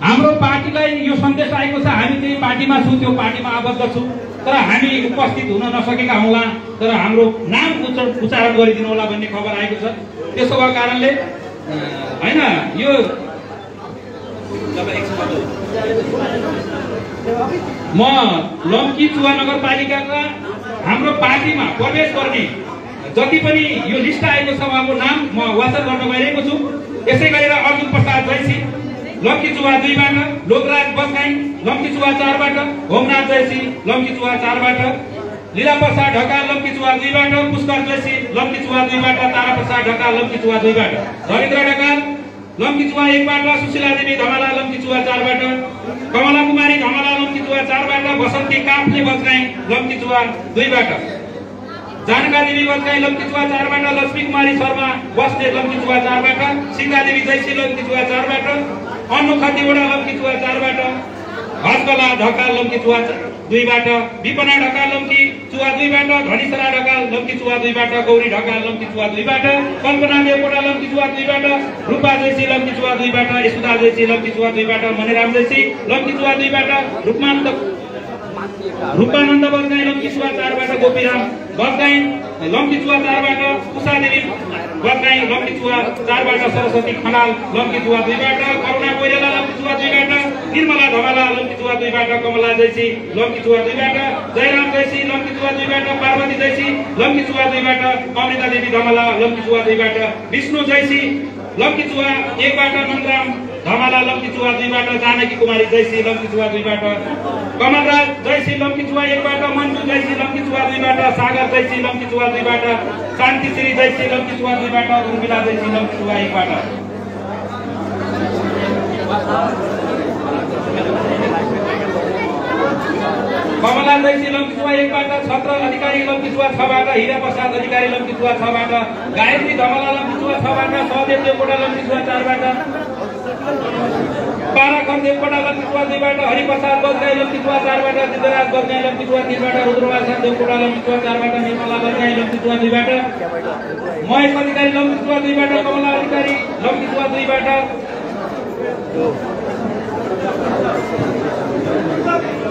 हाम्रो पार्टीलाई यो सन्देश आएको छ, हामी त्यही पार्टीमा छौँ, त्यो पार्टीमा आबद्ध छौँ, तर हामी उपस्थित हुन नसकेका होला, तर हाम्रो नाम उच्चारण गरिदिनु होला भन्ने खबर आएको छ। त्यसो भएको कारणले हैन यो म लम्की चुवा नगरपालिकाका हाम्रो पार्टीमा प्रवेश गर्ने जति पनि यो लिस्ट आएको छ उहाँको नाम म वाचन गर्न गइरहेको छु। यसै गरेर अर्जुन प्रसाद जैसी लम्की चुवा 2 बाट, लोकराज बस्गाई लम्की चुवा 4 बाट, होमनाथ जैसी लम्की चुवा 4 बाट, लीला प्रसाद ढकाल लम्की चुवा 2 बाट, पुष्कर जैसी लम्की चुवा 2 बाट, तारा प्रसाद ढकाल लम्की चुवा 2 बाट, धरेन्द्र ढकाल लम्की चुवा 1 बाट, सुशीला देवी धमाला लम्की चुवा 4 बाट, कमला कुमारी धमाला लम्की चुवा 4 बाट, बसन्ती काफ्ले बस्गाई लम्की चुवा 2 बाट, जानका देवी बस्गाई लम्की चुवा 4 बाट, लक्ष्मी कुमारी शर्मा बस्ने लम्की चुवा 4 बाट, सीता देवी जैसी लम्की चुवा 4 बाट, अन्नु खतिवडा लम्की चुवा 4 बाट, हर्कला ढकाल लम्की चुवा 2 बाट, विपना ढकाल लम्की चुवा 2 बाट, धनीसरा ढकाल लम्की चुवा 2 बाट, गौरी ढकाल लम्की चुवा 2 बाट, कल्पना देवकोटा लम्की चुवा 2 बाट, रूपा जैसी लम्की चुवा 2 बाट, यशोदा जैसी लम्की चुवा 2 बाट, मणिराम जैसी लम्की चुवा 2 बाट, रूपानन्द बस्गाई लम्की चुवा 4 बाट, गोपीराम बस्गाई लम्की चुवा 4 बाट, उषा देवी बस्गाई लम्की चुवा 4 बाट, सरस्वती खनाल लम्की चुवा 2 बाट, करुणा कोइराला लम्की चुवा 2 बाट, निर्मला धमाला लम्की चुवा 2 बाट, कमला जैसी लम्की चुवा 2 बाट, जयराम जैसी लम्की चुवा 2 बाट, पार्वती जैसी लम्की चुवा 2 बाट, अमृता देवी धमाला लम्की चुवा 2 बाट, विष्णु जैसी लम्की चुवा 1 बाट, नन्दराम धमाला लम्की चुवा 2 बाट, जानकी कुमारी जैसी लम्की चुवा 2 बाट, कमलराज जैसी लम्की चुवा 1 बाट, मन्जु जैसी लम्की चुवा 2 बाट, सागर जैसी लम्की चुवा 2 बाट, शान्तिश्री जैसी लम्की चुवा 2 बाट, उर्मिला जैसी लम्की चुवा 1 बाट, कमला जैसी लम्की चुवा 1 बाट, छत्र अधिकारी लम्की चुवा 6 बाट, हीरा प्रसाद अधिकारी लम्की चुवा 6 बाट, गायत्री धमाला लम्की चुवा 6 बाट, सहदेव देवकोटा लम्की चुवा 4 बाट, पाराखर देवकोटा लम्की चुवा 2 बाट, हरिप्रसाद बस्गाई लम्की चुवा 4 बाट, सिद्धराज बस्गाई लम्की चुवा 3 बाट, रुद्रप्रसाद देवकोटा लम्की चुवा 4 बाट, निर्मला बस्गाई लम्की चुवा 2 बाट, महेश अधिकारी लम्की चुवा 2 बाट, कमला अधिकारी लम्की चुवा 2 बाट,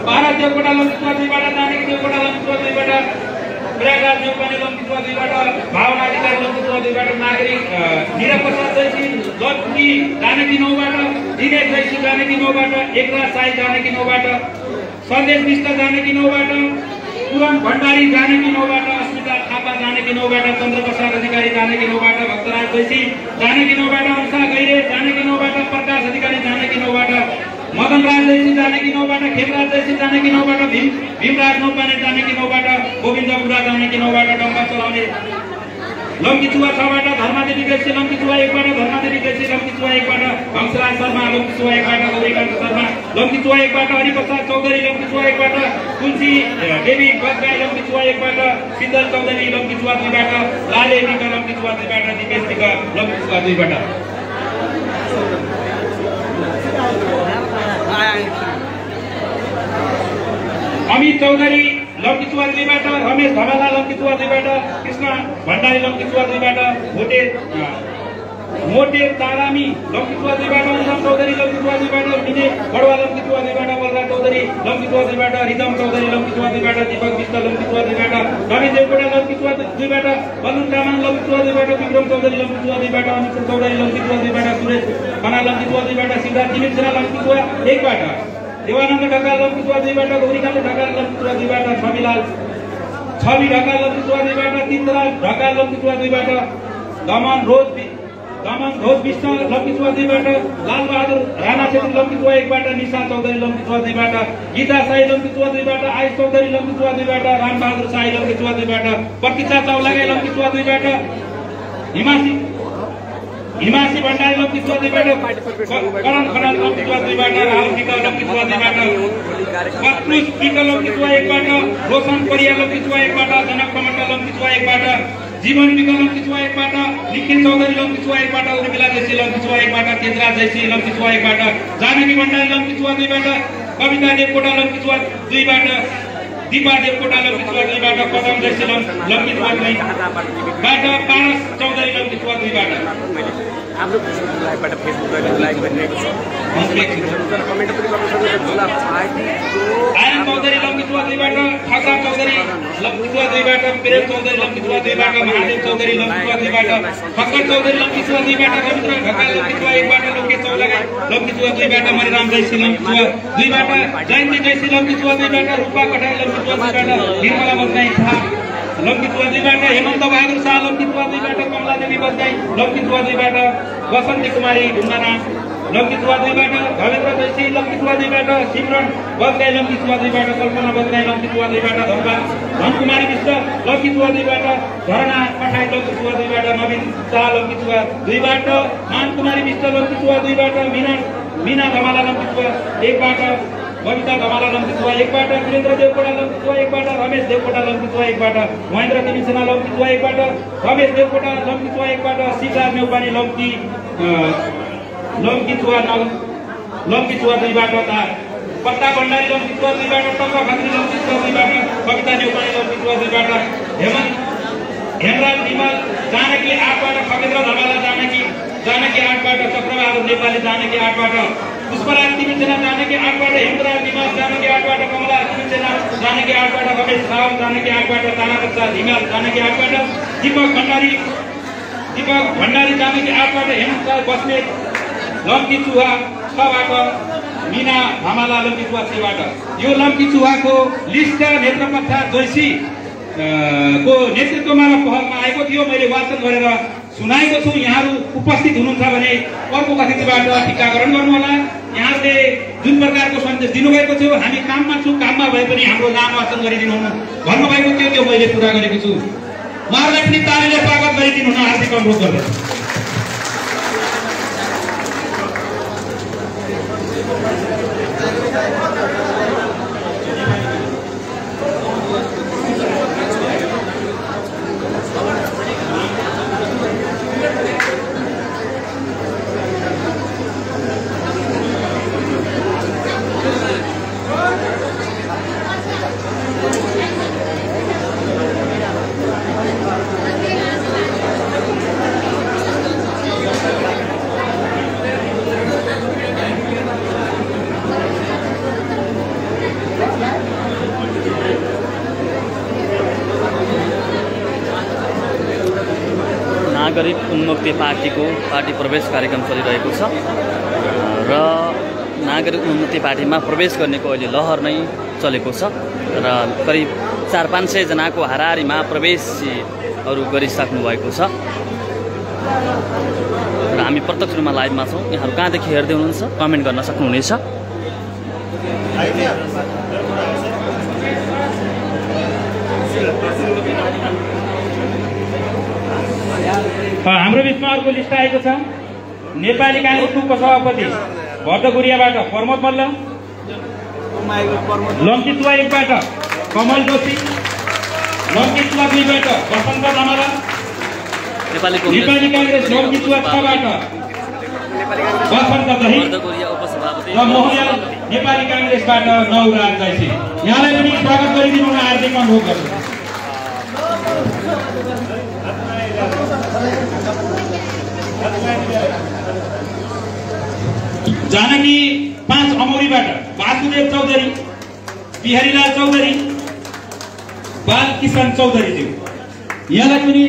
भारत देवकोटा लम्की चुवा 2 बाट, जानकी देवकोटा लम्की चुवा 2 बाट, प्रयागराज देवकोटा लम्की चुवा 2 बाट, भावना अधिकारी लम्की चुवा 2 बाट, नागरिक हीरा प्रसाद जैसी लम्की जानकी 9 बाट, दिनेश जैसी जानकी 9 बाट, एकराज साई जानकी 9 बाट, सन्देश विष्ट जानकी 9 बाट, पुरन भण्डारी जानकी 9 बाट, अस्मिता थापा जानकी 9 बाट, चन्द्रप्रसाद अधिकारी जानकी 9 बाट, भक्तराज जैसी जानकी 9 बाट, अंशा गैरे जानकी 9 बाट, प्रकाश अधिकारी जानकी 9 बाट, मदन राज जैसी जानकी 9 बाट, खेमराज जैसी जानकी 9 बाट, भीमराज नौपाने जानकी 9 बाट, गोविन्द बुढा जानकी 9 बाट, डम्बा चलाउने लम्की चुवा 6 बाट, धर्मादेवी जैसी लम्की चुवा 1 बाट, धर्मादेवी जैसी लम्की चुवा 1 बाट, हंसराज शर्मा लम्की चुवा 1 बाट, गौरीकान्त शर्मा लम्की चुवा 1 बाट, हरिप्रसाद चौधरी लम्की चुवा 1 बाट, तुलसी देवी बस्गाई लम्की चुवा 1 बाट, सिद्धल चौधरी लम्की चुवा 2 बाट, लाले विक लम्की चुवा 2 बाट, दिपेश विक लम्की चुवा 2 बाट, अमित चौधरी लम्की चुवा 2 बाट, रमेश धमाला लम्की चुवा 2 बाट, कृष्ण भण्डारी लम्की चुवा 2 बाट, मोटे तारामी लम्की चुवा 2 बाट, उत्तम चौधरी लम्की चुवा 2 बाट, विजय बडवा लम्की चुवा 2 बाट, बलराज चौधरी लम्की चुवा 2 बाट, रिदम चौधरी लम्की चुवा 2 बाट, दीपक विष्ट लम्की चुवा 2 बाट, रवि देवकोटा लम्की चुवा 2 बाट, बलुन तामाङ लम्की चुवा 2 बाट, विक्रम चौधरी लम्की चुवा 2 बाट, अनिल चौधरी लम्की चुवा 2 बाट, सुरेश खना लम्की चुवा 2 बाट, सिद्धार्थ तिमिरा लम्की चुवा 1 बाट, देवानन्द ढकाल लम्की चुवा 2 बाट, गौरीकान्त ढकाल लम्की चुवा 2 बाट, छवि ढकाल लम्की चुवा 2 बाट, तीर्थराज ढकाल लम्की चुवा 2 बाट, दमन घोष विष्ट लम्की चुवा 2 बाट, लाल बहादुर राणा छेत्री लम्की चुवा 1 बाट, निशा चौधरी लम्की चुवा 2 बाट, गीता साई लम्की चुवा 2 बाट, आयुष चौधरी लम्की चुवा 2 बाट, राम बहादुर साई लम्की चुवा 2 बाट, प्रतीक्षा चौलागाई लम्की चुवा 2 बाट, हिमासी भण्डारी लम्की चुवा 2 बाट, करण खनाल लम्की चुवा 2 बाट, राहुल विक लम्की चुवा 2 बाट, पत्रुस विक लम्की चुवा 1 बाट, रोशन परिया लम्की चुवा 1 बाट, जनक कमण्डल लम्की चुवा 1 बाट, जीवन विक लम्की चुवा 1 बाट, निखिल चौधरी लम्की चुवा 1 बाट, उर्मिला जैसी लम्की चुवा 1 बाट, तेजराज जैसी लम्की चुवा 1 बाट, जानकी भण्डारी लम्की चुवा 2 बाट, कविता देवकोटा लम्की चुवा 2 बाट, दिपा देवकोटा लम्बितुवा 2 बाट पदम जैसी लम्बितुवा 2 बाट पारस चौधरी लम्बितुवा 2 बाट हाम्रो लाइभबाट फेसबुकबाट लाइभ गरिरहेको छ कमेन्ट पनि गर्न सक्नुहुन्छ झुला पार्टीको आयन चौधरी लम्बितुवा 2 बाट ठक्कर चौधरी लम्बितुवा 2 बाट प्रेम चौधरी लम्बितुवा 2 बाट महादेव चौधरी लम्बितुवा 2 बाट ठक्कर चौधरी लम्बितुवा 2 बाट रविन्द्र ढकाल लम्बितुवा 1 बाट लोके चौलागा लम्बितुवा 2 बाट मणिराम जैसी लम्बितुवा 2 बाट जयन्ती जैसी लम्बितुवा 2 बाट रूपा कटाई लम्बितुवा 2 बाट निर्मला बस्ने था लम्बितुवा 2 बाट हेमन्त बहादुर शाह लम्बितुवा 2 बाट कमला देवी बस्गाई लम्बितुवा 2 बाट वसन्ती कुमारी ढुङ्गाना लम्बितुवा 2 बाट धवेन्द्र जैसी लम्बितुवा 2 बाट सिमरन बस्गाई लम्बितुवा 2 बाट कल्पना बस्गाई लम्बितुवा 2 बाट धनकुमारी विष्ट लम्बितुवा 2 बाट झरना पठाई लम्बितुवा 2 बाट नवीन शाह लम्बितुवा 2 बाट मानकुमारी विष्ट लम्बितुवा 2 बाट मीना धमाला लम्बितुवा 1 बाट बबिता धमाला लम्बितुवा 1 बाट वीरेन्द्र देवकोटा लम्बितुवा 1 बाट रमेश देवकोटा लम्बितुवा 1 बाट महेन्द्र तिमिसेना लम्बितुवा 1 बाट रमेश देवकोटा लम्बितुवा 1 बाट शिवराज नेउपाने लम्बितुवा 2 बाट पत्ता भण्डारी लम्बितुवा 2 बाट टक्क खत्री लम्बितुवा 2 बाट कविता नेउपाने लम्बितुवा 2 बाट हेमराज निमल जानकी 8 बाट खगेन्द्र धमाला जानकी 8 बाट चक्रबहादुर नेपाली जानकी 8 बाट पुष्पराज तिमिसेना जानकी 8 बाट हेमराज निमल जानकी 8 बाट कमला तिमिसेना जानकी 8 बाट रमेश साहब जानकी 8 बाट तानाप्रसाद शाह हिमाल जानकी 8 बाट दीपक भण्डारी जानकी 8 बाट हेमन्त बस्ने लम्बितुवा 6 बाट मीना धमाला लम्बितुवा 6 बाट यो लम्बितुवाको लिस्ट नेत्रपथा जोशी को नेतृत्वमा र पहलमा आएको थियो। मैले वाचन गरेर सुनाएको छु। यहाँहरू उपस्थित हुनुहुन्छ भने अर्को कक्षबाट टीकाकरण गर्नु होला। यहाँले जुन प्रकारको सन्देश दिनुभएको थियो हामी काममा छु, काममा भए पनि हाम्रो नाम वाचन गरिदिनु भन्नुभएको थियो, त्यो मैले पुरा गरेको छु। उहाँहरूलाई पनि तालीले स्वागत गरिदिनु हुन हार्दिक अनुरोध गर्दछु। नागरिक उन्मुक्ति पार्टीको पार्टी प्रवेश कार्यक्रम चलिरहेको छ र नागरिक उन्मुक्ति पार्टीमा प्रवेश गर्नेको अहिले लहर नै चलेको छ र करिब 400-500 जनाको हाराहारीमा प्रवेशहरू गरिसक्नु भएको छ र हामी प्रत्यक्ष रूपमा लाइभमा छौँ। यहाँहरू कहाँदेखि हेर्दै हुनुहुन्छ कमेन्ट गर्न सक्नुहुनेछ। हाम्रो बिचमा अर्को लिस्ट आएको छ। नेपाली काङ्ग्रेसको उपसभापति भट्टगुरियाबाट प्रमोद मल्ल, लम्बितुवा 1 बाट कमल जोशी, लम्बितुवा 2 बाट वसन्त धमाला, नेपाली काङ्ग्रेस लम्बितुवा 6 बाट वसन्त दही र मोहन नेपाली काङ्ग्रेसबाट नौराज जैसी। यहाँलाई पनि स्वागत गरिदिनु हुन हार्दिक अनुरोध गर्छु। जानकी 5 अमौरीबाट वासुदेव चौधरी, बिहारीलाल चौधरी, बालकिशन चौधरीज्यू, यहाँलाई पनि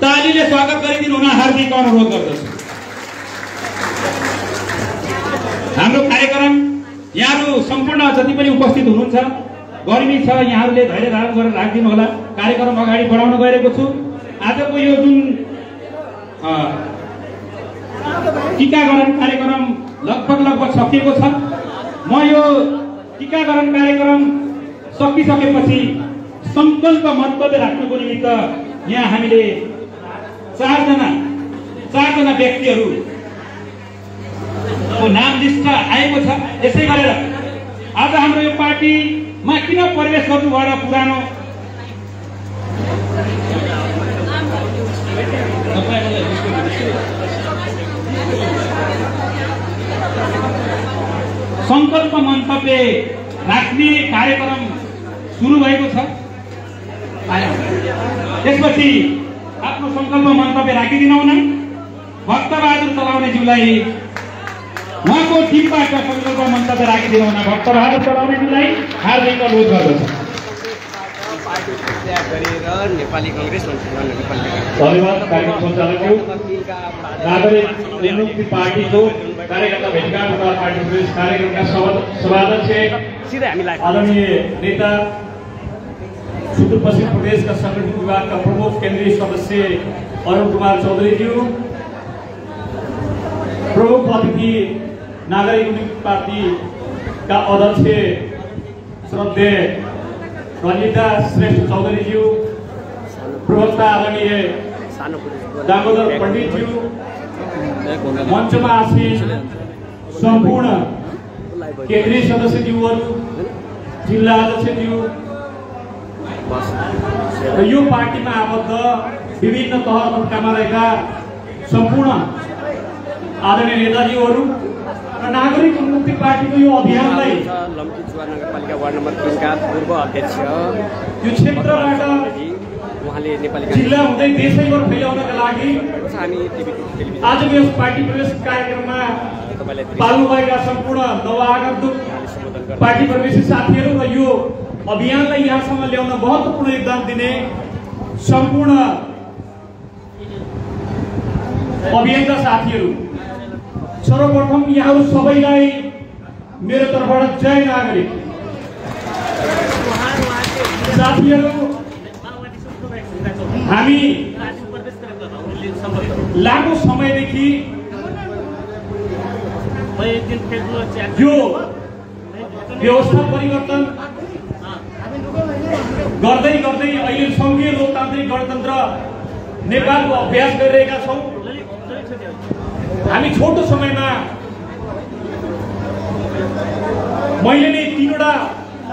तालीले स्वागत गरिदिनु हुन हार्दिक अनुरोध गर्दछु। हाम्रो कार्यक्रम यहाँहरू सम्पूर्ण जति पनि उपस्थित हुनुहुन्छ, गर्मी छ, यहाँहरूले धैर्य धारण गरेर राखिदिनु होला। कार्यक्रम अगाडि बढाउन गएको छु। आजको यो जुन टीकाकरण कार्यक्रम लगभग सकिएको छ। म यो टीकाकरण कार्यक्रम सकिसकेपछि संकल्प मन्तव्य राख्नुको निमित्त यहाँ हामीले 4 जना व्यक्तिहरूको नाम लिस्ट आएको छ। यसै गरेर आज हाम्रो यो पार्टीमा किन प्रवेश गर्नु भएर पुरानो संकल्प मन्तव्य राख्ने कार्यक्रम सुरु भएको छ। त्यसपछि आफ्नो संकल्प मन्तव्य राखिदिन हुन भक्तबहादुर चलाउनेज्यूलाई उहाँको टिमबाट संकल्प मन्तव्य राखिदिनु हुन भक्तबहादुर चलाउनेज्यूलाई हार्दिक अनुरोध गर्दछु। नेपाली कांग्रेस धन्यवाद कार्यक्रम सञ्चालकज्यू। नागरिक उन्मुक्ति पार्टीको कार्यकर्ता भेटघाट तथा पार्टी प्रदेश कार्यक्रमका सभाध्यक्ष आदरणीय नेता सुदूरपश्चिम प्रदेशका संगठन विभागका प्रमुख केन्द्रीय सदस्य अरुण कुमार चौधरीज्यू, प्रमुख अतिथि नागरिक उन्मुक्ति पार्टीका अध्यक्ष श्रद्धेय रंजिता श्रेष्ठ चौधरीज्यू, प्रवक्ता आदरणीय दामोदर पण्डितज्यू, मञ्चमा आसीन सम्पूर्ण केन्द्रीय सदस्यज्यूहरू, जिल्ला अध्यक्षज्यू र यो पार्टीमा आबद्ध विभिन्न तह तबकामा रहेका सम्पूर्ण आदरणीय नेताजीहरू र नागरिक उन्मुक्ति पार्टीको यो अभियानलाई लम्कीचुवा नगरपालिका वार्ड नम्बर 3 का पूर्व अध्यक्ष यो क्षेत्रबाट उहाँले नेपाली जिल्ला हुँदै देशैभर फैलाउनका लागि हामी आजको यस पार्टी प्रवेश कार्यक्रममा पाल्नु भएका सम्पूर्ण नवआगन्तुक पार्टी प्रवेशी साथीहरू र यो अभियानलाई यहाँसम्म ल्याउन महत्त्वपूर्ण योगदान दिने सम्पूर्ण अभियन्ता साथीहरू, सर्वप्रथम यहाँहरू सबैलाई मेरो तर्फबाट जय नागरिक। साथीहरू, हामी लामो समयदेखि यो व्यवस्था परिवर्तन गर्दै गर्दै अहिले संघीय लोकतान्त्रिक गणतन्त्र नेपालको अभ्यास गरिरहेका छौँ। हामी छोटो समयमा मैले नै 3वटा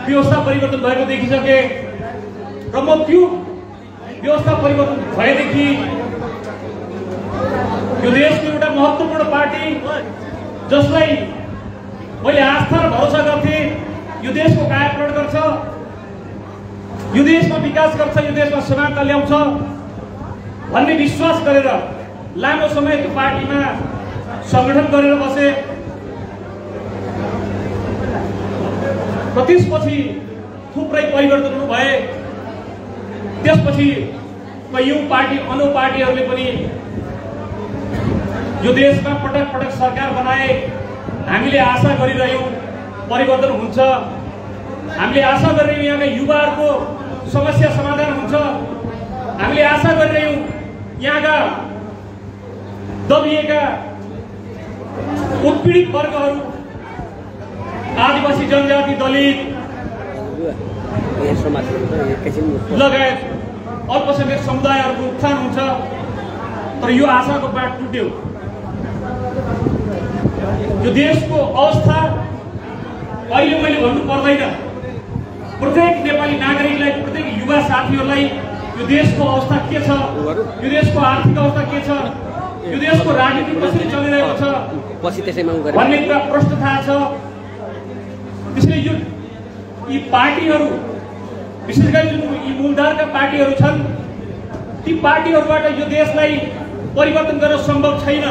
व्यवस्था परिवर्तन भएको देखिसके र म त्यो व्यवस्था परिवर्तन भएदेखि यो देशको एउटा महत्त्वपूर्ण पार्टी जसलाई मैले आस्था र भरोसा गर्थे, यो देशको कायापलट गर्छ, यो देशमा विकास गर्छ, यो देशमा समानता ल्याउँछ भन्ने विश्वास गरेर लामो समय त्यो पार्टीमा संगठन गरेर बसे। त्यसपछि थुप्रै परिवर्तनहरू भए। त्यसपछि कैयौं पार्टी अनु पार्टीहरूले पनि यो देशमा पटक पटक सरकार बनाए। हामीले आशा गरिरह्यौं परिवर्तन हुन्छ, हामीले आशा गरिरह्यौं यहाँका युवाहरूको समस्या समाधान हुन्छ, हामीले आशा गरिरह्यौं यहाँका दबिएका उत्पीडित वर्गहरू, आदिवासी जनजाति, दलित लगायत अल्पसंख्यक समुदायहरूको उत्थान हुन्छ। तर यो आशाको बाट टुट्यो। यो देशको अवस्था अहिले मैले भन्नु पर्दैन, प्रत्येक नेपाली नागरिकलाई, प्रत्येक युवा साथीहरूलाई यो देशको अवस्था के छ, यो देशको आर्थिक अवस्था के छ, यो देशको राजनीति कसरी चलिरहेको छ भन्ने कुरा प्रश्न थाहा छ। त्यसैले यी पार्टीहरू, विशेष गरी यी मूलधारका पार्टीहरू छन्, ती पार्टीहरूबाट यो देशलाई परिवर्तन गर्न सम्भव छैन।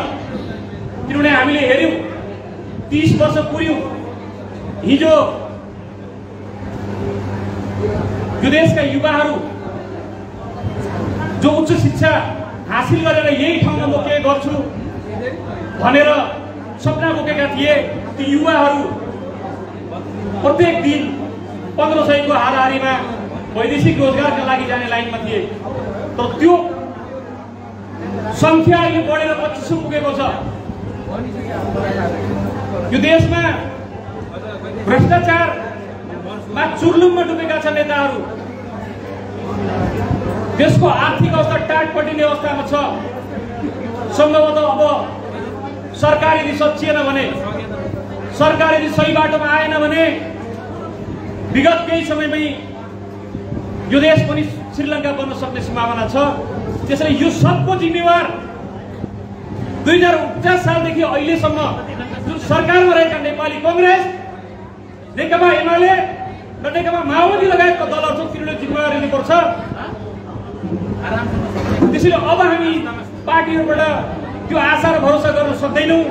किनभने हामीले हेर्यौं 30 वर्ष पुग्यो, हिजो यो देशका युवाहरू जो उच्च शिक्षा हासिल गरेर यही ठाउँमा म के गर्छु भनेर सपना बोकेका थिए, ती युवाहरू प्रत्येक दिन 1500 को हाराहारीमा वैदेशिक रोजगारका लागि जाने लाइनमा थिए। तर त्यो संख्या अहिले बढेर 2500 पुगेको छ। यो देशमा भ्रष्टाचारमा चुर्लुममा डुबेका छन् नेताहरू। देशको आर्थिक अवस्था टाटपटिने अवस्थामा छ। सम्भवतः अब सरकार यदि सचिएन भने, सरकार यदि सही बाटोमा आएन भने विगत केही समयमै यो देश पनि श्रीलङ्का बन्न सक्ने सम्भावना छ। त्यसैले यो सबको जिम्मेवार 2049 सालदेखि अहिलेसम्म जुन सरकारमा रहेका नेपाली कांग्रेस, नेकपा एमाले र नेकपा माओवादी लगायतका दलहरू तिनीहरूले जिम्मेवारी लिनुपर्छ। त्यसैले अब हामी पार्टीहरूबाट त्यो आशा र भरोसा गर्न सक्दैनौँ।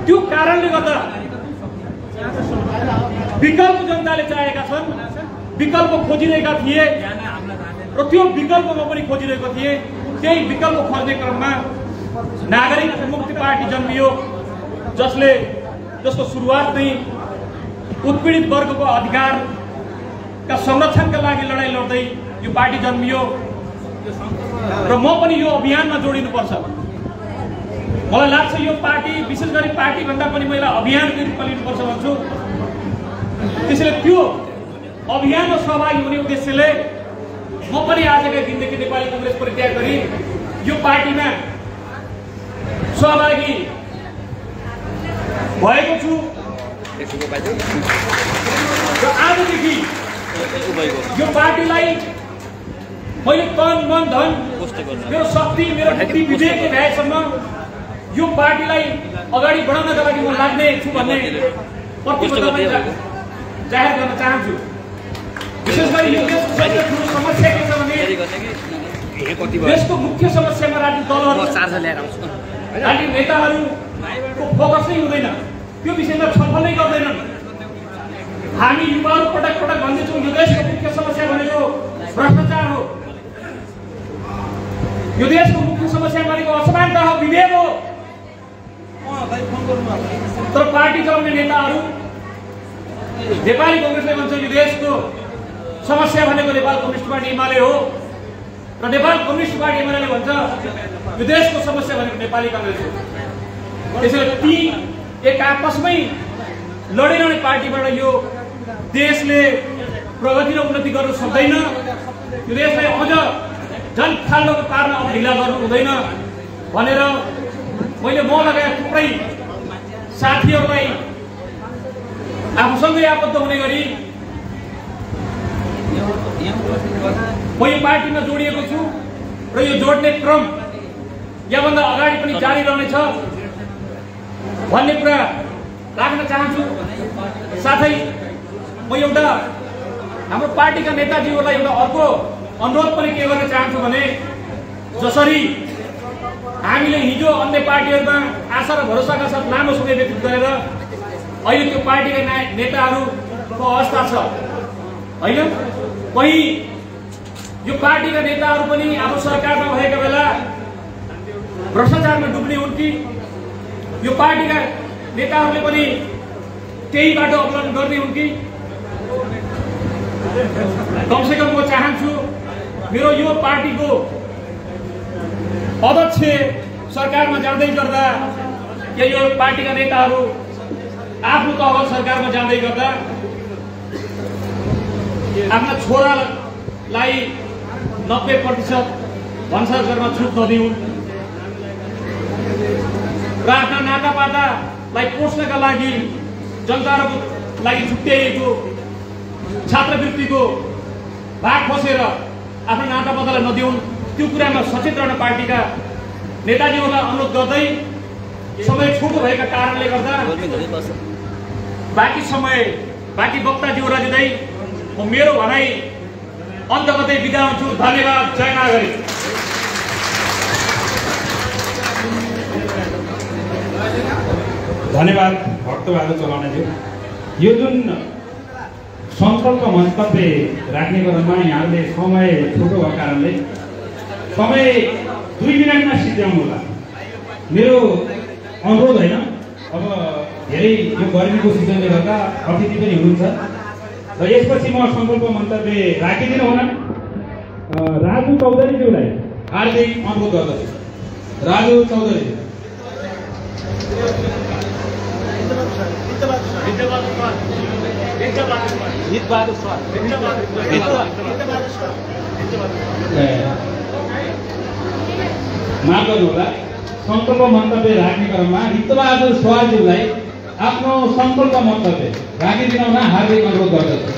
त्यो कारणले गर्दा विकल्प जनताले चाहेका छन्, विकल्प खोजिरहेका थिए र त्यो विकल्पमा पनि खोजिरहेको थिए। त्यही विकल्प खोज्ने क्रममा नागरिक मुक्ति पार्टी जन्मियो, जसको सुरुवात नै उत्पीडित वर्गको अधिकारका संरक्षणका लागि लडाईँ लड्दै यो पार्टी जन्मियो र म पनि यो अभियानमा जोडिनुपर्छ। मलाई लाग्छ यो पार्टी विशेष गरी पार्टी भन्दा पनि मैले अभियानको रूपमा लिनुपर्छ भन्छु। त्यसैले त्यो अभियानमा सहभागी हुने उद्देश्यले म पनि आजकै दिनदेखि नेपाली कांग्रेस परित्याग गरी यो पार्टीमा सहभागी भएको छु र आजदेखि यो पार्टीलाई मैले तन मन धन मेरो शक्ति मेरो बुद्धि विवेकले भ्याएसम्म यो पार्टीलाई अगाडि बढाउनका लागि म लाग्ने छु भन्ने प्रतिबद्धता जाहेर गर्न चाहन्छु। विशेष गरी यो देशको ठुलो समस्या के छ भने देशको मुख्य समस्यामा राजनीतिक दलहरू राजनीतिक नेताहरूको फोकस नै हुँदैन, त्यो विषयमा छलफल नै गर्दैनन्। हामी युवाहरू पटक पटक भन्दैछौँ यो देशको मुख्य समस्या भनेको भ्रष्टाचार हो, यो देशको मुख्य समस्या भनेको असमानता हो, विभेद हो। तर पार्टी चलाउने नेताहरू नेपाली कांग्रेसले भन्छ यो देशको समस्या भनेको नेपाल कम्युनिस्ट पार्टी एमाले हो र नेपाल कम्युनिस्ट पार्टी एमाले भन्छ यो देशको समस्या भनेको नेपाली कांग्रेस हो। त्यसैले ती एक आपसमै लडिरहने पार्टीबाट यो देशले प्रगति र उन्नति गर्न सक्दैन। यो देशलाई अझ झन् खाल्डोको पारमा ढिला गर्नु हुँदैन भनेर मैले म लगायत थुप्रै साथीहरूलाई आफूसँगै आबद्ध हुने गरी म यो पार्टीमा जोडिएको छु र यो जोड्ने क्रम यहाँभन्दा अगाडि पनि जारी रहनेछ भन्ने कुरा राख्न चाहन्छु। साथै म एउटा हाम्रो पार्टीका नेताजीहरूलाई एउटा अर्को अनुरोध पनि के गर्न चाहन्छु भने जसरी हामीले हिजो अन्य पार्टीहरूमा आशा र भरोसाका साथ लामो समय व्यतीत गरेर अहिले त्यो पार्टीका नेताहरूको अवस्था छ होइन, कहीँ यो पार्टीका नेताहरू पनि आफ्नो सरकारमा भएका बेला भ्रष्टाचारमा डुब्ने हुन् कि यो पार्टीका नेताहरूले पनि त्यही बाटो अवलम्बन गर्ने हुन् कि? कमसेकम म चाहन्छु मेरो यो पार्टीको अध्यक्ष सरकारमा जाँदै गर्दा या यो पार्टीका नेताहरू आफ्नो तहको सरकारमा जाँदै गर्दा आफ्ना छोरालाई 90% भन्सार गर्न छुट नदिउन् र आफ्ना नातापातालाई पोस्नका लागि जनताको लागि छुट्याइएको छात्रवृत्तिको भाग खोसेर आफ्नो नातापातालाई नदिउन्। त्यो कुरामा सचेत रहन पार्टीका नेताजीहरूलाई अनुरोध गर्दै समय छोटो भएका कारणले गर्दा बाँकी वक्ताजीहरूलाई दिँदै म मेरो भनाइ अन्त गर्दै बिदा हुन्छु। धन्यवाद। जय नागरिक। धन्यवाद भक्तबहादुर चलाउनेज्यू। यो जुन संकल्प मन्तव्य राख्ने क्रममा यहाँले समय छोटो भएको कारणले समय 2 मिनटमा सिद्ध्याउनु होला। मेरो अनुरोध होइन, अब धेरै यो गर्मीको सिजनले गर्दा अतिथि पनि हुनुहुन्छ र यसपछि म संकल्प मन्तव्य राखिदिनु होला। राजु चौधरीज्यूलाई हार्दिक अनुरोध गर्दछु। राजु चौधरी। माफ गर्नुहोला, संकल्प मन्तव्य राख्ने क्रममा हितबहादुर सवालज्यूलाई आफ्नो संकल्प मन्तव्य राखिदिन हार्दिक अनुरोध गर्दछु।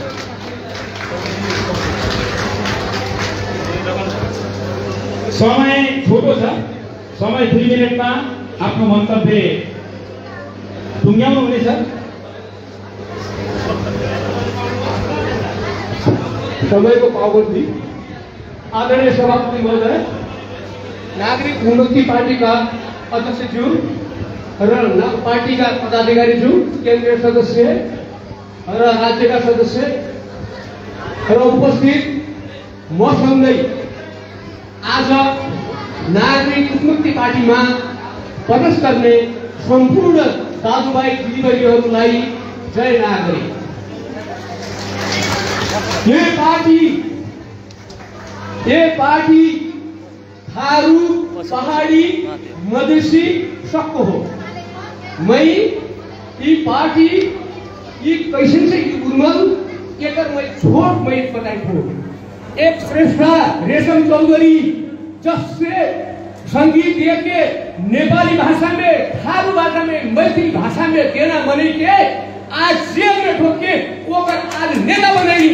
समय छोटो छ, समय 2 मिनटमा आफ्नो मन्तव्य टुङ्ग्याउनु हुनेछ। समयको पाबन्दी। आदरणीय सभापति महोदय, नागरिक उन्मुक्ति पार्टीका अध्यक्षज्यू र पार्टीका पदाधिकारीज्यू, केन्द्रीय सदस्य र राज्यका सदस्य र उपस्थित मसँगै आज नागरिक उन्मुक्ति पार्टीमा प्रवेश गर्ने सम्पूर्ण दाजुभाइ दिदीबहिनीहरूलाई जय नागरिक। ये पार्टी थारू पहाड़ी मधेसी सबको हो। मैं ये पार्टी ये कैसे से उर्मल एक मैं छोट मैं बताई हूँ। एक श्रेष्ठा रेशम चौधरी जससे संगीत के नेपाली भाषा में, थारू भाषा में, मैथिली भाषा में देना बने के आज जेल में ठोक के वो आज नेता बनाई।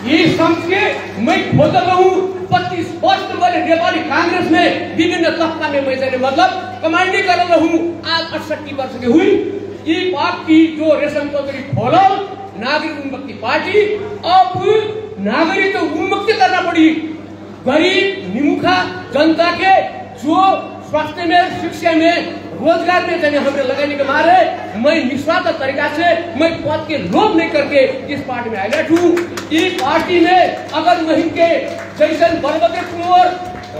ये समझ के मैं खोज रहा हूँ 25 वर्ष मैंने नेपाली कांग्रेस में विभिन्न तबका में मैं मतलब कमांडिंग कर रहा हूँ। आज 68 वर्ष की हुई ये पार्टी जो रेशम चौधरी खोलो नागरिक उन्मुक्ति पार्टी, अब नागरिक तो उन्मुक्ति करना पड़ी। गरीब निमुखा जनता के जो स्वास्थ्य में, शिक्षा में, रोजगार में जाने हमें लगाने के मारे मैं निस्वार्थ तरीका से मैं पद के लोभ नहीं करके इस पार्टी में आया हूँ। इस पार्टी में अगर वहीं के जैसन बर्बके कुंवर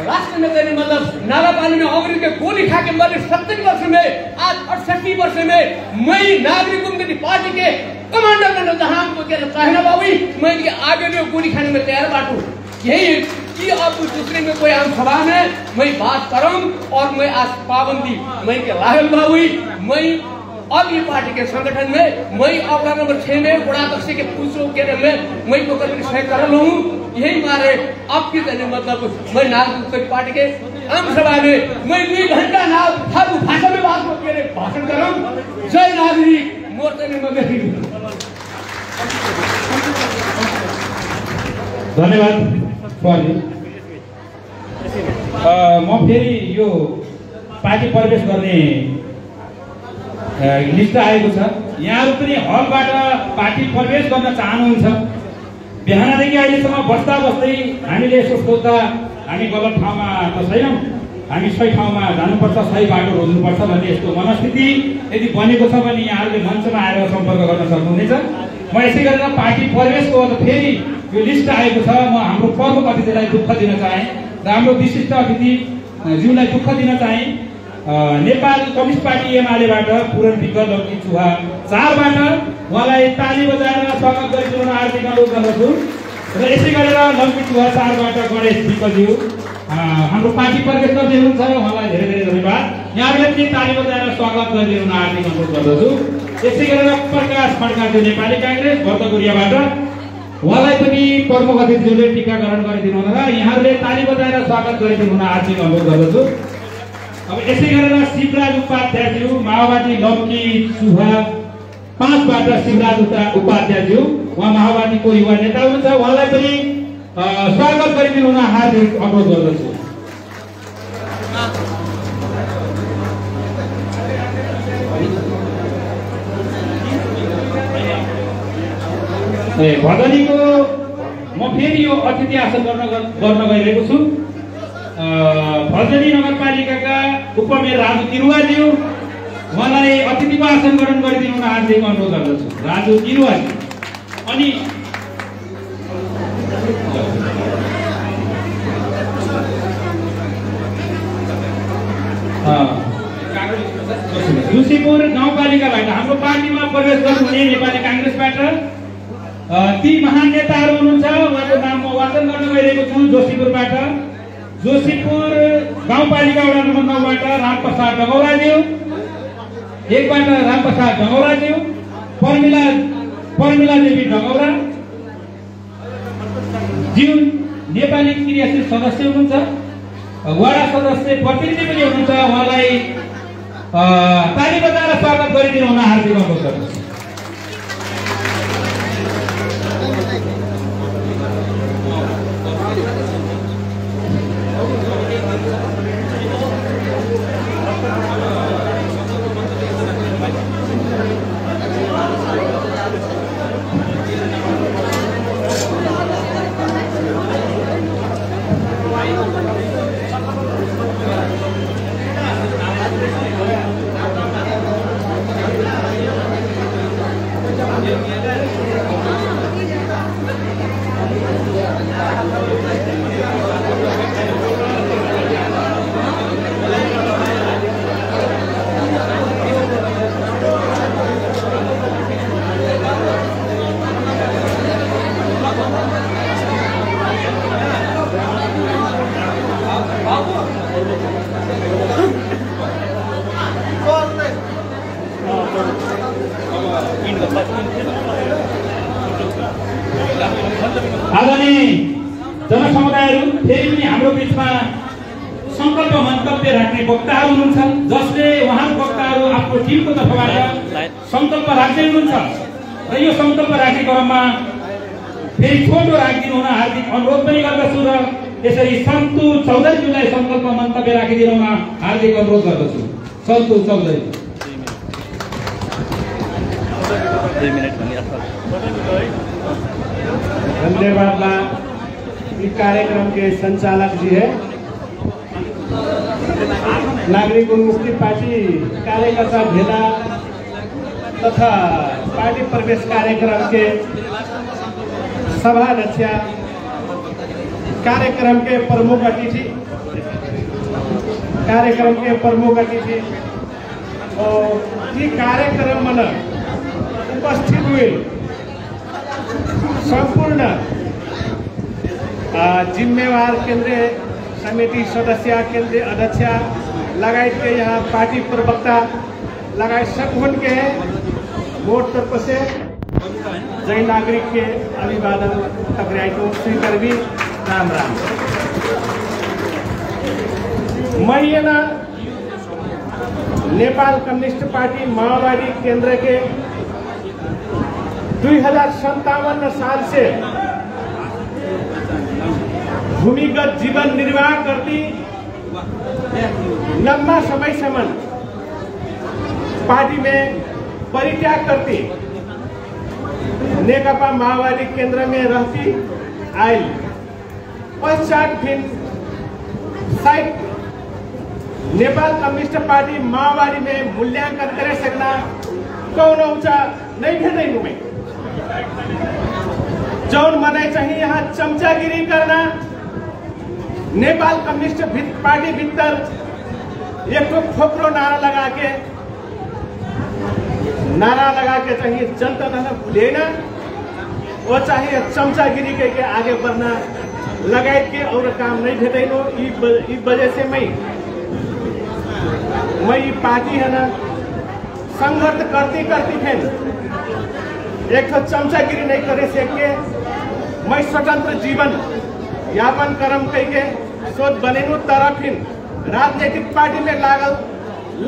राष्ट्र में देने मतलब नागापानी में अंग्रेज के गोली खा के मरे 70 वर्ष में, आज 68 वर्ष में मैं नागरिक उन्मुक्ति पार्टी के कमांडर बनना जहाँ हमको चाहना बाबू मैं आगे में गोली खाने में तैयार बाटू। यही कि अब दूसरे में कोई आम सभा में मैं बात करूं और मैं आज पाबंदी मैं के लाहल बाबू मैं अब ये पार्टी के संगठन में मैं अवरा नंबर 6 में बड़ा अध्यक्ष के पूछो के मैं तो कर सहयोग कर रहा हूँ। यही मारे अब की देने मतलब मैं नागरिक पार्टी के आम सभा में मैं 2 घंटा थारू भाषा में बात करके भाषण करूं। जय नागरिक मोर्चा में मगर धन्यवाद सरजी। म फेरि यो पार्टी प्रवेश गर्ने लिस्ट आएको छ। यहाँहरू पनि हलबाट पार्टी प्रवेश गर्न चाहनुहुन्छ। बिहानदेखि अहिलेसम्म बस्दा बस्दै हामीले यसो सोच्दा हामी गलत ठाउँमा त छैनौँ, हामी सही ठाउँमा जानुपर्छ, सही बाटो रोज्नुपर्छ भन्ने यस्तो मनस्थिति यदि बनेको छ भने यहाँहरूले मञ्चमा आएर सम्पर्क गर्न सक्नुहुनेछ। म यसै गरेर पार्टी प्रवेशको फेरि यो लिस्ट आएको छ। म हाम्रो प्रमुख अतिथिलाई दुःख दिन चाहेँ र हाम्रो विशिष्ट अतिथि ज्यूलाई दुःख दिन चाहेँ। नेपाल कम्युनिस्ट पार्टी एमालेबाट पूरण विज्ञ लक्की चुहा 4बाट उहाँलाई ताली बजाएर स्वागत गरिदिनु हार्दिक अनुरोध गर्दछु। र यसै गरेर लक्की चुहा 4बाट गणेश विज्ञज्यू हाम्रो पार्टी प्रवेश गर्दै हुनुहुन्छ। उहाँलाई धेरै धेरै धन्यवाद। यहाँहरूले पनि ताली बजाएर स्वागत गरिदिनु हार्दिक अनुरोध गर्दछु। यसै गरेर प्रकाश खड्काज्यू नेपाली कांग्रेस भर्तगुरियाबाट उहाँलाई पनि प्रमुख अतिथिज्यूले टीकाकरण गरिदिनु हुन र यहाँहरूले ताली बजाएर स्वागत गरिदिनु हुन हार्दिक अनुरोध गर्दछु। अब यसै गरेर शिवराज उपाध्यायज्यू माओवादी लक्की चुहा 5बाट शिवराज उपाध्यायज्यू उहाँ माओवादीको युवा नेता हुनुहुन्छ। उहाँलाई पनि स्वागत गरिदिनु हुन हार्दिक अनुरोध गर्दछु। भदनीको म फेरि यो अतिथि आसन गर्न गइरहेको छु। भदनी नगरपालिकाका उपमेयर राजु तिरुवाज्यू उहाँलाई अतिथिको आसन ग्रहण गरिदिनु हुन हार्दिक अनुरोध गर्दछु। राजु तिरुवाज्यू अनि जोशीपुर गाउँपालिकाबाट हाम्रो पार्टीमा प्रवेश गर्नुहुने नेपाली कांग्रेसबाट ती महान नेताहरू हुनुहुन्छ। उहाँको नाम म वाचन गर्न गइरहेको छु। जोशीपुरबाट जोशीपुर गाउँपालिका वडा नम्बर 9बाट रामप्रसाद डगौराज्यू, 1बाट रामप्रसाद डगौराज्यू, पर्मिला देवी डगौरा ज्यू नेपाली क्रियाशील सदस्य हुनुहुन्छ। वडा सदस्य प्रतिनिधि पनि हुनुहुन्छ। उहाँलाई ताली बजाएर स्वागत गरिदिनु हुन हार्दिक अनुरोध गर्दछु। आदरणीय जनसमुदायहरू फेरि पनि हाम्रो बिचमा संकल्प मन्तव्य राख्ने वक्ताहरू हुनुहुन्छ, जसले उहाँको वक्ताहरू आफ्नो टिमको तर्फबाट संकल्प राख्दै हुनुहुन्छ र यो संकल्प राख्ने क्रममा फेरि छोटो राखिदिनु हुन हार्दिक अनुरोध पनि गर्दछु र यसरी सन्तु चौधरीज्यूलाई संकल्प मन्तव्य राखिदिनु हुन हार्दिक अनुरोध गर्दछु। सन्तु चौधरी। 2 मिनट धन्यवाद। इस कार्यक्रम के संचालक जी है नागरिक उन्मुक्ति पार्टी कार्यकर्ता भेला तथा पार्टी प्रवेश कार्यक्रम के सभाध्यक्ष, कार्यक्रम के प्रमुख अतिथि और ये कार्यक्रम में उपस्थित हुए संपूर्ण जिम्मेवार केंद्रीय समिति सदस्य, केंद्रीय अध्यक्ष लगायत के यहाँ पार्टी प्रवक्ता लगायत सब के वोट तरफ से जय नागरिक के अभिवादन टकराएको स्वीकार भी राम राम। मैं यहाँ नेपाल कम्युनिस्ट पार्टी माओवादी केंद्र के 2057 साल से भूमिगत जीवन निर्वाह करती लंबा समय से पार्टी में परित्याग करती नेकपा माओवादी केंद्र में रहती आई पश्चात फिर शायद नेपाल कम्युनिस्ट पार्टी माओवादी में मूल्यांकन करे सकना कौन ऊंचा नहीं भेटे मैं जौन मनाई चाहिए यहाँ चमचागिरी करना नेपाल कम्युनिस्ट पार्टी भीतर एक तो खोखरो नारा लगा के चाहिए जनता ना भूलेना वो चाहिए चमचागिरी के आगे बढ़ना लगाए के और काम नहीं भेटेनो। इस वजह से मैं ये पार्टी है ना संघर्ष करती फिर एक तो चमचागिरी नहीं करे सके मैं स्वतंत्र जीवन यापन करम कह सोच बनेनु तरफ राजनीतिक पार्टी में लागल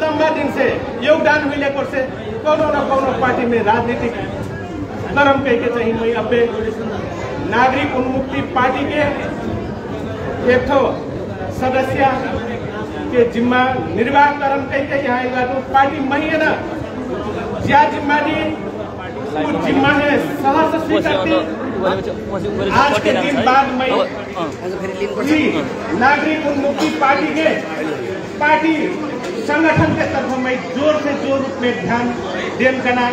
लंबा दिन से योगदान हुई से कोनो न कोनो पार्टी में राजनीतिक करम कह के चाहिए मैं अब नागरिक उन्मुक्ति पार्टी के एक तो सदस्य के जिम्मा निर्वाह करम कह के यहाँ तो पार्टी मही है ना ज्या जिम्मेदारी जिम्मा है सहर्ष स्वीकारती। आज के दिन बाद मैं नागरिक उन्मुक्ति पार्टी संगठन के तरफ मैं जोर रूप में ध्यान देन करना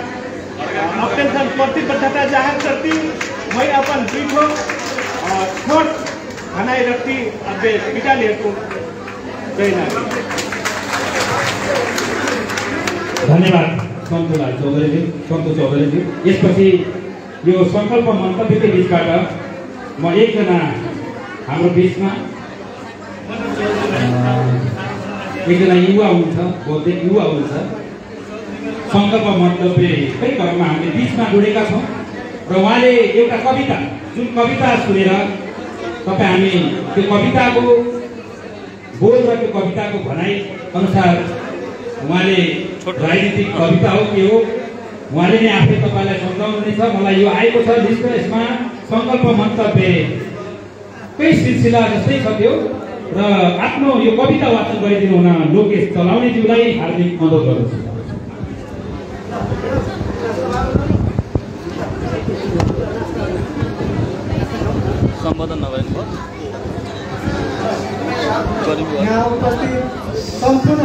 अपने प्रतिबद्धता जाहिर करती। मैं अपन पीठो ठोट बनाए रखती अब पिटा लेको जय नागरिक। धन्यवाद सन्तु चौधरीजी। यसपछि यो संकल्प मन्तव्यकै बीचबाट म एकजना हाम्रो बीचमा एकजना युवा हुनुहुन्छ, बौद्धिक युवा हुनुहुन्छ। संकल्प मन्तव्यकै क्रममा हामीले बीचमा जोडेका छौँ र उहाँले एउटा कविता जुन कविता सुनेर तपाईँ हामी त्यो कविताको बोल र त्यो कविताको भनाइ अनुसार उहाँले राजनीतिक कविता हो के हो उहाँले नै आफै तपाईलाई सम्झाउनुहुनेछ। मलाई यो आएको छ लिस्ट, यसमा संकल्प मन्तव्यकै सिलसिला जस्तै छ त्यो र आफ्नो यो कविता वाचन गरिदिनु हुन लोकेश चलाउनेज्यूलाई हार्दिक अनुरोध गर्दछु। सम्बोधन नभएको यहाँ उपस्थित सम्पूर्ण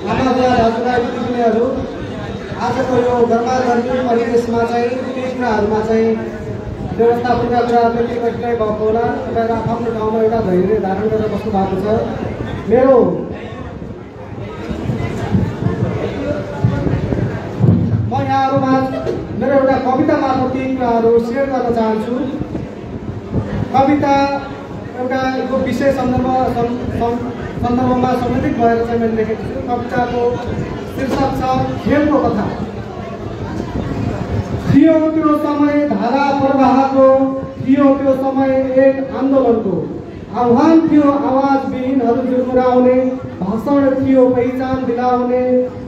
आमा बुवा दाजुभाइ दिदीबहिनीहरू, आजको यो गर्मागर्मी परिवेशमा चाहिँ केही कुराहरूमा चाहिँ व्यवस्थापनका कुराहरू कतिपय भएको होला। तपाईँहरू आफ्नो ठाउँमा एउटा धैर्य धारण गरेर बस्नु भएको छ। मेरो म यहाँहरूमा मेरो एउटा कविता मार्फत केही कुराहरू सेयर गर्न चाहन्छु। कविता एउटा यो विषय सन्दर्भमा सम्बन्धित भएर चाहिँ मैले लेखेको छु। कविताको शीर्षक छ खेलको कथा। थियो त्यो समय धारा प्रवाहको, थियो त्यो समय एक आन्दोलनको। आह्वान थियो आवाज विहीनहरू जुर्मुराउने, भाषण थियो पहिचान दिलाउने,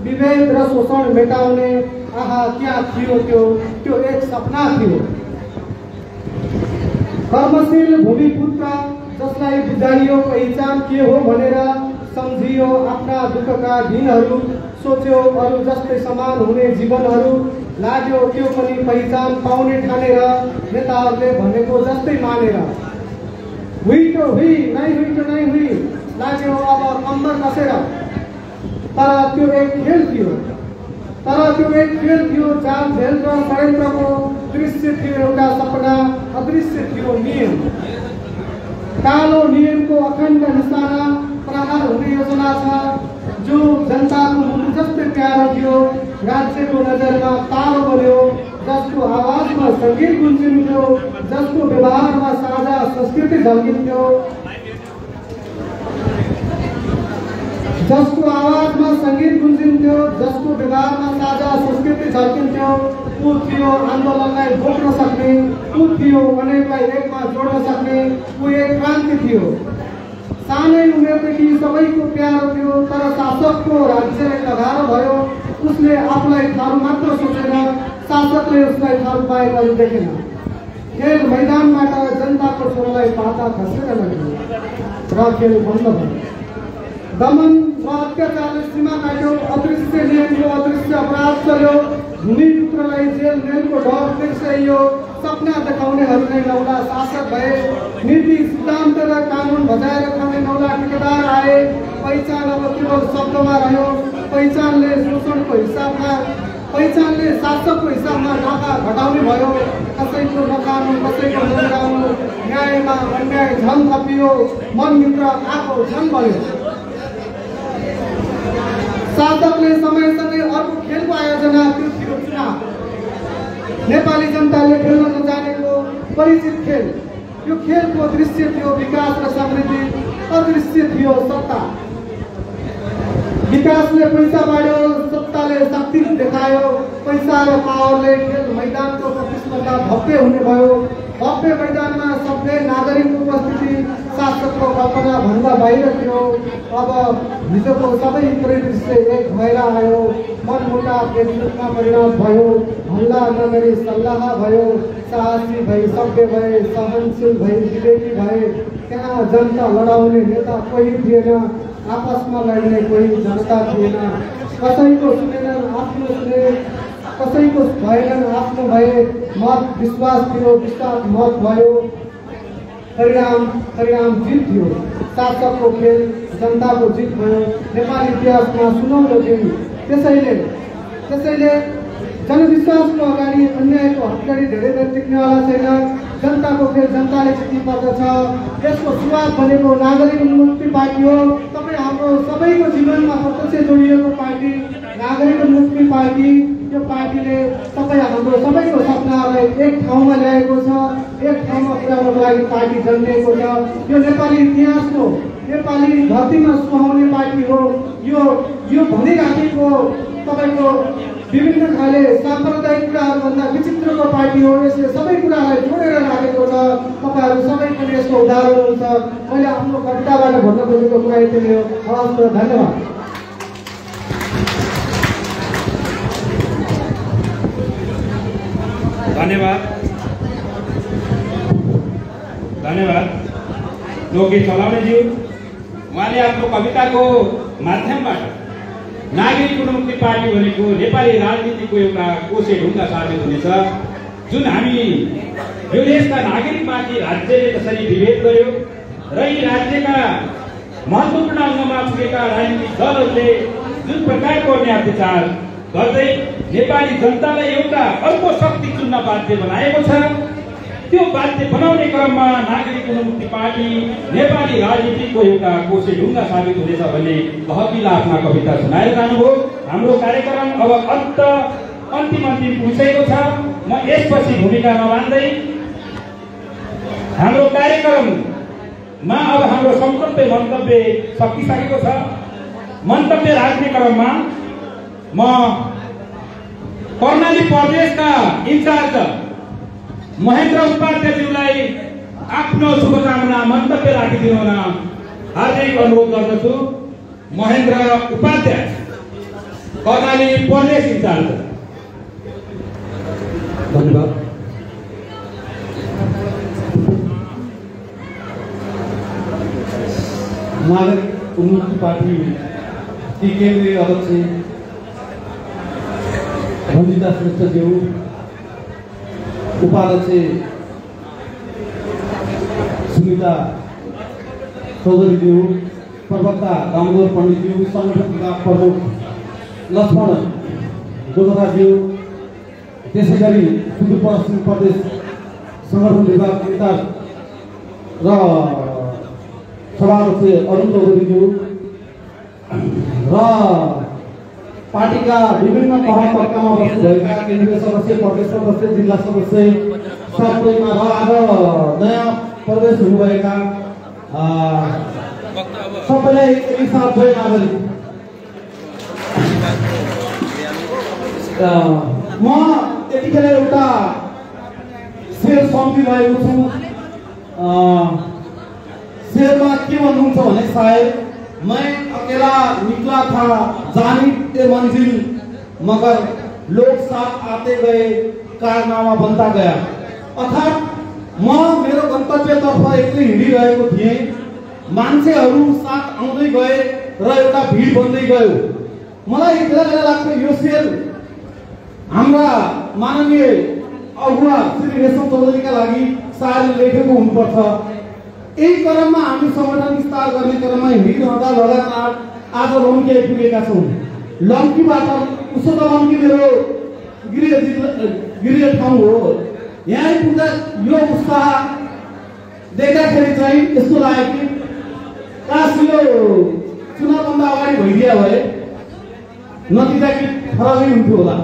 विभेद र शोषण मेटाउने। आहा क्या थियो त्यो एक सपना थियो। कर्मशील भूमिपुत्र जसलाई बुझाइयो पहिचान के हो भनेर, सम्झियो आफ्ना दुःखका दिनहरू, सोच्यो अरू जस्तै समान हुने जीवनहरू, लाग्यो त्यो पनि पहिचान पाउने ठानेर, नेताहरूले भनेको जस्तै मानेर। हुई तो हुई, नहीं हुई तो नहीं हुई, लाग्यो अब कम्बर कसेर। तर त्यो एक खेल थियो, जाल झेल र षड्यन्त्रको दृश्य थियो, एउटा सपना, अदृश्य थियो नियम। कालो नियमको अखण्ड निशाना प्रहार हुने योजना छ, जो जनताको मुटु जस्तै प्यारो थियो, राज्यको नजरमा तारो बन्यो, जसको आवाजमा सङ्गीत गुन्जिन्थ्यो, जसको व्यवहारमा साझा संस्कृति झल्किन्थ्यो, जसको आवाजमा सङ्गीत गुन्जिन्थ्यो, जसको व्यवहारमा साझा संस्कृति झल्किन्थ्यो, ऊ थियो आन्दोलनलाई रोक्न सक्ने, ऊ थियो अनेकलाई एकमा जोड्न सक्ने, ऊ एक क्रान्ति थियो। सानै उमेरदेखि सबैको प्यारो थियो, तर शासकको राज्यलाई लगारो भयो। उसले आफूलाई थारू मात्र सोचेर, शासकले उसलाई थारू पाएकाहरू देखेन। खेल मैदानबाट जनताको छोरालाई पाता खसेर लग्यो र खेल बन्द भयो। दमन र अत्याचारले सीमा काट्यो, अदृश्य नियमको अदृश्य अपराध चल्यो, भूमिपुत्रलाई जेल नेलको डर बिर्साइयो, सपना देखाउनेहरूले नौला शासक भए, नीति सिद्धान्त र कानुन बजाएर खाने नौला ठेकेदार आए। पहिचान अब केवल शब्दमा रह्यो, पहिचानले शोषणको हिसाबमा, पहिचानले शासकको हिसाबमा नाफा घटाउने भयो। कसैको नकानु, कसैको नगाउनु, न्यायमा अन्याय झन थपियो, मनभित्र आएको झन बढ्यो। शासकले समयसँगै अर्को खेलको आयोजना, त्यो थियो चुनाव। नेपाली जनताले खेल्न नजानेको परिचित खेल, यो खेलको दृश्य थियो विकास र समृद्धि, अदृश्य थियो सत्ता। विकासले पैसा बाँड्यो, सत्ताले शक्ति देखायो। पैसा र पावरले खेल मैदानको प्रतिस्पर्धा भव्य हुने भयो। भव्य मैदानमा सबै नागरिकको उपस्थिति शासकको कल्पना भन्दा बाहिर थियो। अब हिजोको सबै परिदृश्य एक भएर आयो। मनमुटाव एकजुटमा परिणत भयो, हल्ला नगरी सल्लाह भयो, साहसी भई सभ्य भए, सहनशील भई विवेकी भए। त्यहाँ जनता लडाउने नेता कोही थिएन, आपसमा लड्ने कोही जनता थिएन। कसैको सुनेनन्, आफ्नो सुने, कसैको भएनन्, आफ्नो भए। मत विश्वास थियो, विश्वास मत भयो। परिणाम जित थियो। शासकको खेल जनताको जित भयो। नेपाली इतिहासमा सुनौलो दिन। त्यसैले जनविश्वासको अगाडि अन्यायको हत्यारी धेरै बेर टिक्नेवाला छैन। जनताको खेल जनताले जित्नु पर्दछ। यसको सुरुवात भनेको नागरिक उन्मुक्ति पार्टी हो। तपाईँ हाम्रो सबैको जीवनमा प्रत्यक्ष जोडिएको पार्टी नागरिक उन्मुक्ति पार्टी। यो पार्टीले तपाईँ हाम्रो सबैको सपनाहरूलाई एक ठाउँमा ल्याएको छ, एक ठाउँमा पुर्याउनको लागि पार्टी जन्मिएको छ। यो नेपाली इतिहासको, नेपाली धरतीमा सुहाउने पार्टी हो। यो भनिराखेको तपाईँको विभिन्न खाले साम्प्रदायिक कुराहरूभन्दा विचित्रको पार्टी हो। यसले सबै कुरालाई जोडेर राखेको छ। तपाईँहरू सबै पनि यसको उदाहरण हुन्छ। मैले आफ्नो कविताबाट भन्न खोजेको कुरा यति नै हो। हवस्, धन्यवाद। धन्यवाद लोकेश चलाउनेज्यू। उहाँले आफ्नो कविताको माध्यमबाट नागरिक उन्मुक्ति पार्टी भनेको नेपाली राजनीतिको एउटा कोसे ढुङ्गा साबित हुनेछ। जुन हामी यो देशका नागरिकमाथि राज्यले कसरी विभेद गर्यो र यी राज्यका महत्त्वपूर्ण अङ्गमा पुगेका राजनीतिक दलहरूले जुन प्रकारको अत्याचार गर्दै नेपाली जनतालाई एउटा अर्को शक्ति चुन्न बाध्य बनाएको छ, त्यो बाध्य बनाउने क्रममा नागरिक उन्मुक्ति पार्टी नेपाली राजनीतिको एउटा कोसे ढुङ्गा साबित हुनेछ भन्ने गहकिला आफ्ना कविता सुनाएर जानुभयो। हाम्रो कार्यक्रम अब अन्तिम पुगेको छ। म यसपछि भूमिका नबान्दै हाम्रो कार्यक्रममा अब हाम्रो संकल्प मन्तव्य सकिसकेको छ। मन्तव्य राख्ने क्रममा म कर्णाली प्रदेशका इन्चार्ज महेन्द्र उपाध्यायज्यूलाई आफ्नो शुभकामना मन्तव्य राखिदिनु हुन हार्दिक अनुरोध गर्दछु। महेन्द्र उपाध्याय कर्णाली प्रदेश इन्चार्ज। धन्यवाद। नागरिक उन्मुक्ति पार्टी की केन्द्रीय अध्यक्ष रञ्जिता श्रेष्ठज्यू, उपाध्यक्ष सुनिता चौधरीज्यू, प्रवक्ता दामोदर पण्डितज्यू, संगठन विभाग प्रमुख लक्ष्मण जोगदाज्यू, त्यसै गरी सुदूरपश्चिम प्रदेश संगठन विभाग इन्चार्ज र सभाध्यक्ष अरुण चौधरीज्यू र पार्टीका विभिन्न तह तर्कामा बस्नुभएका केन्द्रीय सदस्य, प्रदेश सदस्य, जिल्ला सदस्य सबैमा र आज नयाँ प्रवेश हुनुभएका सबैलाई एकसाथ जय नागरिक। म यतिखेर एउटा शेर सम्झिरहेको छु। शेरमा के भन्नुहुन्छ भने सायद मैं अकेला निकला था जानी ते मंजिल, मगर लोग साथ आते गए कारनामा बनता गया। अर्थात म मेरो गन्तव्यतर्फ एक्लै हिँडिरहेको थिएँ, मान्छेहरू साथ आउँदै गए र एउटा भिड बन्दै गयो। मलाई बेला बेला लाग्छ यो शेर हाम्रा माननीय अगुवा श्री रेशम चौधरीका लागि सायद लेखेको हुनुपर्छ। यही क्रममा हामी संगठन विस्तार गर्ने क्रममा हिँडिरहँदा लगातार आज लम्की आइपुगेका छौँ। लम्कीबाट उसो त लम्की मेरो गृह ठाउँ हो। यहाँ आइपुग्दा यो उत्साह देख्दाखेरि चाहिँ यस्तो लाग्यो कि काश यो चुनावभन्दा अगाडि भइदिया भए नतिजा कि फरकै हुन्थ्यो होला।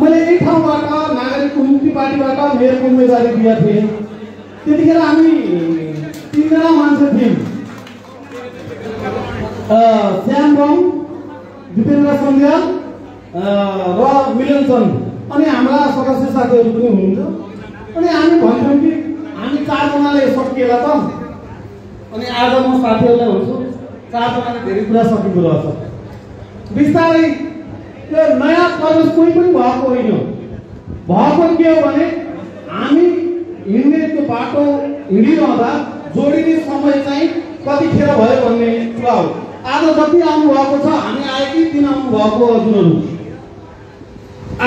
मैले यही ठाउँबाट नागरिक उन्मुक्ति पार्टीबाट मेयरको उम्मेदवारी दिएका थिएँ। त्यतिखेर हामी 3 जना मान्छे थियौँ, श्याम बम, दिपेन्द्र सन्ध्याल र मिलन चन्द, अनि हाम्रा सदस्य साथीहरू पनि हुनुहुन्छ। अनि हामी भन्थ्यौँ कि हामी 4 जनाले सकिएला त, अनि आज म साथीहरूलाई भन्छु 4 जनाले धेरै कुरा सकेको रहेछ। बिस्तारै त्यो नयाँ प्रवेश कोही पनि भएको होइन। भएको के हो भने हामी हिँड्ने त्यो बाटो हिँडिरहँदा जोडिने समय चाहिँ कतिखेर भयो भन्ने कुरा हो। आज जति आउनु भएको छ, हामी आए कि 3 आउनु भएको हजुरहरू।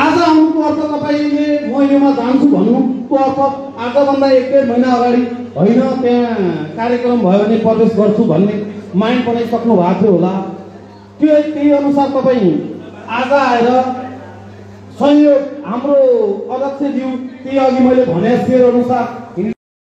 आज आउनुको अर्थ तपाईँले म योमा जान्छु भन्नुको अर्थ आजभन्दा 1-1.5 महिना अगाडि होइन, त्यहाँ कार्यक्रम भयो भने प्रवेश गर्छु भन्ने माइन्ड बनाइसक्नु भएको थियो होला। त्यही अनुसार तपाईँ आज आएर सहयोग हाम्रो अध्यक्षज्यू त्यही अघि मैले भने शेर अनुसार